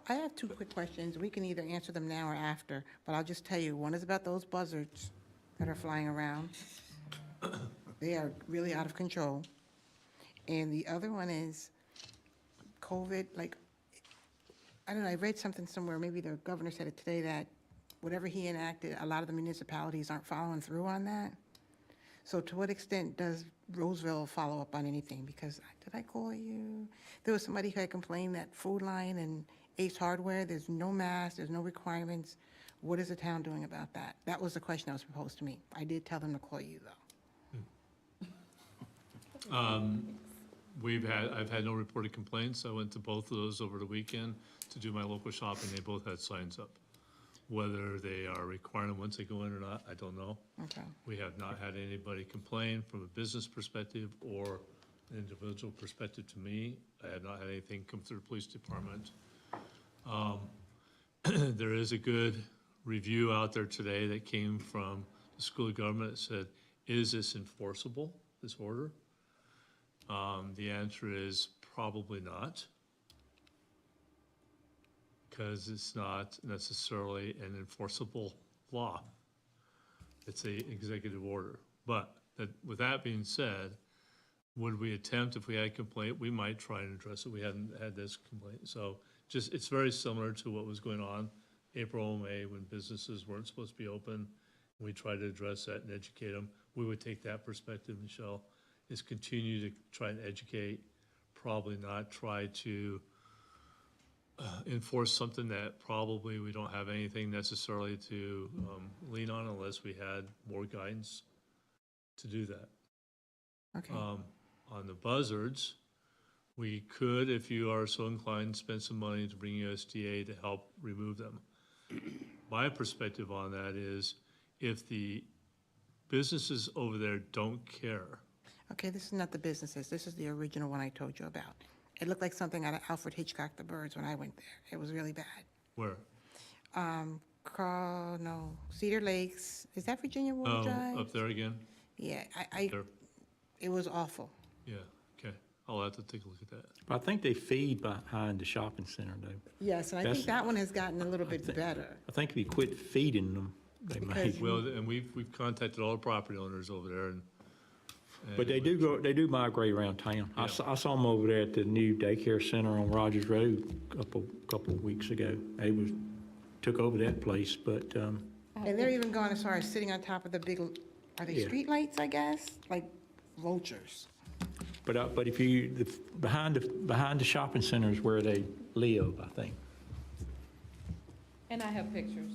I have two quick questions. We can either answer them now or after, but I'll just tell you, one is about those buzzards that are flying around. They are really out of control. And the other one is COVID, like, I don't know, I read something somewhere, maybe the governor said it today, that whatever he enacted, a lot of the municipalities aren't following through on that. So to what extent does Rolesville follow up on anything? Because, did I call you? There was somebody who had complained that Food Line and Ace Hardware, there's no masks, there's no requirements. What is the town doing about that? That was the question that was proposed to me. I did tell them to call you, though. I've had no reported complaints. I went to both of those over the weekend to do my local shopping. They both had signs up. Whether they are requiring them once they go in or not, I don't know. Okay. We have not had anybody complain from a business perspective or an individual perspective to me. I have not had anything come through the police department. There is a good review out there today that came from the school of government that said, is this enforceable, this order? The answer is probably not, because it's not necessarily an enforceable law. It's an executive order. But with that being said, would we attempt, if we had a complaint, we might try and address it. We hadn't had this complaint. So just, it's very similar to what was going on April, May, when businesses weren't supposed to be open. We tried to address that and educate them. We would take that perspective, Michelle, is continue to try and educate, probably not try to enforce something that probably we don't have anything necessarily to lean on unless we had more guidance to do that. Okay. On the buzzards, we could, if you are so inclined, spend some money to bring USDA to help remove them. My perspective on that is if the businesses over there don't care. Okay, this is not the businesses. This is the original one I told you about. It looked like something out of Alfred Hitchcock, The Birds, when I went there. It was really bad. Where? Cedar Lakes. Is that Virginia Water Drive? Up there again? Yeah, There. it was awful. Yeah, okay. I'll have to take a look at that. I think they feed behind the shopping center, though. Yes, and I think that one has gotten a little bit better. I think if you quit feeding them, they may. Because- Well, and we've contacted all the property owners over there and. But they do migrate around town. I saw them over there at the new daycare center on Rogers Road a couple of weeks ago. They took over that place, but, And they're even going as far as sitting on top of the big, are they Yeah. street lights, I guess? Like vultures. but if you, behind the shopping center is where they live, I think. And I have pictures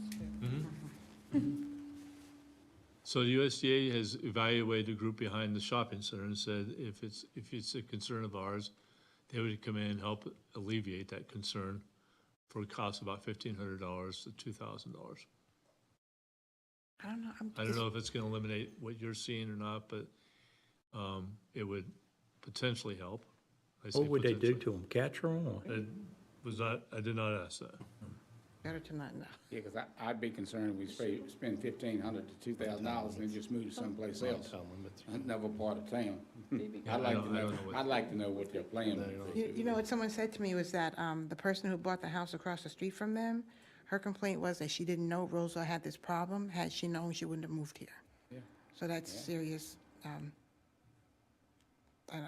too. So the USDA has evaluated the group behind the shopping center and said if it's a concern of ours, they would come in and help alleviate that concern for a cost of about $1,500 to $2,000. I don't know. I don't know if it's going to eliminate what you're seeing or not, but it would potentially help. I say What would they do potentially. to them? Capture them? Or? I did not ask that. Better to not know. Yeah, because I'd be concerned if we spend $1,500 to $2,000 and then just move to someplace else, another part of town. I'd like to know what their plan would be. You know, what someone said to me was that the person who bought the house across the street from them, her complaint was that she didn't know Rolesville had this problem. Had she known, she wouldn't have moved here. Yeah. So that's serious. I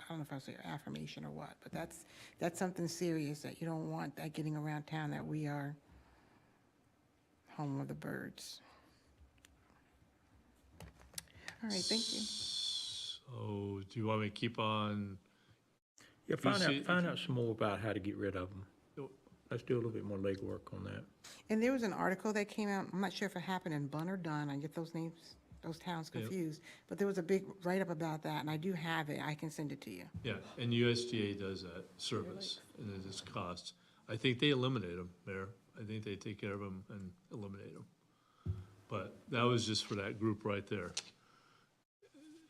don't know if I'll say affirmation or what, but that's something serious that you don't want that getting around town, that we are home of the birds. All right, thank you. So do you want me to keep on? Yeah, You see- find out some more about how to get rid of them. Let's do a little bit more legwork on that. And there was an article that came out, I'm not sure if it happened in Bunn or Dunn, I get those names, those towns Yep. confused, but there was a big write-up about that, and I do have it, I can send it to you. Yeah, and USDA does that service, and it is costs. I think they eliminate them, Mayor. I think they take care of them and eliminate them. But that was just for that group right there.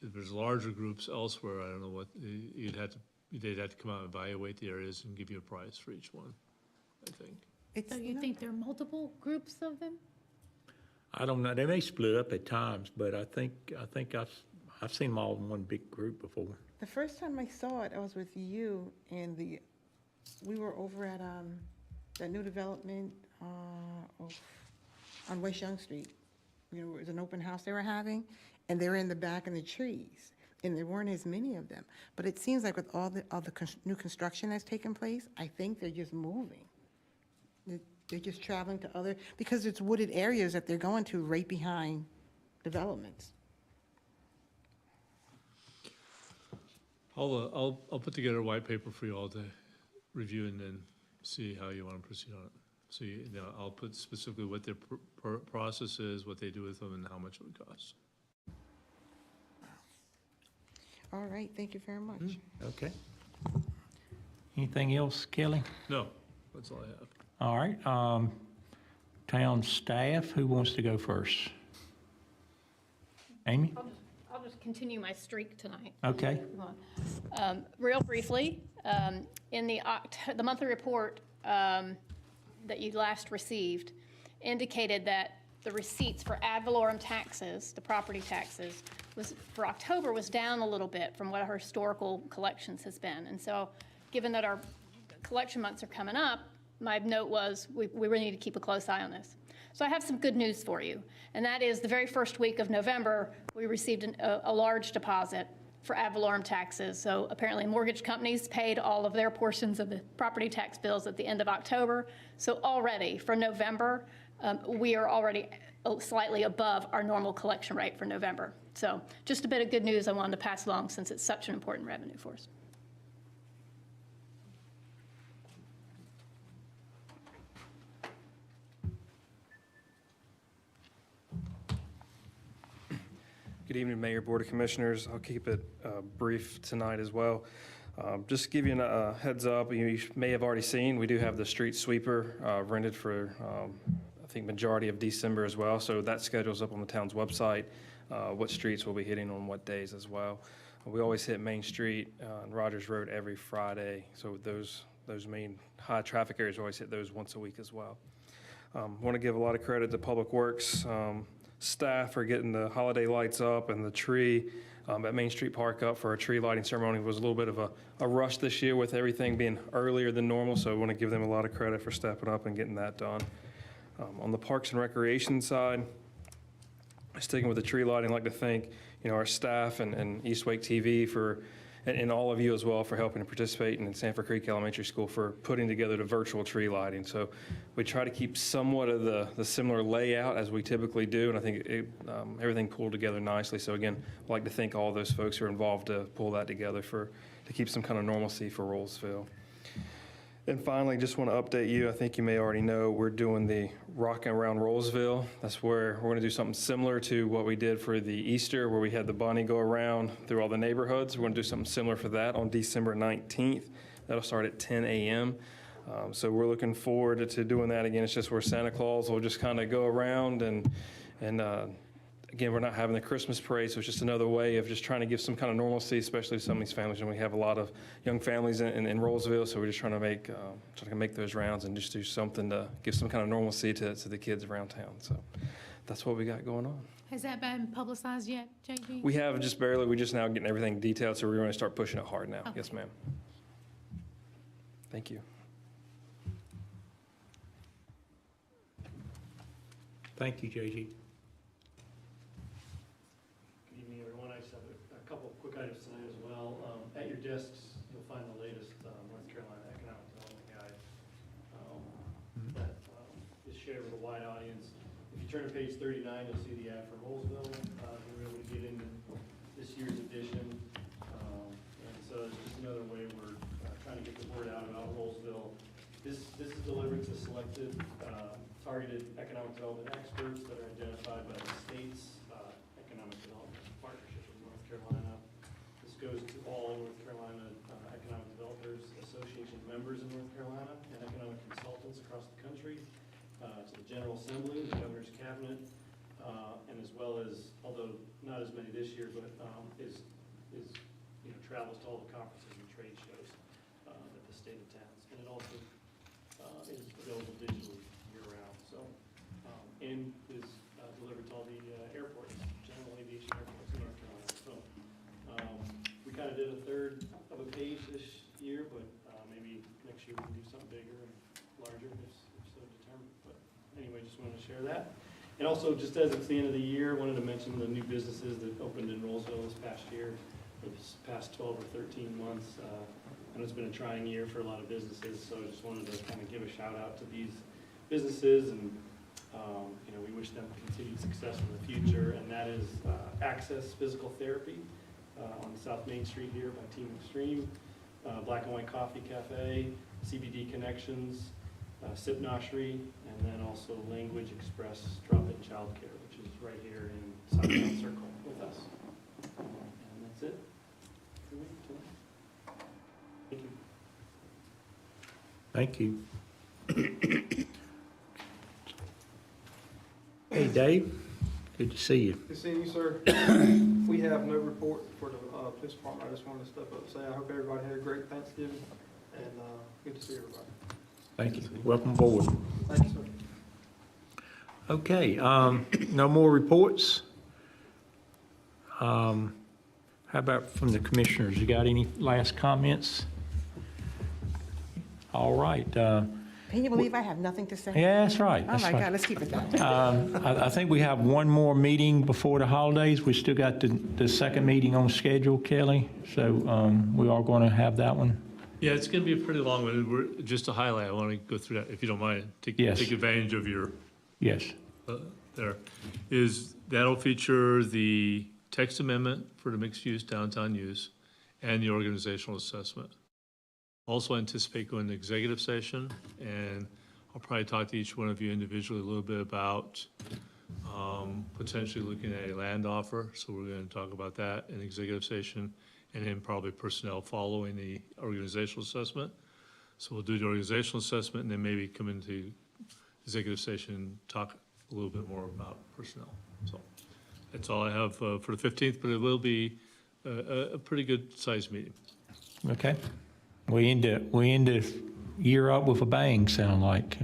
If there's larger groups elsewhere, I don't know what, they'd have to come out and evaluate the areas and give you a price for each one, I think. So you think there are multiple groups of them? I don't know. They may split up at times, but I think I've seen them all in one big group before. The first time I saw it, I was with you, and we were over at that new development on West Young Street. You know, it was an open house they were having, and they were in the back in the trees, and there weren't as many of them. But it seems like with all the new construction that's taken place, I think they're just moving. They're just traveling to other, because it's wooded areas that they're going to right behind developments. I'll put together a white paper for you all to review and then see how you want to proceed on it. So, I'll put specifically what their process is, what they do with them, and how much it would cost. All right, thank you very much. Okay. Anything else, Kelly? No, that's all I have. All right. Town staff, who wants to go first? Amy? I'll just continue my streak tonight. Okay. Real briefly, in the monthly report that you last received indicated that the receipts for ad valorem taxes, the property taxes, for October was down a little bit from what our historical collections has been. And so given that our collection months are coming up, my note was we really need to keep a close eye on this. So I have some good news for you, and that is the very first week of November, we received a large deposit for ad valorem taxes. So apparently mortgage companies paid all of their portions of the property tax bills at the end of October. So already for November, we are already slightly above our normal collection rate for November. So just a bit of good news I wanted to pass along since it's such an important revenue for us. Good evening, Mayor, Board of Commissioners. I'll keep it brief tonight as well. Just to give you a heads up, you may have already seen, we do have the street sweeper rented for, I think, majority of December as well. So that schedule's up on the town's website, what streets we'll be hitting on what days as well. We always hit Main Street and Rogers Road every Friday. So those main high traffic areas, always hit those once a week as well. Want to give a lot of credit to Public Works. Staff for getting the holiday lights up and the tree at Main Street Park up for our tree lighting ceremony. Was a little bit of a rush this year with everything being earlier than normal, so I want to give them a lot of credit for stepping up and getting that done. On the Parks and Recreation side, sticking with the tree lighting, I'd like to thank our staff and East Wake TV and all of you as well for helping to participate, and in Sanford Creek Elementary School for putting together the virtual tree lighting. So we try to keep somewhat of the similar layout as we typically do, and I think everything pulled together nicely. So again, I'd like to thank all those folks who are involved to pull that together to keep some kind of normalcy for Rolesville. And finally, just want to update you, I think you may already know, we're doing the Rockin' Around Rolesville. That's where we're going to do something similar to what we did for the Easter, where we had the bunny go around through all the neighborhoods. We're going to do something similar for that on December 19th. That'll start at 10 a.m. So we're looking forward to doing that again. It's just where Santa Claus will just kind of go around and again, we're not having the Christmas parade, so it's just another way of just trying to give some kind of normalcy, especially to some of these families. And we have a lot of young families in Rolesville, so we're just trying to make those rounds and just do something to give some kind of normalcy to the kids around town. So that's what we got going on. Has that been publicized yet, JG? We have just barely. We're just now getting everything detailed, so we're going to start pushing it hard now. Okay. Yes, ma'am. Thank you. Thank you, JG. Good evening, everyone. I just have a couple of quick items tonight as well. At your desks, you'll find the latest North Carolina Economic Development Guide that is shared with a wide audience. If you turn to page 39, you'll see the ad for Rolesville. We were able to get into this year's edition. And so it's just another way we're trying to get the word out about Rolesville. This is delivered to selected targeted economic development experts that are identified by the state's economic development partnership with North Carolina. This goes to all North Carolina Economic Developers Association members in North Carolina and economic consultants across the country, to the General Assembly, the Governor's Cabinet, and as well as, although not as many this year, but travels to all the conferences and trade shows that the state attends. And it also is available digitally year-round. So, and is delivered to all the airports, general aviation airports in North Carolina. So, we kind of did a third of a page this year, but maybe next year we can do something bigger and larger if so determined. But anyway, just wanted to share that. And also, just as it's the end of the year, I wanted to mention the new businesses that opened in Rolesville this past year, or this past 12 or 13 months. I know it's been a trying year for a lot of businesses, so I just wanted to kind of give a shout out to these businesses, and we wish them continued success in the future. And that is Access Physical Therapy on South Main Street here by Team Extreme, Black and White Coffee Cafe, CBD Connections, Sip Noshery, and then also Language Express Drop-In Childcare, which is right here in Town Circle with us. And that's it for me tonight. Thank you. Thank you. Hey, Dave. Good to see you. Good seeing you, sir. We have no report for the police department. I just wanted to step up and say I hope everybody had a great Thanksgiving, and good to see everybody. Thank you. Welcome aboard. Thank you, sir. Okay, no more reports? How about from the commissioners? You got any last comments? All right. Can you believe I have nothing to say? Yeah, that's right. Oh That's my right. God, let's keep it that way. I think we have one more meeting before the holidays. We still got the second meeting on schedule, Kelly, so we are going to have that one. Yeah, it's going to be a pretty long one. Just to highlight, I want to go through that, if you don't mind. Yes. Take advantage of your, Yes. that'll feature the text amendment for the mixed-use downtown use and the organizational assessment. Also anticipate going to executive session, and I'll probably talk to each one of you individually a little bit about potentially looking at a land offer. So we're going to talk about that in executive session, and then probably personnel following the organizational assessment. So we'll do the organizational assessment and then maybe come into executive session and talk a little bit more about personnel. So that's all I have for the 15th, but it will be a pretty good sized meeting. Okay. We end the year up with a bang, sound like.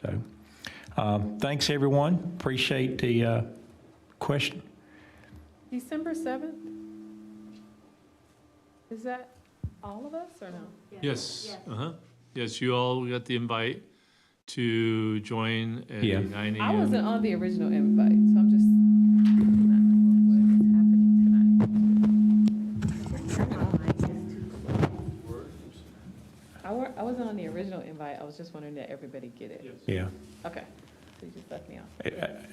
So, thanks, everyone. Appreciate the question. December 7th? Is that all of us or no? Yes. Yes, you all got the invite to join at Yeah. 9 a.m. I wasn't on the original invite, so I'm just not knowing what is happening tonight. I wasn't on the original invite. I was just wondering that everybody get it. Yeah. Okay, so you just left me off.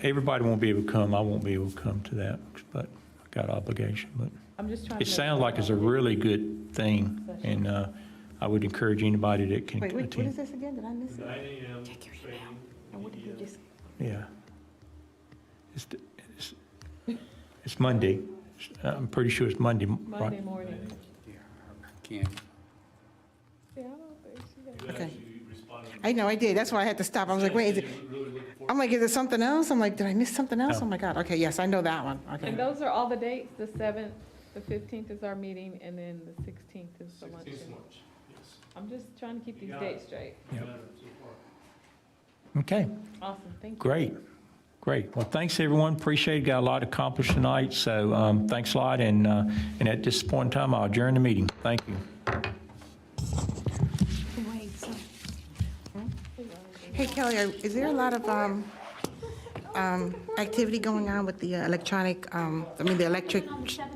Everybody won't be able to come. I won't be able to come to that, but I got obligation. But I'm just trying to. it sounds like it's a really good thing, and I would encourage anybody that can Wait, what attend. is this again? Did I miss it? 9 a.m. training. And what did you just? Yeah. It's Monday. I'm pretty sure it's Monday. Monday Right? morning. I can't. Yeah, I don't think she got- Okay. You responded. I know, I did. That's why I had to stop. I was like, wait, is it? Really looking forward. I'm like, is it something else? I'm like, did I miss something else? No. Oh my God. Okay, yes, I know that one. Okay. And those are all the dates, the 7th, the 15th is our meeting, and then the 16th is the 16th luncheon. March, yes. I'm just trying to keep these You got it. dates straight. You got it so far. Okay, Awesome, thank you. great. Great. Well, thanks, everyone. Appreciate it. Got a lot accomplished tonight, so thanks a lot. And at this point in time, I'll adjourn the meeting. Thank you. Hey, Kelly, is there a lot of activity going on with the electronic, the electric